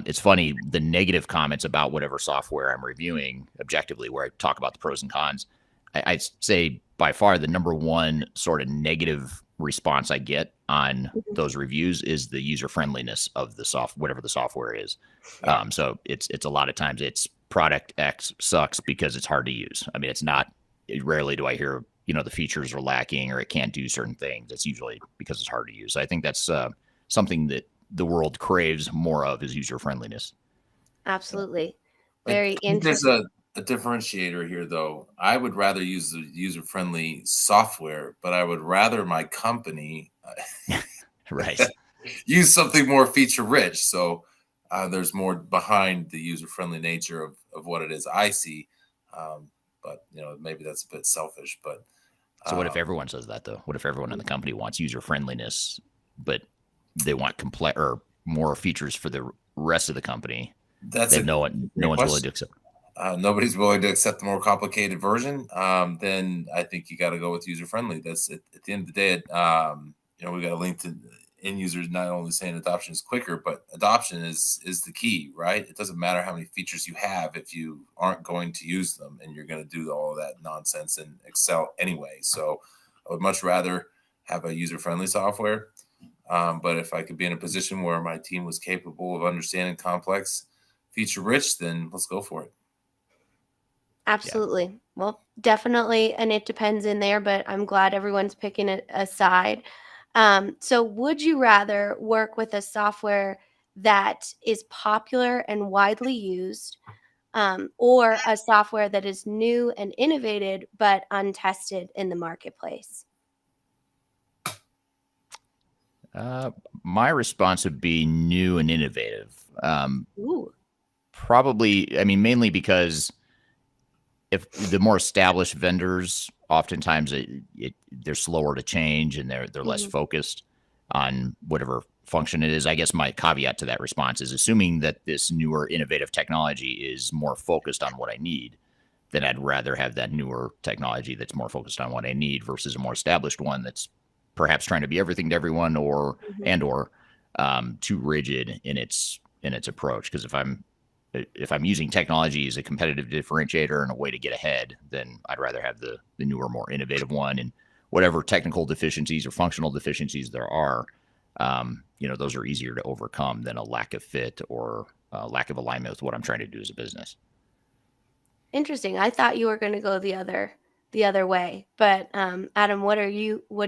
It's funny, the negative comments about whatever software I'm reviewing objectively, where I talk about the pros and cons, I'd say by far the number one sort of negative response I get on those reviews is the user friendliness of the whatever the software is. So it's a lot of times it's product X sucks because it's hard to use. I mean, rarely do I hear, the features are lacking or it can't do certain things. It's usually because it's hard to use. So I think that's something that the world craves more of, is user friendliness. Absolutely. Very interesting. There's a differentiator here, though. I would rather use the user friendly software, but I would rather my company right use something more feature rich. So there's more behind the user friendly nature of what it is I see. But maybe that's a bit selfish. But so what if everyone says that, though? What if everyone in the company wants user friendliness, but they want complex or more features for the rest of the company? That's no one's willing to accept. nobody's willing to accept the more complicated version, then I think you got to go with user-friendly. That's at the end of the day, we got a link to end users not only saying adoption is quicker, but adoption is the key, right? It doesn't matter how many features you have if you aren't going to use them, and you're going to do all of that nonsense in Excel anyway. So I would much rather have a user-friendly software. But if I could be in a position where my team was capable of understanding complex, feature-rich, then let's go for it. Absolutely. Yeah. Well, definitely. And it depends in there, but I'm glad everyone's picking it aside. So would you rather work with a software that is popular and widely used, or a software that is new and innovated, but untested in the marketplace? My response would be new and innovative. Ooh. Probably, I mean, mainly because if the more established vendors, oftentimes they're slower to change and they're less focused on whatever function it is. I guess my caveat to that response is assuming that this newer innovative technology is more focused on what I need, then I'd rather have that newer technology that's more focused on what I need versus a more established one that's perhaps trying to be everything to everyone or too rigid in its approach. Because if I'm using technology as a competitive differentiator and a way to get ahead, then I'd rather have the newer, more innovative one. And whatever technical deficiencies or functional deficiencies there are, those are easier to overcome than a lack of fit or lack of alignment with what I'm trying to do as a business. Interesting. I thought you were going to go the other way, but Adam, what do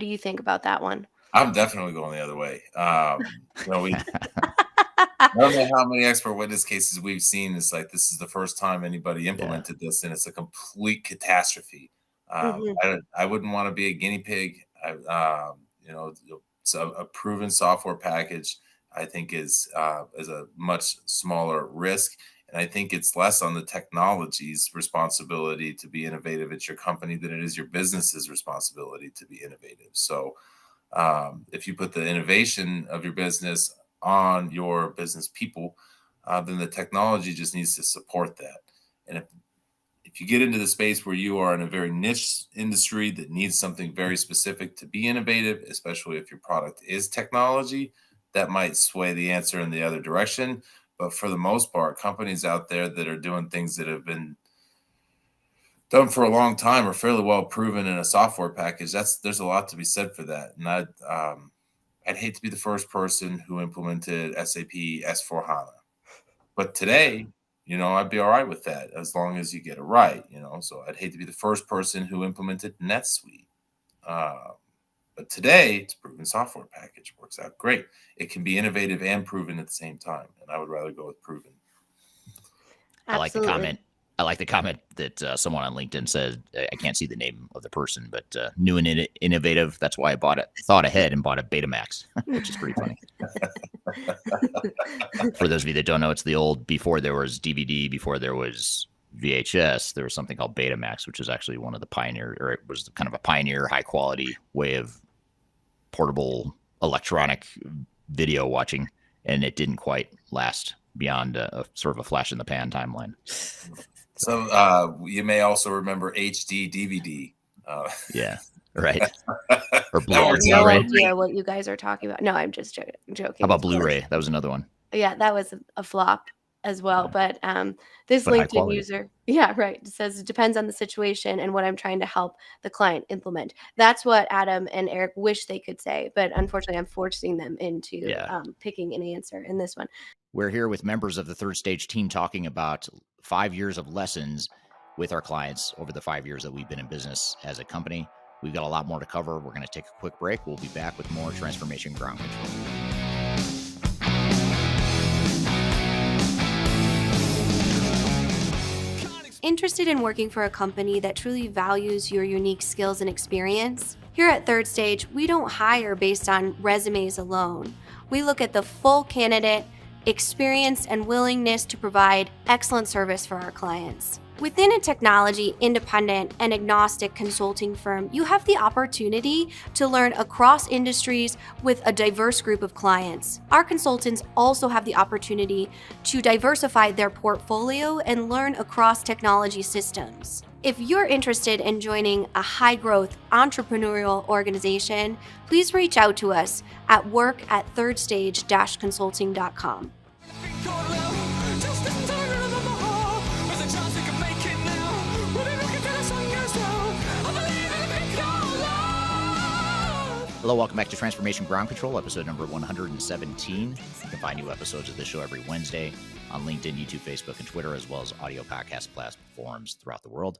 you think about that one? I'm definitely going the other way. I don't know how many expert witness cases we've seen. It's like this is the first time anybody implemented this, and it's a complete catastrophe. I wouldn't want to be a guinea pig. So a proven software package, I think, is a much smaller risk. And I think it's less on the technology's responsibility to be innovative at your company than it is your business's responsibility to be innovative. So if you put the innovation of your business on your business people, then the technology just needs to support that. And if you get into the space where you are in a very niche industry that needs something very specific to be innovative, especially if your product is technology, that might sway the answer in the other direction. But for the most part, companies out there that are doing things that have been done for a long time are fairly well proven in a software package. There's a lot to be said for that. And I'd hate to be the first person who implemented SAP S/4HANA. But today, I'd be all right with that as long as you get it right, So I'd hate to be the first person who implemented NetSuite. But today, it's a proven software package. Works out great. It can be innovative and proven at the same time. And I would rather go with proven. Absolutely. I like the comment that someone on LinkedIn said, I can't see the name of the person, but new and innovative. That's why I thought ahead and bought a Betamax, which is pretty funny. For those of you that don't know, it's the old, before there was DVD, before there was VHS, there was something called Betamax, which was actually one of the pioneer, or it was kind of a pioneer high quality way of portable electronic video watching. And it didn't quite last beyond a sort of a flash in the pan timeline. So you may also remember HD DVD. Yeah, right. Or Blu-ray. I have no idea what you guys are talking about. No, I'm just joking. How about Blu-ray? That was another one. Yeah, that was a flop as well. But this LinkedIn user, says it depends on the situation and what I'm trying to help the client implement. That's what Adam and Eric wish they could say, but unfortunately, I'm forcing them into picking an answer in this one. We're here with members of the Third Stage team talking about 5 years of lessons with our clients over the 5 years that we've been in business as a company. We've got a lot more to cover. We're going to take a quick break. We'll be back with more Transformation Ground Control. Interested in working for a company that truly values your unique skills and experience? Here at Third Stage, we don't hire based on resumes alone. We look at the full candidate, experience, and willingness to provide excellent service for our clients. Within a technology independent and agnostic consulting firm, you have the opportunity to learn across industries with a diverse group of clients. Our consultants also have the opportunity to diversify their portfolio and learn across technology systems. If you're interested in joining a high-growth entrepreneurial organization, please reach out to us at work@thirdstage-consulting.com. Hello, welcome back to Transformation Ground Control, episode number 117. You can find new episodes of this show every Wednesday on LinkedIn, YouTube, Facebook, and Twitter, as well as audio podcast platforms throughout the world.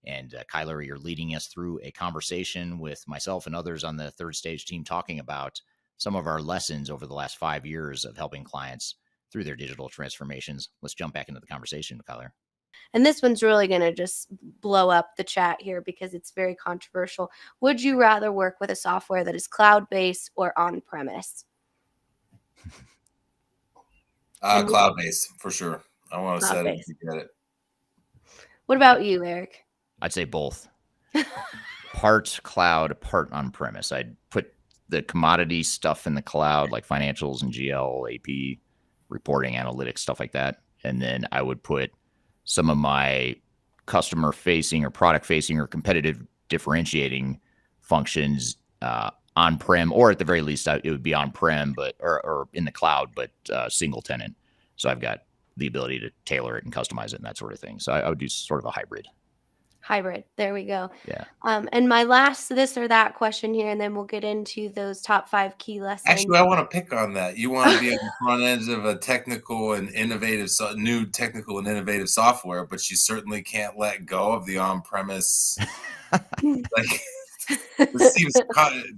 And Kyler, you're leading us through a conversation with myself and others on the Third Stage team talking about some of our lessons over the last 5 years of helping clients through their digital transformations. Let's jump back into the conversation, Kyler. And this one's really going to just blow up the chat here because it's very controversial. Would you rather work with a software that is cloud-based or on-premise? Cloud-based, for sure. I want to set it Cloud-based. and get it. What about you, Eric? I'd say both. Part cloud, part on-premise. I'd put the commodity stuff in the cloud, like financials and GL, AP, reporting, analytics, stuff like that. And then I would put some of my customer-facing or product-facing or competitive differentiating functions on-prem, or at the very least, it would be on-prem, but or in the cloud, but single tenant. So I've got the ability to tailor it and customize it and that sort of thing. So I would do sort of a hybrid. Hybrid. There we go. Yeah. And my last this or that question here, and then we'll get into those top 5 key lessons. Actually, I want to pick on that. You want to be at the front edge of a technical and innovative, new technical and innovative software, but you certainly can't let go of the on-premise. Like, this seems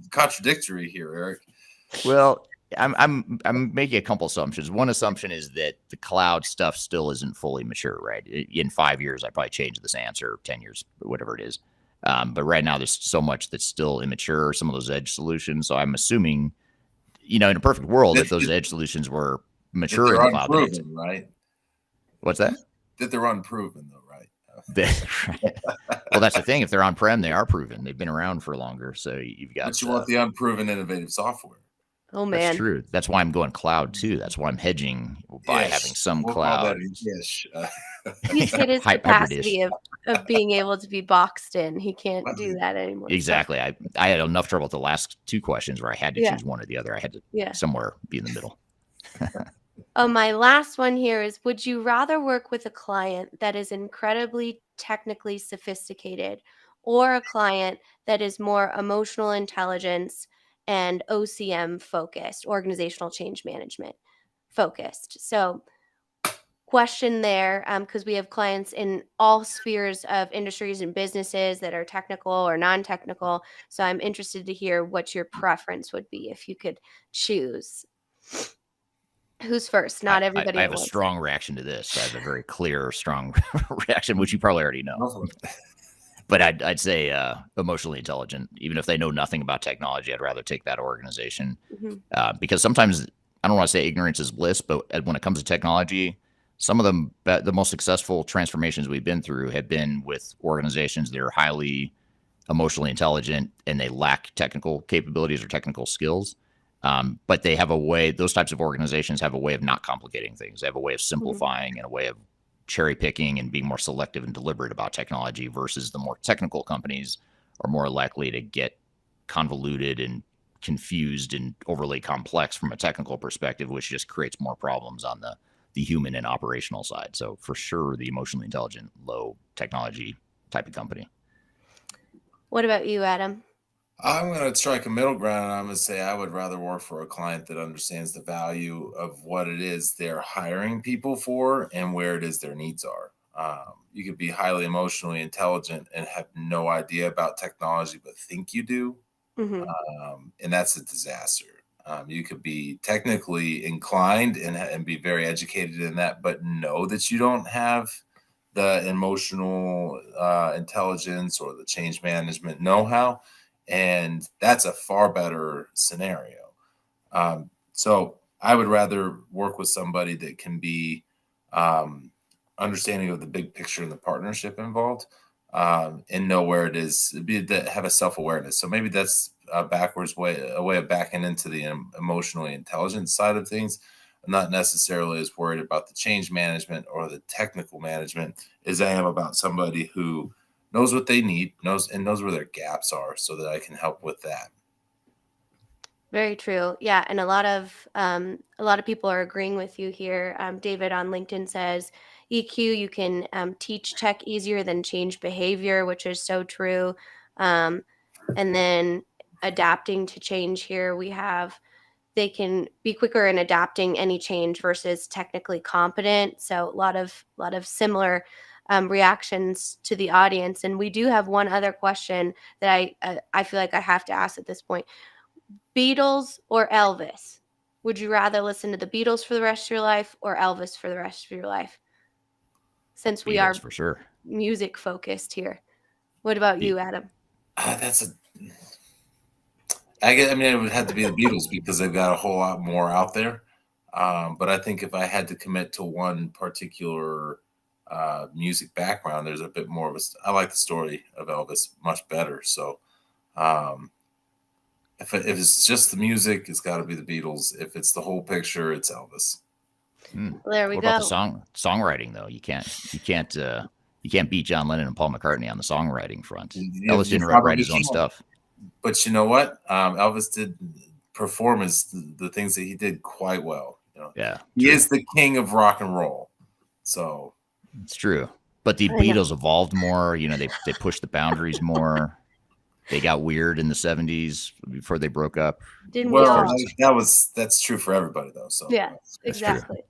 contradictory here, Eric. Well, I'm making a couple assumptions. One assumption is that the cloud stuff still isn't fully mature, right? In 5 years, I probably change this answer, 10 years, whatever it is. But right now, there's so much that's still immature, some of those edge solutions. So I'm assuming, in a perfect world, if those edge solutions were mature in the cloud. Unproven, right? What's that? That they're unproven, though, right? Right. Well, that's the thing. If they're on-prem, they are proven. They've been around for longer. So you've got. But you want the unproven innovative software. Oh, man. That's true. That's why I'm going cloud, too. That's why I'm hedging by having some cloud. He's hit his capacity of being able to be boxed in. He can't do that anymore. Exactly. I had enough trouble with the last 2 questions where I had to choose one or the other. I had to somewhere be in the middle. My last one here is, would you rather work with a client that is incredibly technically sophisticated or a client that is more emotional intelligence and OCM focused, organizational change management focused? So question there, because we have clients in all spheres of industries and businesses that are technical or non-technical. So I'm interested to hear what your preference would be if you could choose. Who's first? Not everybody. I have a strong reaction to this. I have a very clear, strong reaction, which you probably already know. But I'd say emotionally intelligent. Even if they know nothing about technology, I'd rather take that organization. Because sometimes, I don't want to say ignorance is bliss, but when it comes to technology, some of the most successful transformations we've been through have been with organizations that are highly emotionally intelligent and they lack technical capabilities or technical skills. But they have a way, those types of organizations have a way of not complicating things. They have a way of simplifying and a way of cherry picking and being more selective and deliberate about technology, versus the more technical companies are more likely to get convoluted and confused and overly complex from a technical perspective, which just creates more problems on the human and operational side. So for sure, the emotionally intelligent, low technology type of company. What about you, Adam? I'm going to strike a middle ground, and I'm going to say I would rather work for a client that understands the value of what it is they're hiring people for and where it is their needs are. You could be highly emotionally intelligent and have no idea about technology, but think you do. And that's a disaster. You could be technically inclined and be very educated in that, but know that you don't have the emotional intelligence or the change management know-how. And that's a far better scenario. So I would rather work with somebody that can be understanding of the big picture and the partnership involved, and know where it is, have a self-awareness. So maybe that's a way of backing into the emotionally intelligent side of things. I'm not necessarily as worried about the change management or the technical management as I am about somebody who knows what they need, knows where their gaps are, so that I can help with that. Very true. Yeah, and a lot of people are agreeing with you here. David on LinkedIn says EQ, you can teach tech easier than change behavior, which is so true. And then adapting to change here, we have they can be quicker in adapting any change versus technically competent. So a lot of similar reactions to the audience. And we do have one other question that I feel like I have to ask at this point. Beatles or Elvis? Would you rather listen to the Beatles for the rest of your life or Elvis for the rest of your life? Since we are Beatles for sure. music focused here. What about you, Adam? I mean, it would have to be the Beatles because they've got a whole lot more out there. But I think if I had to commit to one particular music background, there's a bit more of I like the story of Elvis much better. So if it's just the music, it's got to be the Beatles. If it's the whole picture, it's Elvis. There we what go. about the songwriting though? You can't beat John Lennon and Paul McCartney on the songwriting front. Elvis didn't write his own stuff. But you know what? Elvis did perform the things that he did quite well. You know? Yeah, he is the king of rock and roll. So it's true. But the Beatles evolved more. You know, they pushed the boundaries more. They got weird in the 70s before they broke up. Didn't we all? That's true for everybody though. So yeah, exactly.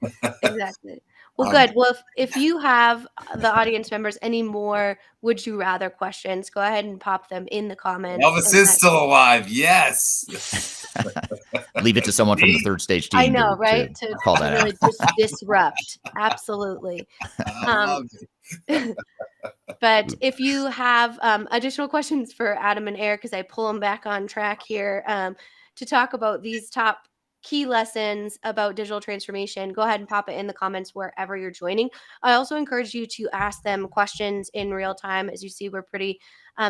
Exactly. Well, good. Well, if you have the audience members any more would you rather questions, go ahead and pop them in the comments. Elvis is still alive. Yes. Leave it to someone from the third stage team. I know, right? To call that really out. Disrupt. Absolutely. But if you have additional questions for Adam and Eric, as I pull them back on track here to talk about these top key lessons about digital transformation, go ahead and pop it in the comments wherever you're joining. I also encourage you to ask them questions in real time. As you see, we're pretty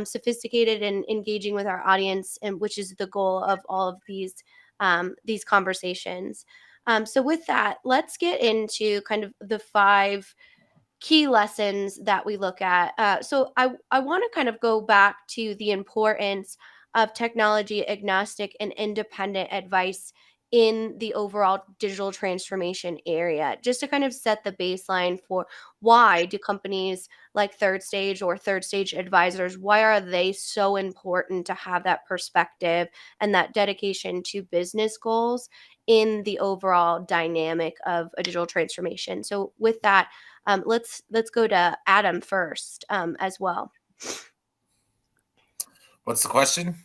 sophisticated and engaging with our audience, and which is the goal of all of these conversations. So with that, let's get into kind of the 5 key lessons that we look at. So I want to kind of go back to the importance of technology agnostic and independent advice in the overall digital transformation area, just to kind of set the baseline for why do companies like Third Stage or Third Stage advisors, why are they so important to have that perspective and that dedication to business goals in the overall dynamic of a digital transformation. So with that, let's go to Adam first as well. What's the question?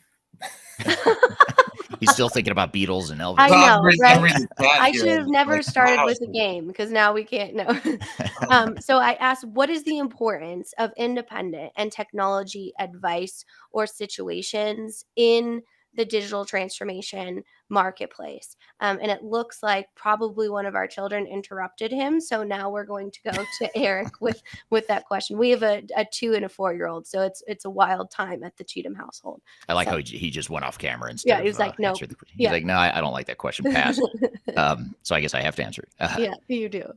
He's still thinking about Beatles and Elvis. I know, right? I should have never started with a game because now we can't know. So I asked, what is the importance of independent and technology advice or situations in the digital transformation marketplace? And it looks like probably one of our children interrupted him. So now we're going to go to Eric with that question. We have a 2 and a 4-year-old, so it's a wild time at the Cheatham household. I like how he just went off camera instead. Yeah, he was like, no. He's like, no, I don't like that question. Pass. So I guess I have to answer it. Yeah, you do.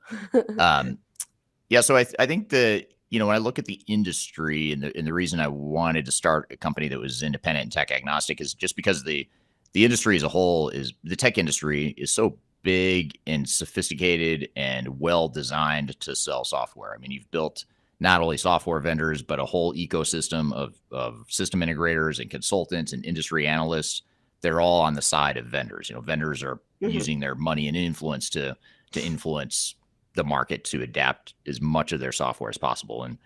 Yeah, so I think when I look at the industry and the reason I wanted to start a company that was independent and tech agnostic is just because the industry as a whole the tech industry is so big and sophisticated and well designed to sell software. I mean, you've built not only software vendors, but a whole ecosystem of system integrators and consultants and industry analysts. They're all on the side of vendors. Vendors are using their money and influence to influence the market to adapt as much of their software as possible. And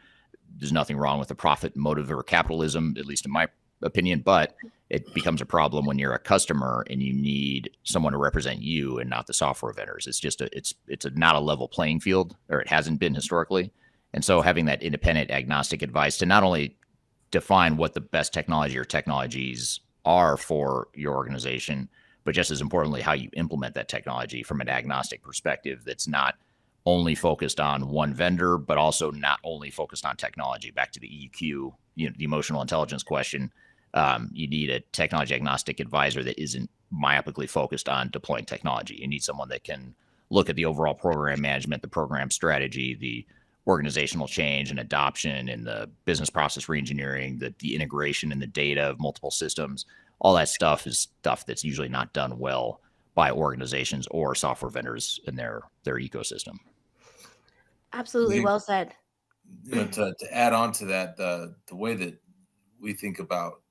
there's nothing wrong with the profit motive or capitalism, at least in my opinion, but it becomes a problem when you're a customer and you need someone to represent you and not the software vendors. It's just it's not a level playing field, or it hasn't been historically. And so having that independent agnostic advice to not only define what the best technology or technologies are for your organization, but just as importantly, how you implement that technology from an agnostic perspective that's not only focused on one vendor, but also not only focused on technology. Back to the EQ, the emotional intelligence question. You need a technology agnostic advisor that isn't myopically focused on deploying technology. You need someone that can look at the overall program management, the program strategy, the organizational change and adoption, and the business process reengineering, the integration and the data of multiple systems. All that stuff is stuff that's usually not done well by organizations or software vendors in their ecosystem. Absolutely, well said. To add on to that, the way that we think about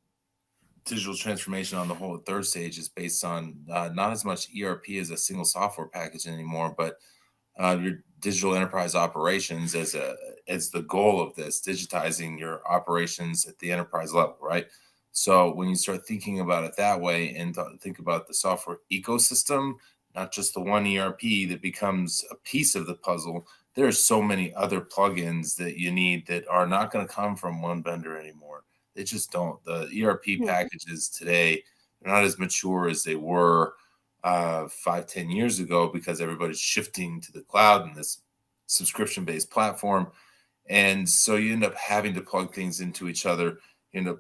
digital transformation on the whole third stage is based on not as much ERP as a single software package anymore, but your digital enterprise operations as the goal of this, digitizing your operations at the enterprise level, right? So when you start thinking about it that way and think about the software ecosystem, not just the one ERP that becomes a piece of the puzzle, there's so many other plugins that you need that are not going to come from one vendor anymore. They just don't. The ERP packages today are not as mature as they were 5-10 years ago, because everybody's shifting to the cloud and this subscription-based platform. And so you end up having to plug things into each other. You end up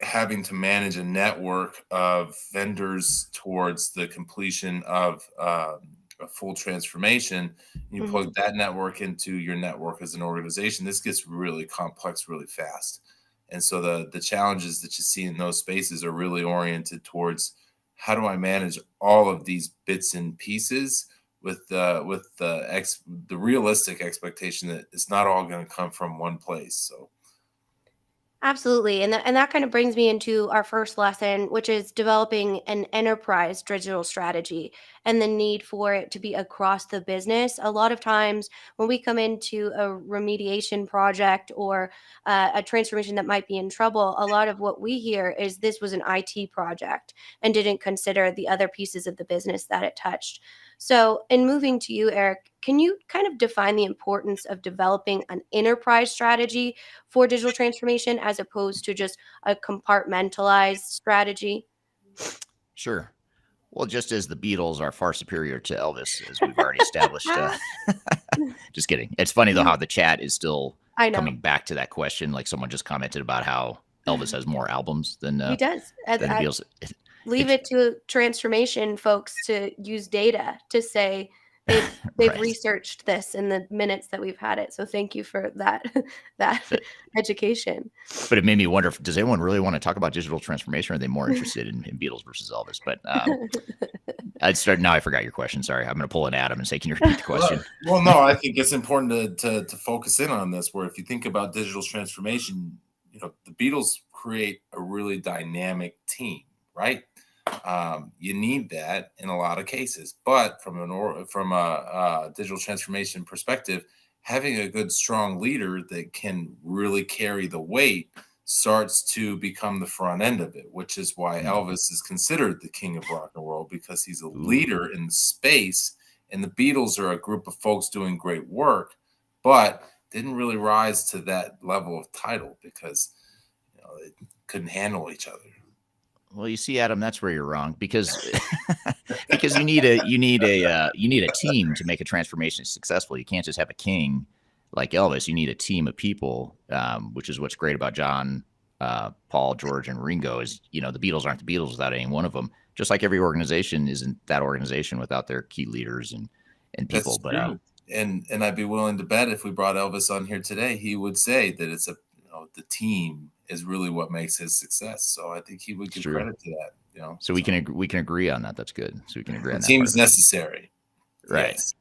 having to manage a network of vendors towards the completion of a full transformation. You plug that network into your network as an organization. This gets really complex really fast. And so the challenges that you see in those spaces are really oriented towards, how do I manage all of these bits and pieces with the realistic expectation that it's not all going to come from one place. So Absolutely. And that kind of brings me into our first lesson, which is developing an enterprise digital strategy and the need for it to be across the business. A lot of times when we come into a remediation project or a transformation that might be in trouble, a lot of what we hear is this was an IT project and didn't consider the other pieces of the business that it touched. So, in moving to you, Eric, can you kind of define the importance of developing an enterprise strategy for digital transformation as opposed to just a compartmentalized strategy? Sure. Well, just as the Beatles are far superior to Elvis, as we've already established. Just kidding. It's funny, though, how the chat is still I know. coming back to that question. Like, someone just commented about how Elvis has more albums than He does. the Beatles. Leave it to transformation folks to use data to say they've Right. researched this in the minutes that we've had it. So thank you for that that education. But it made me wonder, does anyone really want to talk about digital transformation? Or are they more interested in Beatles versus Elvis? But now I forgot your question. Sorry. I'm going to pull an Adam and say, can you repeat the question? Well, no, I think it's important to focus in on this, where if you think about digital transformation, the Beatles create a really dynamic team, right? You need that in a lot of cases, but from a digital transformation perspective, having a good, strong leader that can really carry the weight starts to become the front end of it, which is why Elvis is considered the king of rock and roll, because he's a leader in the space, and the Beatles are a group of folks doing great work, but didn't really rise to that level of title because they couldn't handle each other. Well, you see, Adam, that's where you're wrong, because you need a team to make a transformation successful. You can't just have a king like Elvis. You need a team of people, which is what's great about John, Paul, George, and Ringo. Is the Beatles aren't the Beatles without any one of them. Just like every organization isn't that organization without their key leaders and people. That's true. And I'd be willing to bet if we brought Elvis on here today, he would say that it's the team is really what makes his success. So I think he would give credit to that. So we can agree on that. That's good. So we can agree on that. Team is necessary, right? Yes.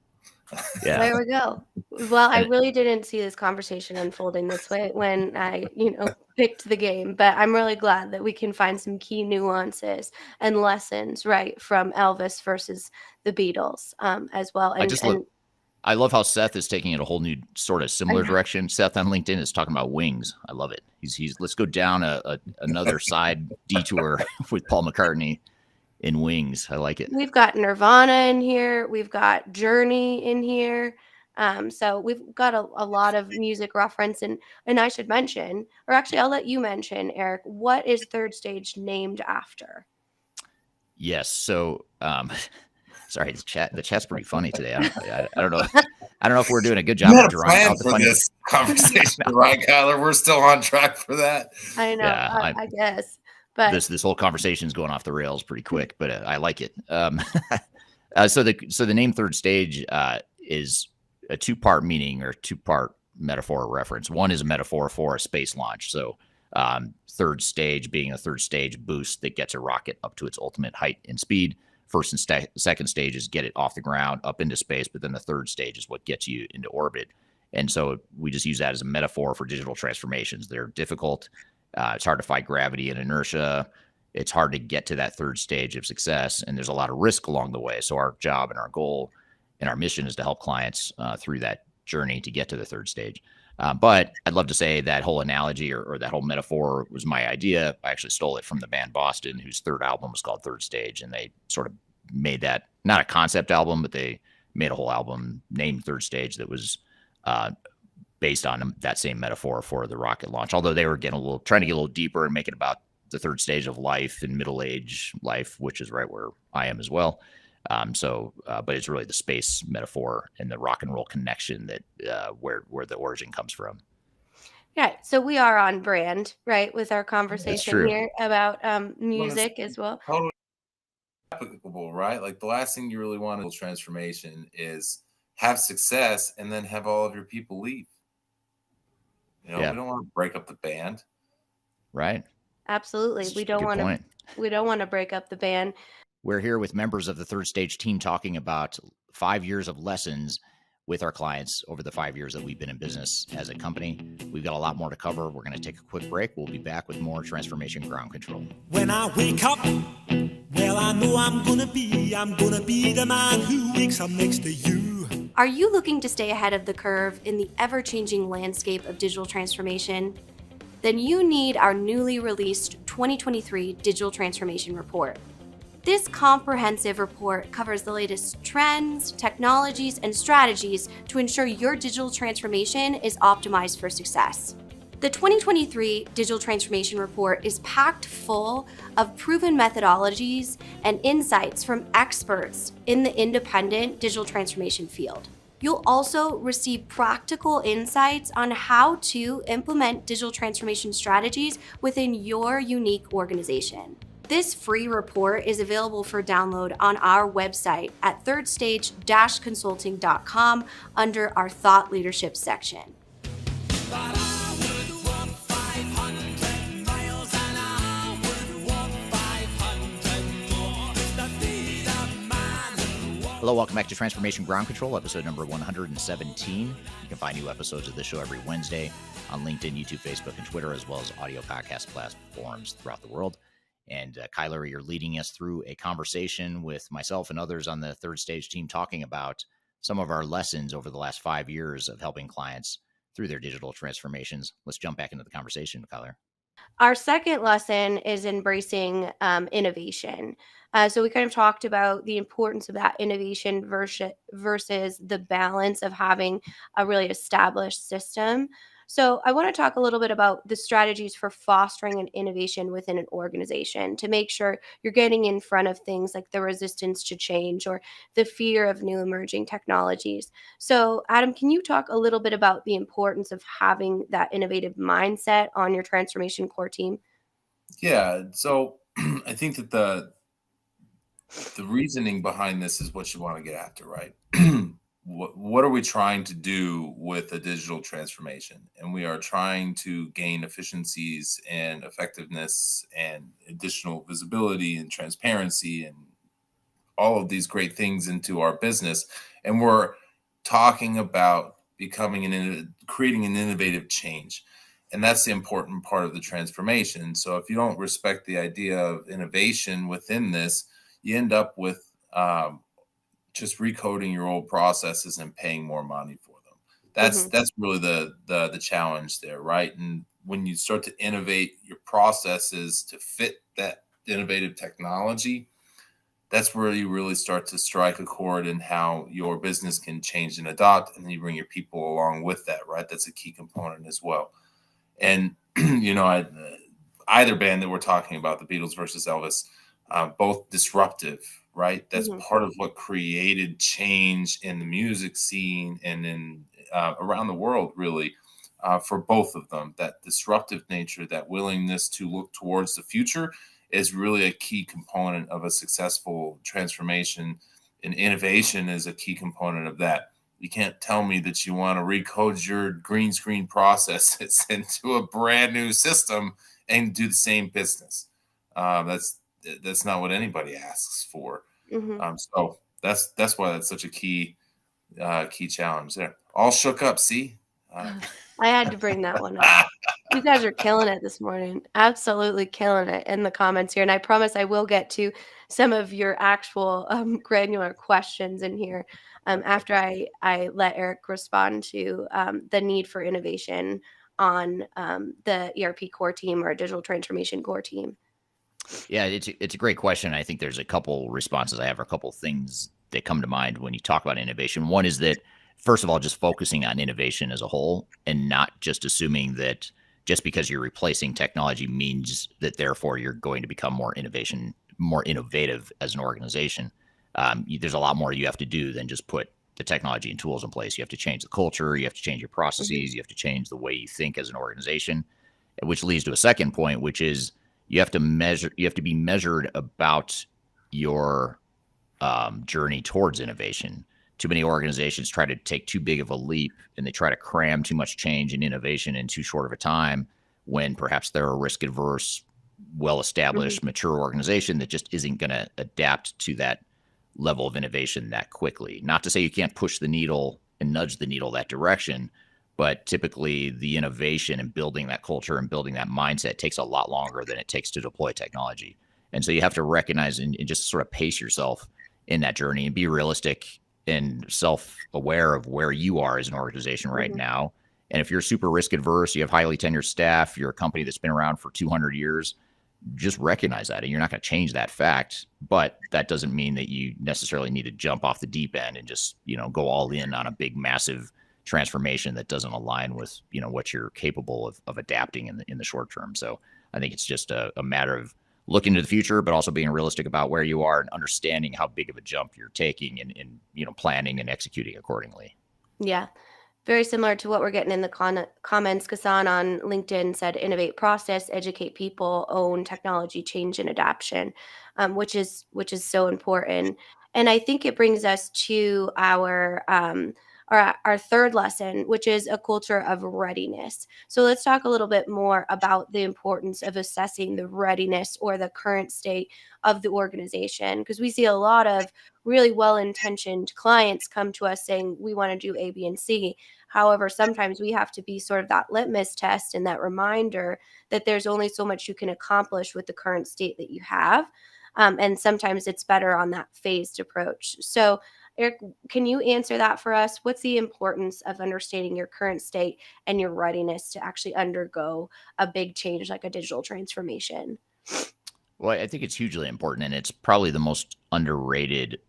Yeah. There we go. Well, I really didn't see this conversation unfolding this way when I, picked the game, but I'm really glad that we can find some key nuances and lessons, right, from Elvis versus the Beatles, as well. And I love how Seth is taking it a whole new sort of similar direction. Seth on LinkedIn is talking about Wings. I love it. He's let's go down another side detour with Paul McCartney in Wings. I like it. We've got Nirvana in here. We've got Journey in here. So we've got a lot of music reference, and I should mention, or actually I'll let you mention, Eric, what is Third Stage named after? Yes. So Sorry, the chat's pretty funny today. I don't know. I don't know if we're doing a good job You of had a drawing plan out the for funny. this conversation, right, Kyler? We're still on track for that. I know. Yeah, I guess. But this whole conversation is going off the rails pretty quick, but I like it. So the name third stage is a two-part meaning or two-part metaphor or reference. One is a metaphor for a space launch. So third stage being a third stage boost that gets a rocket up to its ultimate height and speed. First and second stage is get it off the ground up into space, but then the third stage is what gets you into orbit. And so we just use that as a metaphor for digital transformations. They're difficult. It's hard to fight gravity and inertia. It's hard to get to that third stage of success, and there's a lot of risk along the way. So our job and our goal and our mission is to help clients through that journey to get to the third stage. But I'd love to say that whole analogy or that whole metaphor was my idea. I actually stole it from the band Boston, whose third album was called Third Stage, and they sort of made that not a concept album, but they made a whole album named Third Stage that was based on that same metaphor for the rocket launch. Although they were trying to get a little deeper and make it about the third stage of life and middle age life, which is right where I am as well. But it's really the space metaphor and the rock and roll connection that where the origin comes from. yeah, so we are on brand, right, with our conversation true. here about music as well. Totally applicable, right? Like the last thing you really want in transformation is have success and then have all of your people leave. We don't want to break up the band. Right. Absolutely. We don't want to break up the band. We're here with members of the third stage team talking about 5 years of lessons with our clients over the 5 years that we've been in business as a company. We've got a lot more to cover. We're going to take a quick break. We'll be back with more Transformation Ground Control. When I wake up, well, I know I'm going to be the man who wakes up next to you. Are you looking to stay ahead of the curve in the ever-changing landscape of digital transformation? Then you need our newly released 2023 Digital Transformation Report. This comprehensive report covers the latest trends, technologies, and strategies to ensure your digital transformation is optimized for success. The 2023 Digital Transformation Report is packed full of proven methodologies and insights from experts in the independent digital transformation field. You'll also receive practical insights on how to implement digital transformation strategies within your unique organization. This free report is available for download on our website at thirdstage-consulting.com under our Thought Leadership section. Hello, welcome back to Transformation Ground Control, episode number 117. You can find new episodes of this show every Wednesday on LinkedIn, YouTube, Facebook, and Twitter, as well as audio podcast platforms throughout the world. And Kyler, you're leading us through a conversation with myself and others on the third stage team talking about some of our lessons over the last 5 years of helping clients through their digital transformations. Let's jump back into the conversation, Kyler. Our second lesson is embracing innovation. So we kind of talked about the importance of that innovation versus the balance of having a really established system. So I want to talk a little bit about the strategies for fostering an innovation within an organization to make sure you're getting in front of things like the resistance to change or the fear of new emerging technologies. So Adam, can you talk a little bit about the importance of having that innovative mindset on your transformation core team? Yeah. So I think that the reasoning behind this is what you want to get after, right? What are we trying to do with a digital transformation? And we are trying to gain efficiencies and effectiveness and additional visibility and transparency and all of these great things into our business. And we're talking about creating an innovative change. And that's the important part of the transformation. So if you don't respect the idea of innovation within this, you end up with just recoding your old processes and paying more money for them. That's really the challenge there, right? And when you start to innovate your processes to fit that innovative technology, that's where you really start to strike a chord in how your business can change and adopt, and then you bring your people along with that, right? That's a key component as well. And either band that we're talking about, the Beatles versus Elvis, both disruptive, right? That's Mhm. part of what created change in the music scene and in around the world, really, for both of them. That disruptive nature, that willingness to look towards the future, is really a key component of a successful transformation, and innovation is a key component of that. You can't tell me that you want to recode your green screen processes into a brand new system and do the same business. That's not what anybody asks for. Mhm. So that's why that's such a key challenge there. All shook up. See, I had to bring that one up. You guys are killing it this morning. Absolutely killing it in the comments here. And I promise I will get to some of your actual granular questions in here after I let Eric respond to the need for innovation on the ERP core team or digital transformation core team. Yeah, it's a great question. I think there's a couple responses I have, or a couple things that come to mind when you talk about innovation. One is that, first of all, just focusing on innovation as a whole and not just assuming that just because you're replacing technology means that therefore you're going to become more innovative as an organization. There's a lot more you have to do than just put the technology and tools in place. You have to change the culture. You have to change your processes. You have to change the way you think as an organization, which leads to a second point, which is you have to be measured about your journey towards innovation. Too many organizations try to take too big of a leap and they try to cram too much change and innovation in too short of a time, when perhaps they're a risk adverse, well established, mature organization that just isn't going to adapt to that level of innovation that quickly. Not to say you can't push the needle and nudge the needle that direction, but typically the innovation and building that culture and building that mindset takes a lot longer than it takes to deploy technology. And so you have to recognize and just sort of pace yourself in that journey and be realistic and self-aware of where you are as an organization right now. And if you're super risk adverse, you have highly tenured staff, you're a company that's been around for 200 years, just recognize that. And you're not going to change that fact, but that doesn't mean that you necessarily need to jump off the deep end and just, go all in on a big, massive transformation that doesn't align with, what you're capable of adapting in the short term. So I think it's just a matter of looking to the future, but also being realistic about where you are and understanding how big of a jump you're taking and planning and executing accordingly. Yeah. Very similar to what we're getting in the comments. Kasan on LinkedIn said, innovate process, educate people, own technology, change and adaptation, which is so important. And I think it brings us to our third lesson, which is a culture of readiness. So let's talk a little bit more about the importance of assessing the readiness or the current state of the organization, because we see a lot of really well-intentioned clients come to us saying we want to do A, B, and C. However, sometimes we have to be sort of that litmus test and that reminder that there's only so much you can accomplish with the current state that you have. And sometimes it's better on that phased approach. So, Eric, can you answer that for us? What's the importance of understanding your current state and your readiness to actually undergo a big change like a digital transformation? Well, I think it's hugely important, and it's probably the most underrated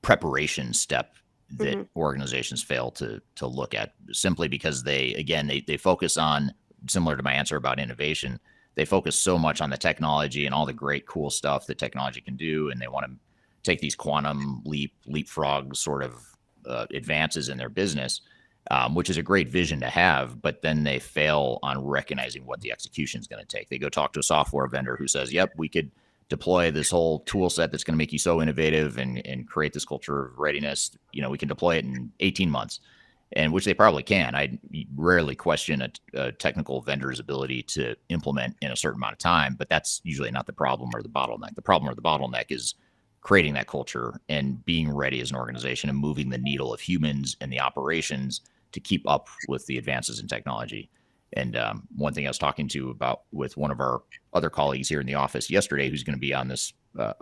preparation step that organizations fail to look at, simply because they focus on, similar to my answer about innovation, they focus so much on the technology and all the great cool stuff that technology can do, and they want to take these quantum leapfrog sort of advances in their business, which is a great vision to have, but then they fail on recognizing what the execution is going to take. They go talk to a software vendor who says, yep, we could deploy this whole tool set that's going to make you so innovative and create this culture of readiness. We can deploy it in 18 months, and which they probably can. I rarely question a technical vendor's ability to implement in a certain amount of time, but that's usually not the problem or the bottleneck. The problem or the bottleneck is creating that culture and being ready as an organization and moving the needle of humans and the operations to keep up with the advances in technology. And one thing I was talking to about with one of our other colleagues here in the office yesterday, who's going to be on this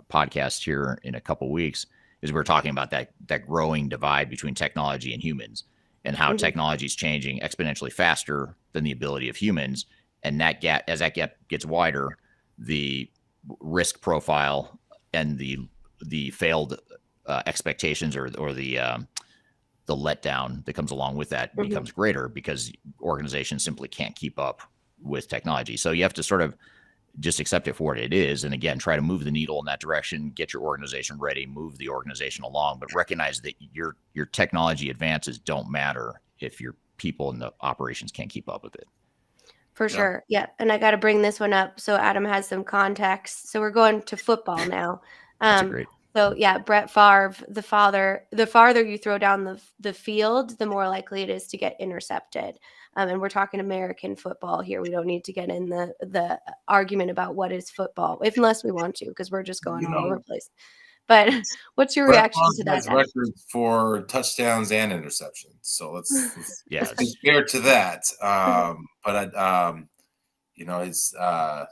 podcast here in a couple weeks, is we're talking about that growing divide between technology and humans, and how technology is changing exponentially faster than the ability of humans. And that gap, as that gap gets wider, the risk profile and the failed expectations or the letdown that comes along with that becomes greater, because organizations simply can't keep up with technology. So you have to sort of just accept it for what it is. And again, try to move the needle in that direction, get your organization ready, move the organization along, but recognize that your technology advances don't matter if your people in the operations can't keep up with it. For sure. Yeah. And I got to bring this one up so Adam has some context. So we're going to football now. That's great. So yeah, Brett Favre, the farther you throw down the field, the more likely it is to get intercepted. And we're talking American football here. We don't need to get in the argument about what is football, unless we want to, because we're just going all over the place. But what's your reaction to that? Has records for touchdowns and interceptions, so let's yeah, be fair to that. But you know, it's at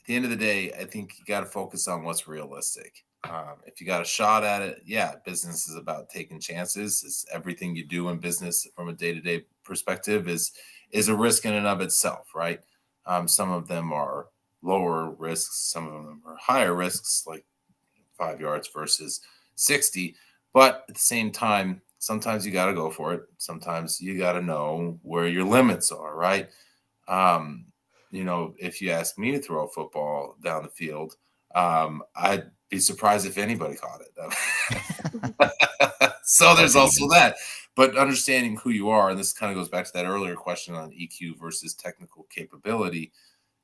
the end of the day, I think you got to focus on what's realistic. If you got a shot at it, yeah, business is about taking chances. It's everything you do in business from a day-to-day perspective is a risk in and of itself, right? Some of them are lower risks, some of them are higher risks, like 5 yards versus 60. But at the same time, sometimes you got to go for it. Sometimes you got to know where your limits are, right? You know, if you ask me to throw a football down the field, I'd be surprised if anybody caught it. So there's also that. But understanding who you are, and this kind of goes back to that earlier question on EQ versus technical capability,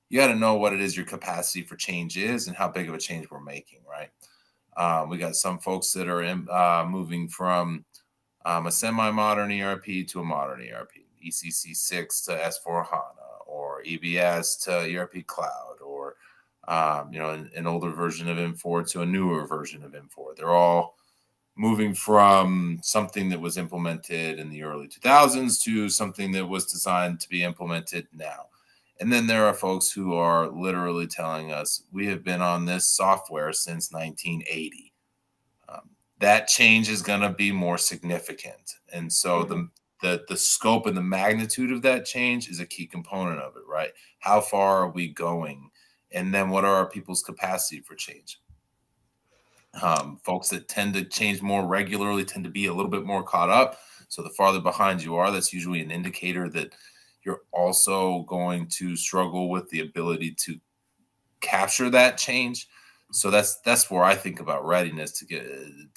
you got to know what it is your capacity for change is and how big of a change we're making, right? We got some folks that are moving from a semi-modern ERP to a modern ERP, ECC 6 to S4HANA, or EBS to ERP Cloud, or you know, an older version of M4 to a newer version of M4. They're all moving from something that was implemented in the early 2000s to something that was designed to be implemented now. And then there are folks who are literally telling us we have been on this software since 1980. That change is going to be more significant. And so the scope and the magnitude of that change is a key component of it, right? How far are we going? And then what are our people's capacity for change? Folks that tend to change more regularly tend to be a little bit more caught up. So the farther behind you are, that's usually an indicator that you're also going to struggle with the ability to capture that change. So that's where I think about readiness, to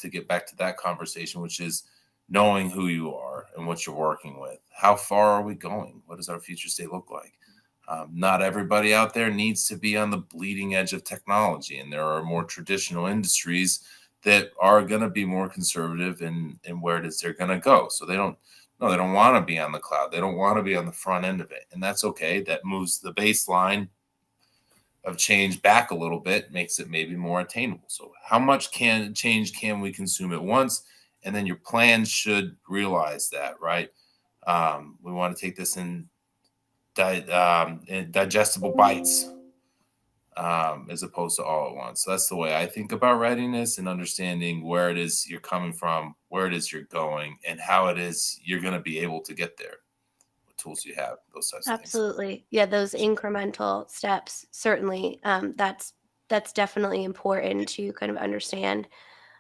get back to that conversation, which is knowing who you are and what you're working with. How far are we going? What does our future state look like? Not everybody out there needs to be on the bleeding edge of technology, and there are more traditional industries that are going to be more conservative in where it is they're going to go. So they don't want to be on the cloud. They don't want to be on the front end of it, and that's okay. That moves the baseline of change back a little bit, makes it maybe more attainable. So how much change can we consume at once? And then your plan should realize that, right? We want to take this in digestible bites, as opposed to all at once. So that's the way I think about readiness, and understanding where it is you're coming from, where it is you're going, and how it is you're going to be able to get there. What tools you have, those types of things. Absolutely. Yeah, those incremental steps, certainly. That's definitely important to kind of understand.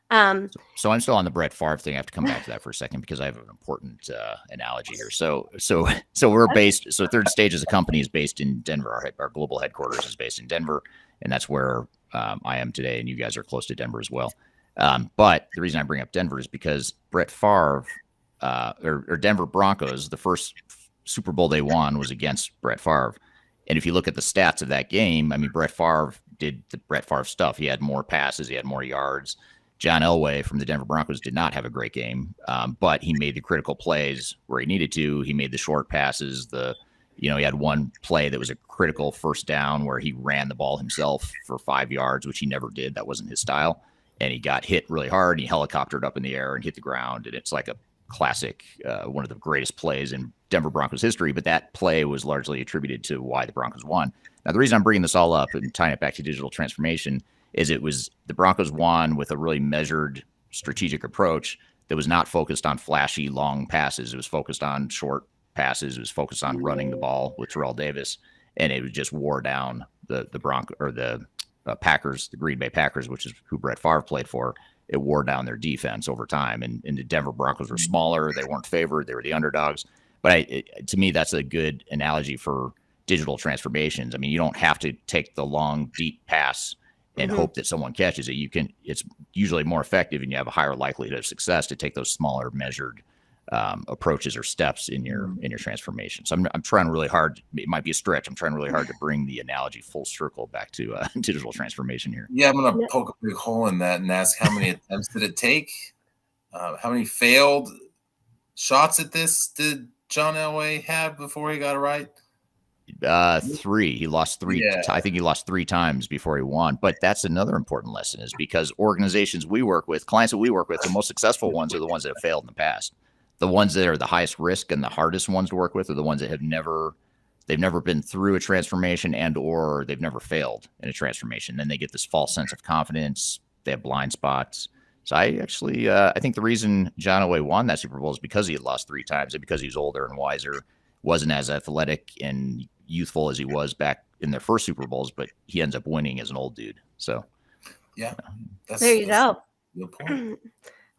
So I'm still on the Brett Favre thing. I have to come back to that for a second because I have an important analogy here. So we're based. So Third Stage as a company is based in Denver. Our global headquarters is based in Denver, and that's where I am today. And you guys are close to Denver as well. But the reason I bring up Denver is because Brett Favre or Denver Broncos, the first Super Bowl they won was against Brett Favre. And if you look at the stats of that game, I mean, Brett Favre did the Brett Favre stuff. He had more passes, he had more yards. John Elway from the Denver Broncos did not have a great game, but he made the critical plays where he needed to. He made the short passes. He had one play that was a critical first down where he ran the ball himself for 5 yards, which he never did. That wasn't his style. And he got hit really hard. And he helicoptered up in the air and hit the ground. And it's like a classic, one of the greatest plays in Denver Broncos history. But that play was largely attributed to why the Broncos won. Now, the reason I'm bringing this all up and tying it back to digital transformation is it was the Broncos won with a really measured strategic approach that was not focused on flashy long passes. It was focused on short passes. It was focused on running the ball with Terrell Davis, and it just wore down the Packers, the Green Bay Packers, which is who Brett Favre played for. It wore down their defense over time, and the Denver Broncos were smaller. They weren't favored. They were the underdogs. But to me, that's a good analogy for digital transformations. I mean, you don't have to take the long, deep pass and hope that someone catches it. It's usually more effective, and you have a higher likelihood of success to take those smaller, measured approaches or steps in your transformation. So I'm trying really hard. It might be a stretch. I'm trying really hard to bring the analogy full circle back to digital transformation here. Yeah, I'm gonna poke a big hole in that and ask, how many attempts did it take? How many failed shots at this did John Elway have before he got it right? 3. He lost 3. Yeah. I think he lost 3 times before he won. But that's another important lesson, is because organizations we work with, clients that we work with, the most successful ones are the ones that have failed in the past. The ones that are the highest risk and the hardest ones to work with are the ones that they've never been through a transformation or they've never failed in a transformation. Then they get this false sense of confidence. They have blind spots. So I actually, I think the reason John Elway won that Super Bowl is because he had lost 3 times and because he was older and wiser, wasn't as athletic and youthful as he was back in their first Super Bowls, but he ends up winning as an old dude. So yeah, there you go. Good point.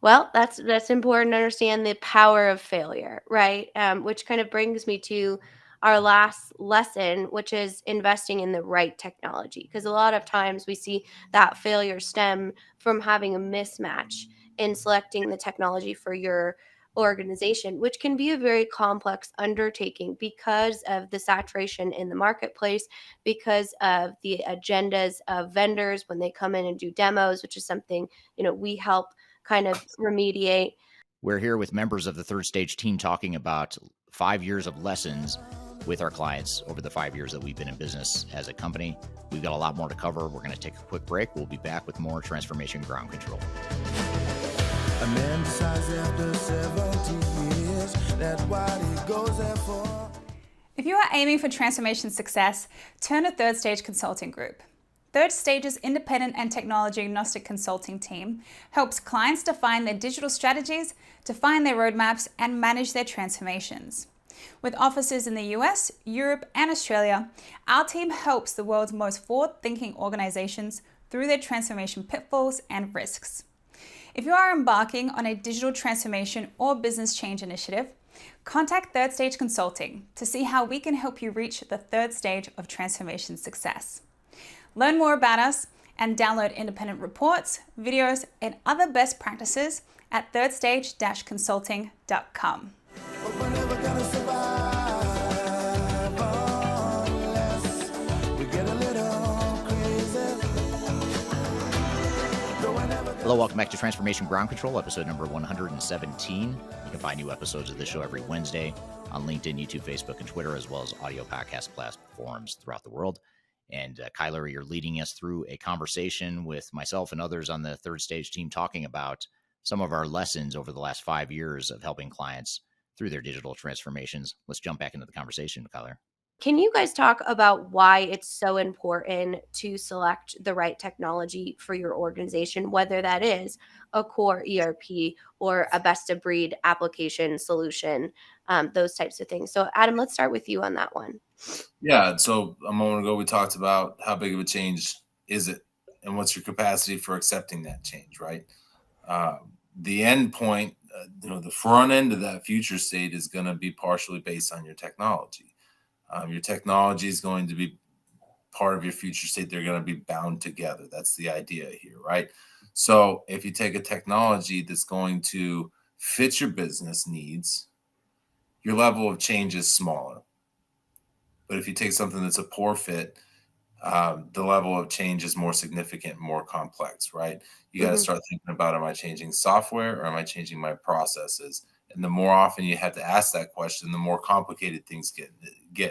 Well, that's important to understand the power of failure, right? Which kind of brings me to our last lesson, which is investing in the right technology. Because a lot of times we see that failure stem from having a mismatch in selecting the technology for your organization, which can be a very complex undertaking because of the saturation in the marketplace, because of the agendas of vendors when they come in and do demos, which is something, we help kind of remediate. We're here with members of the Third Stage team talking about 5 years of lessons with our clients over the 5 years that we've been in business as a company. We've got a lot more to cover. We're going to take a quick break. We'll be back with more Transformation Ground Control. A man decides after 70 years that what he goes there for. If you are aiming for transformation success, turn to Third Stage Consulting Group. Third Stage's independent and technology agnostic consulting team helps clients define their digital strategies, define their roadmaps, and manage their transformations. With offices in the US, Europe, and Australia, our team helps the world's most forward-thinking organizations through their transformation pitfalls and risks. If you are embarking on a digital transformation or business change initiative, contact Third Stage Consulting to see how we can help you reach the third stage of transformation success. Learn more about us and download independent reports, videos, and other best practices at thirdstage-consulting.com. Hello, welcome back to Transformation Ground Control, episode number 117. You can find new episodes of this show every Wednesday on LinkedIn, YouTube, Facebook, and Twitter, as well as audio podcast platforms throughout the world. And Kyler, you're leading us through a conversation with myself and others on the Third Stage team talking about some of our lessons over the last 5 years of helping clients through their digital transformations. Let's jump back into the conversation, Kyler. Can you guys talk about why it's so important to select the right technology for your organization, whether that is a core ERP or a best of breed application solution, those types of things? So Adam, let's start with you on that one. Yeah, so a moment ago we talked about how big of a change is it and what's your capacity for accepting that change, right? The end point, the front end of that future state is going to be partially based on your technology. Your technology is going to be part of your future state. They're going to be bound together. That's the idea here, right? So if you take a technology that's going to fit your business needs, your level of change is smaller. But if you take something that's a poor fit, the level of change is more significant, more complex, right? You got to start thinking about, am I changing software or am I changing my processes? And the more often you have to ask that question, the more complicated things get.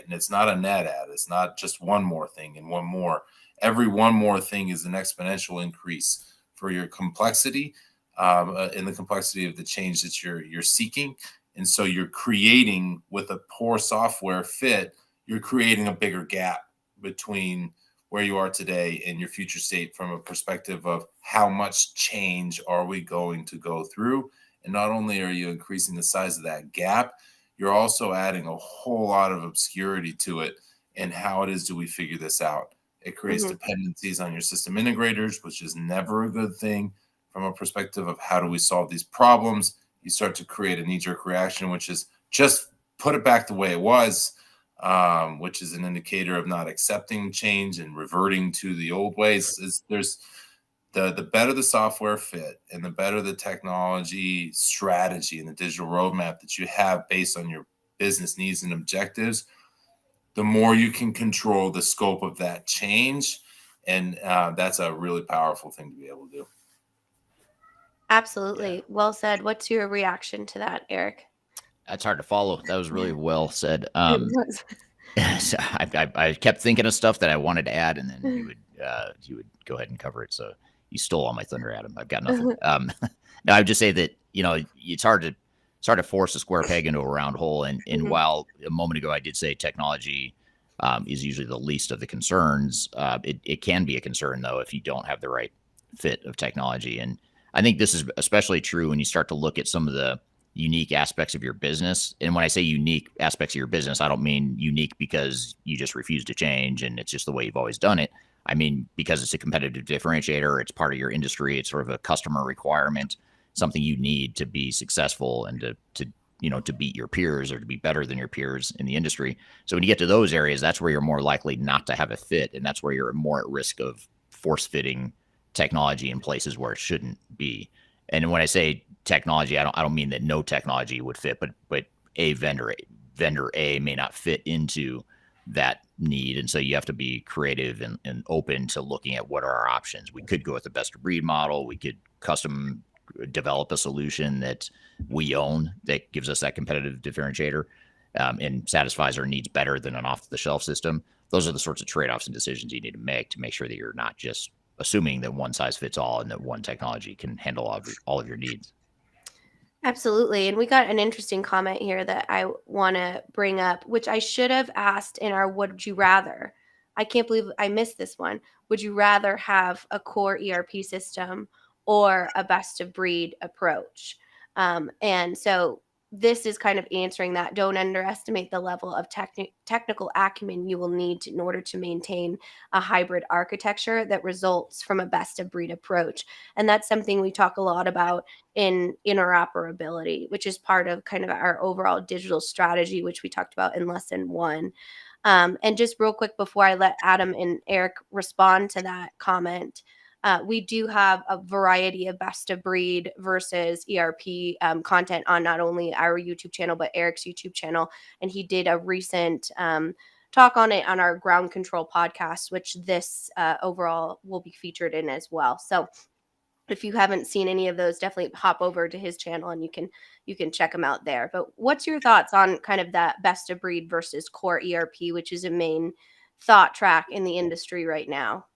And it's not a net add. It's not just one more thing and one more. Every one more thing is an exponential increase for your complexity in the complexity of the change that you're seeking. And so you're creating, with a poor software fit, you're creating a bigger gap between where you are today and your future state from a perspective of how much change are we going to go through. And not only are you increasing the size of that gap, you're also adding a whole lot of obscurity to it. And how it is do we figure this out? It creates dependencies on your system integrators, which is never a good thing from a perspective of how do we solve these problems. You start to create a knee-jerk reaction, which is just put it back the way it was. which is an indicator of not accepting change and reverting to the old ways. There's the better the software fit and the better the technology strategy and the digital roadmap that you have based on your business needs and objectives, the more you can control the scope of that change. And that's a really powerful thing to be able to do. Absolutely. Well said. What's your reaction to that, Eric? That's hard to follow. That was really well said. It was. So I kept thinking of stuff that I wanted to add, and then you would go ahead and cover it. So you stole all my thunder, Adam. I've got nothing. No, I would just say that it's hard to force a square peg into a round hole. And while a moment ago I did say technology is usually the least of the concerns, it can be a concern though if you don't have the right fit of technology. And I think this is especially true when you start to look at some of the unique aspects of your business. And when I say unique aspects of your business, I don't mean unique because you just refuse to change and it's just the way you've always done it. I mean, because it's a competitive differentiator, it's part of your industry, it's sort of a customer requirement, something you need to be successful and to beat your peers or to be better than your peers in the industry. So when you get to those areas, that's where you're more likely not to have a fit. And that's where you're more at risk of force fitting technology in places where it shouldn't be. And when I say technology, I don't mean that no technology would fit, but a vendor A may not fit into that need. And so you have to be creative and open to looking at what are our options. We could go with the best of breed model. We could custom develop a solution that we own that gives us that competitive differentiator and satisfies our needs better than an off the shelf system. Those are the sorts of trade-offs and decisions you need to make sure that you're not just assuming that one size fits all and that one technology can handle all of your needs. Absolutely. And we got an interesting comment here that I want to bring up, which I should have asked in our Would You Rather. I can't believe I missed this one. Would you rather have a core ERP system or a best of breed approach? And so this is kind of answering that. Don't underestimate the level of technical acumen you will need in order to maintain a hybrid architecture that results from a best of breed approach. And that's something we talk a lot about in interoperability, which is part of kind of our overall digital strategy, which we talked about in lesson 1. And just real quick before I let Adam and Eric respond to that comment, we do have a variety of best of breed versus ERP content on not only our YouTube channel, but Eric's YouTube channel. And he did a recent talk on it on our Ground Control podcast, which this overall will be featured in as well. So if you haven't seen any of those, definitely hop over to his channel and you can check them out there. But what's your thoughts on kind of that best of breed versus core ERP, which is a main thought track in the industry right now?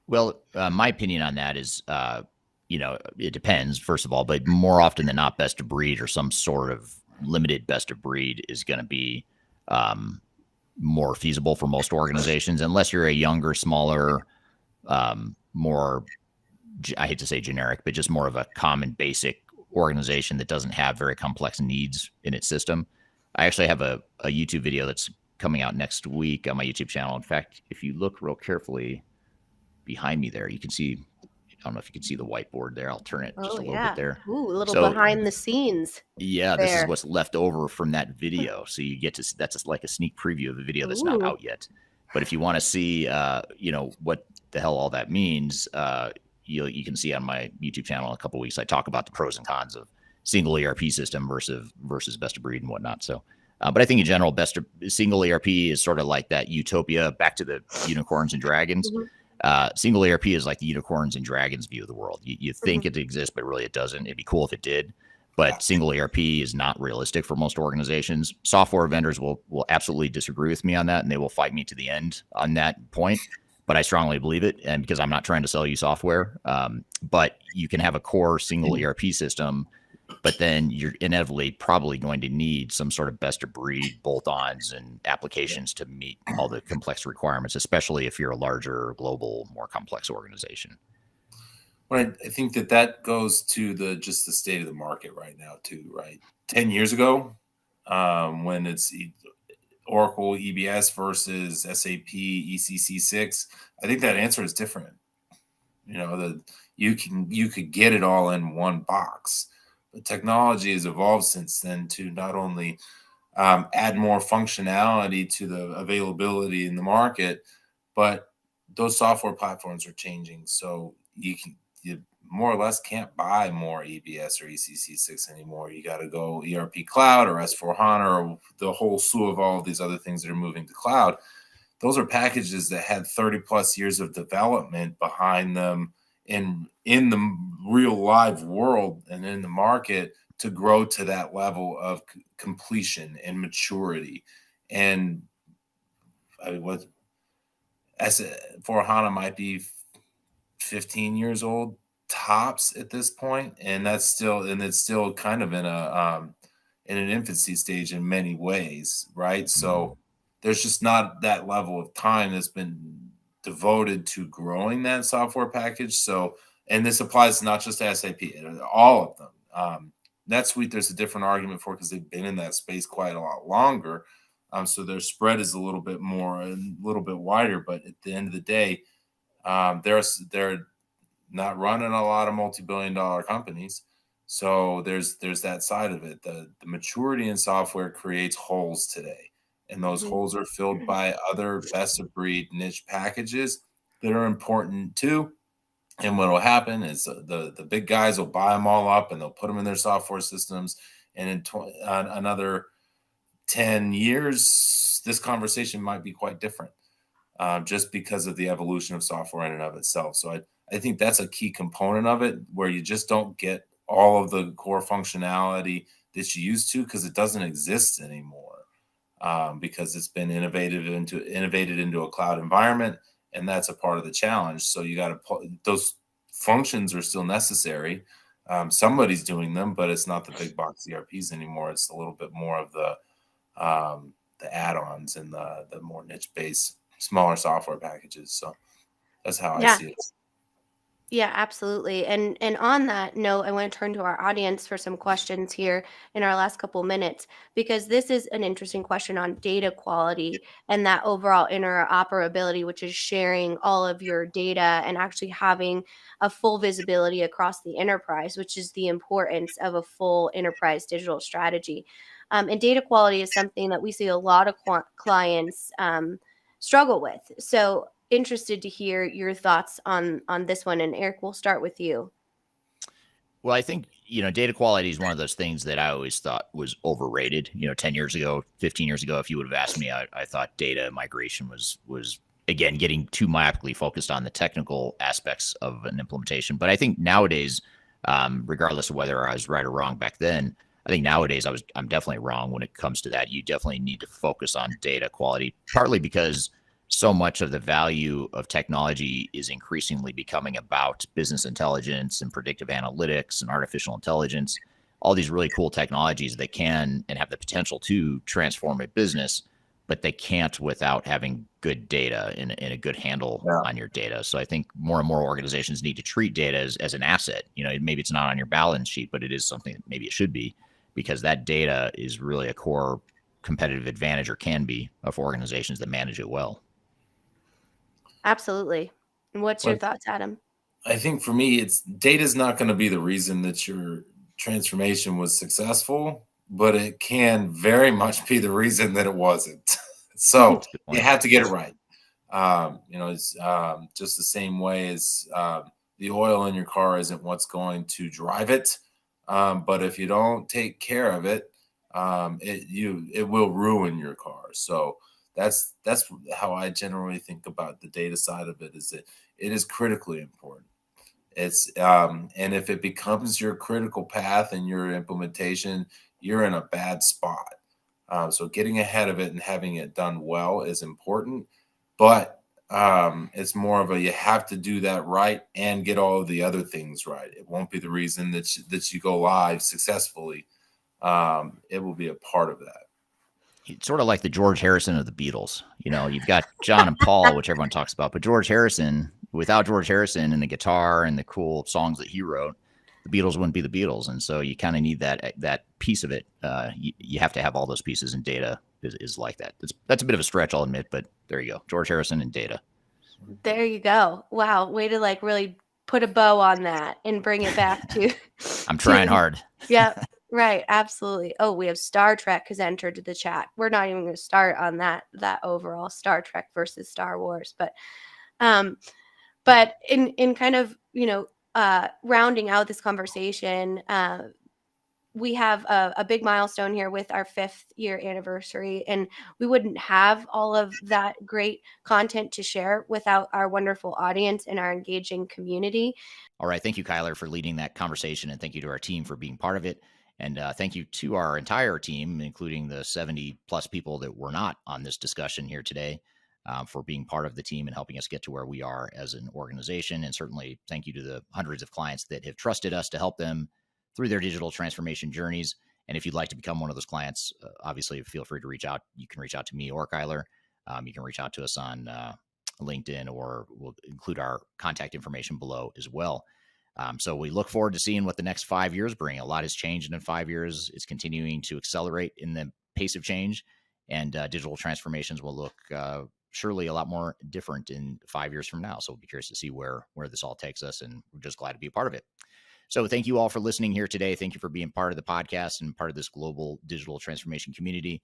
Well, my opinion on that is, it depends, first of all, but more often than not, best of breed or some sort of limited best of breed is going to be more feasible for most organizations, unless you're a younger, smaller, more, I hate to say generic, but just more of a common basic organization that doesn't have very complex needs in its system. I actually have a YouTube video that's coming out next week on my YouTube channel. In fact, if you look real carefully behind me there, you can see, I don't know if you can see the whiteboard there. I'll turn it just a little bit there. Ooh, a little behind the scenes. Yeah, this is what's left over from that video. So you get to, that's like a sneak preview of a video that's not out yet. But if you want to see, what the hell all that means, you can see on my YouTube channel in a couple of weeks, I talk about the pros and cons of single ERP system versus best of breed and whatnot. So, but I think in general, single ERP is sort of like that utopia, back to the unicorns and dragons. Single ERP is like the unicorns and dragons view of the world. You think it exists, but really it doesn't. It'd be cool if it did. But single ERP is not realistic for most organizations. Software vendors will absolutely disagree with me on that, and they will fight me to the end on that point. But I strongly believe it, and because I'm not trying to sell you software. But you can have a core single ERP system, but then you're inevitably probably going to need some sort of best of breed bolt-ons and applications to meet all the complex requirements, especially if you're a larger, global, more complex organization. Well, I think that goes to the state of the market right now too, right? 10 years ago, when it's Oracle EBS versus SAP ECC6, I think that answer is different. You could get it all in one box. But technology has evolved since then to not only add more functionality to the availability in the market. But those software platforms are changing, so you more or less can't buy more EBS or ECC6 anymore. You got to go ERP Cloud or S4HANA or the whole slew of all of these other things that are moving to cloud. Those are packages that had 30 plus years of development behind them in the real live world and in the market to grow to that level of completion and maturity. And I mean, what S4HANA might be 15 years old tops at this point, and it's still kind of in an infancy stage in many ways, right? So there's just not that level of time that's been devoted to growing that software package. So, and this applies not just to SAP, all of them. NetSuite, there's a different argument for because they've been in that space quite a lot longer. So their spread is a little bit more, a little bit wider. But at the end of the day, they're not running a lot of multi-billion-dollar companies. So there's that side of it. The maturity in software creates holes today, and those holes are filled by other best-of-breed niche packages that are important too. And what will happen is the big guys will buy them all up and they'll put them in their software systems. And in another 10 years, this conversation might be quite different, just because of the evolution of software in and of itself. So I think that's a key component of it, where you just don't get all of the core functionality that you used to because it doesn't exist anymore, because it's been innovated into a cloud environment. And that's a part of the challenge. So you got to those functions are still necessary. Somebody's doing them, but it's not the big box ERPs anymore. It's a little bit more of the add-ons and the more niche-based, smaller software packages. So that's how I see it. Yeah, absolutely. And on that note, I want to turn to our audience for some questions here in our last couple minutes, because this is an interesting question on data quality and that overall interoperability, which is sharing all of your data and actually having a full visibility across the enterprise, which is the importance of a full enterprise digital strategy. And data quality is something that we see a lot of clients struggle with. So interested to hear your thoughts on this one. And Eric, we'll start with you. Well, I think, data quality is one of those things that I always thought was overrated. 10 years ago, 15 years ago, if you would have asked me, I thought data migration was again, getting too myopically focused on the technical aspects of an implementation. But I think nowadays, regardless of whether I was right or wrong back then, I think nowadays I'm definitely wrong when it comes to that. You definitely need to focus on data quality, partly because so much of the value of technology is increasingly becoming about business intelligence and predictive analytics and artificial intelligence, all these really cool technologies that can and have the potential to transform a business, but they can't without having good data and a good handle on your data. So I think more and more organizations need to treat data as an asset. Maybe it's not on your balance sheet, but it is something that maybe it should be, because that data is really a core competitive advantage, or can be, of organizations that manage it well. Absolutely. And what's your thoughts, Adam? I think for me, data is not going to be the reason that your transformation was successful, but it can very much be the reason that it wasn't. So you have to get it right. It's just the same way as the oil in your car isn't what's going to drive it. But if you don't take care of it, it will ruin your car. So that's how I generally think about the data side of it, is that it is critically important. It's and if it becomes your critical path in your implementation, you're in a bad spot. So getting ahead of it and having it done well is important, but it's more of you have to do that right and get all of the other things right. It won't be the reason that you go live successfully. It will be a part of that. It's sort of like the George Harrison of the Beatles. You've got John and Paul, which everyone talks about, but George Harrison, without George Harrison and the guitar and the cool songs that he wrote, the Beatles wouldn't be the Beatles. And so you kind of need that piece of it. You have to have all those pieces, and data is like that. That's a bit of a stretch, I'll admit, but there you go. George Harrison and data. There you go. Wow. Way to really put a bow on that and bring it back to. I'm trying hard. Yeah. Right, absolutely. Oh, we have Star Trek has entered the chat. We're not even going to start on that overall Star Trek versus Star Wars, um, but in kind of rounding out this conversation, we have a big milestone here with our 5th year anniversary, and we wouldn't have all of that great content to share without our wonderful audience and our engaging community. All right. Thank you, Kyler, for leading that conversation, and thank you to our team for being part of it. And thank you to our entire team, including the 70 plus people that were not on this discussion here today, for being part of the team and helping us get to where we are as an organization. And certainly thank you to the hundreds of clients that have trusted us to help them through their digital transformation journeys. And if you'd like to become one of those clients, obviously feel free to reach out. You can reach out to me or Kyler. You can reach out to us on LinkedIn, or we'll include our contact information below as well. So we look forward to seeing what the next 5 years bring. A lot has changed in 5 years. It's continuing to accelerate in the pace of change, and digital transformations will look surely a lot more different in 5 years from now. So we'll be curious to see where this all takes us, and we're just glad to be a part of it. So thank you all for listening here today. Thank you for being part of the podcast and part of this global digital transformation community.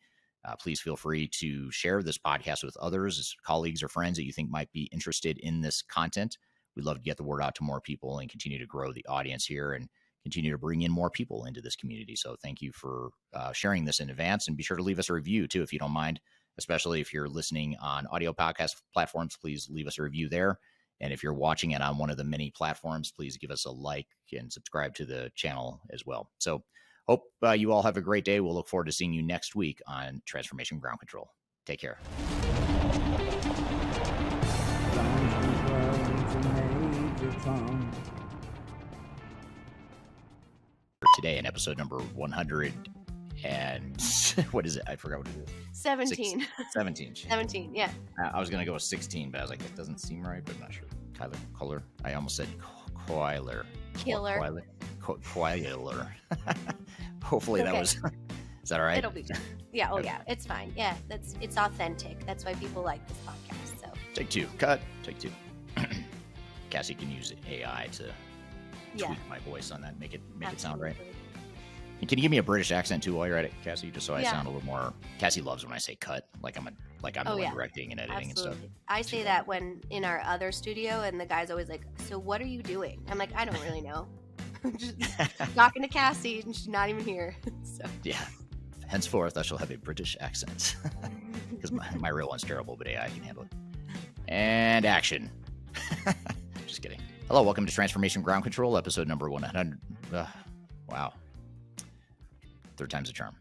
Please feel free to share this podcast with others, colleagues, or friends that you think might be interested in this content. We'd love to get the word out to more people and continue to grow the audience here and continue to bring in more people into this community. So thank you for sharing this in advance, and be sure to leave us a review too, if you don't mind, especially if you're listening on audio podcast platforms. Please leave us a review there. And if you're watching it on one of the many platforms, please give us a like and subscribe to the channel as well. So hope you all have a great day. We'll look forward to seeing you next week on Transformation Ground Control. Take care. Today in episode number 100 and what is it? I forgot what it is. 17. 17. 17, yeah. I was going to go with 16, but I was like, that doesn't seem right, but I'm not sure. Kyler, Kohler. I almost said Koiler. Killer. Koiler. Hopefully that was, is that all right? It'll be fine. Yeah, oh yeah, it's fine. Yeah, it's authentic. That's why people like this podcast. So Take 2. Cut. Take 2. Cassie can use AI to tweak my voice on that, make it sound right. And can you give me a British accent too while you're at it, Cassie, just so I sound a little more? Cassie loves when I say cut, like I'm directing and editing and stuff. I say that when in our other studio, and the guy's always like, "So what are you doing?" I'm like, "I don't really know. I'm just talking to Cassie, and she's not even here." So yeah. Henceforth, I shall have a British accent because my real one's terrible, but AI can handle it. And action. Just kidding. Hello, welcome to Transformation Ground Control, episode number 100. Wow. 3rd time's a charm.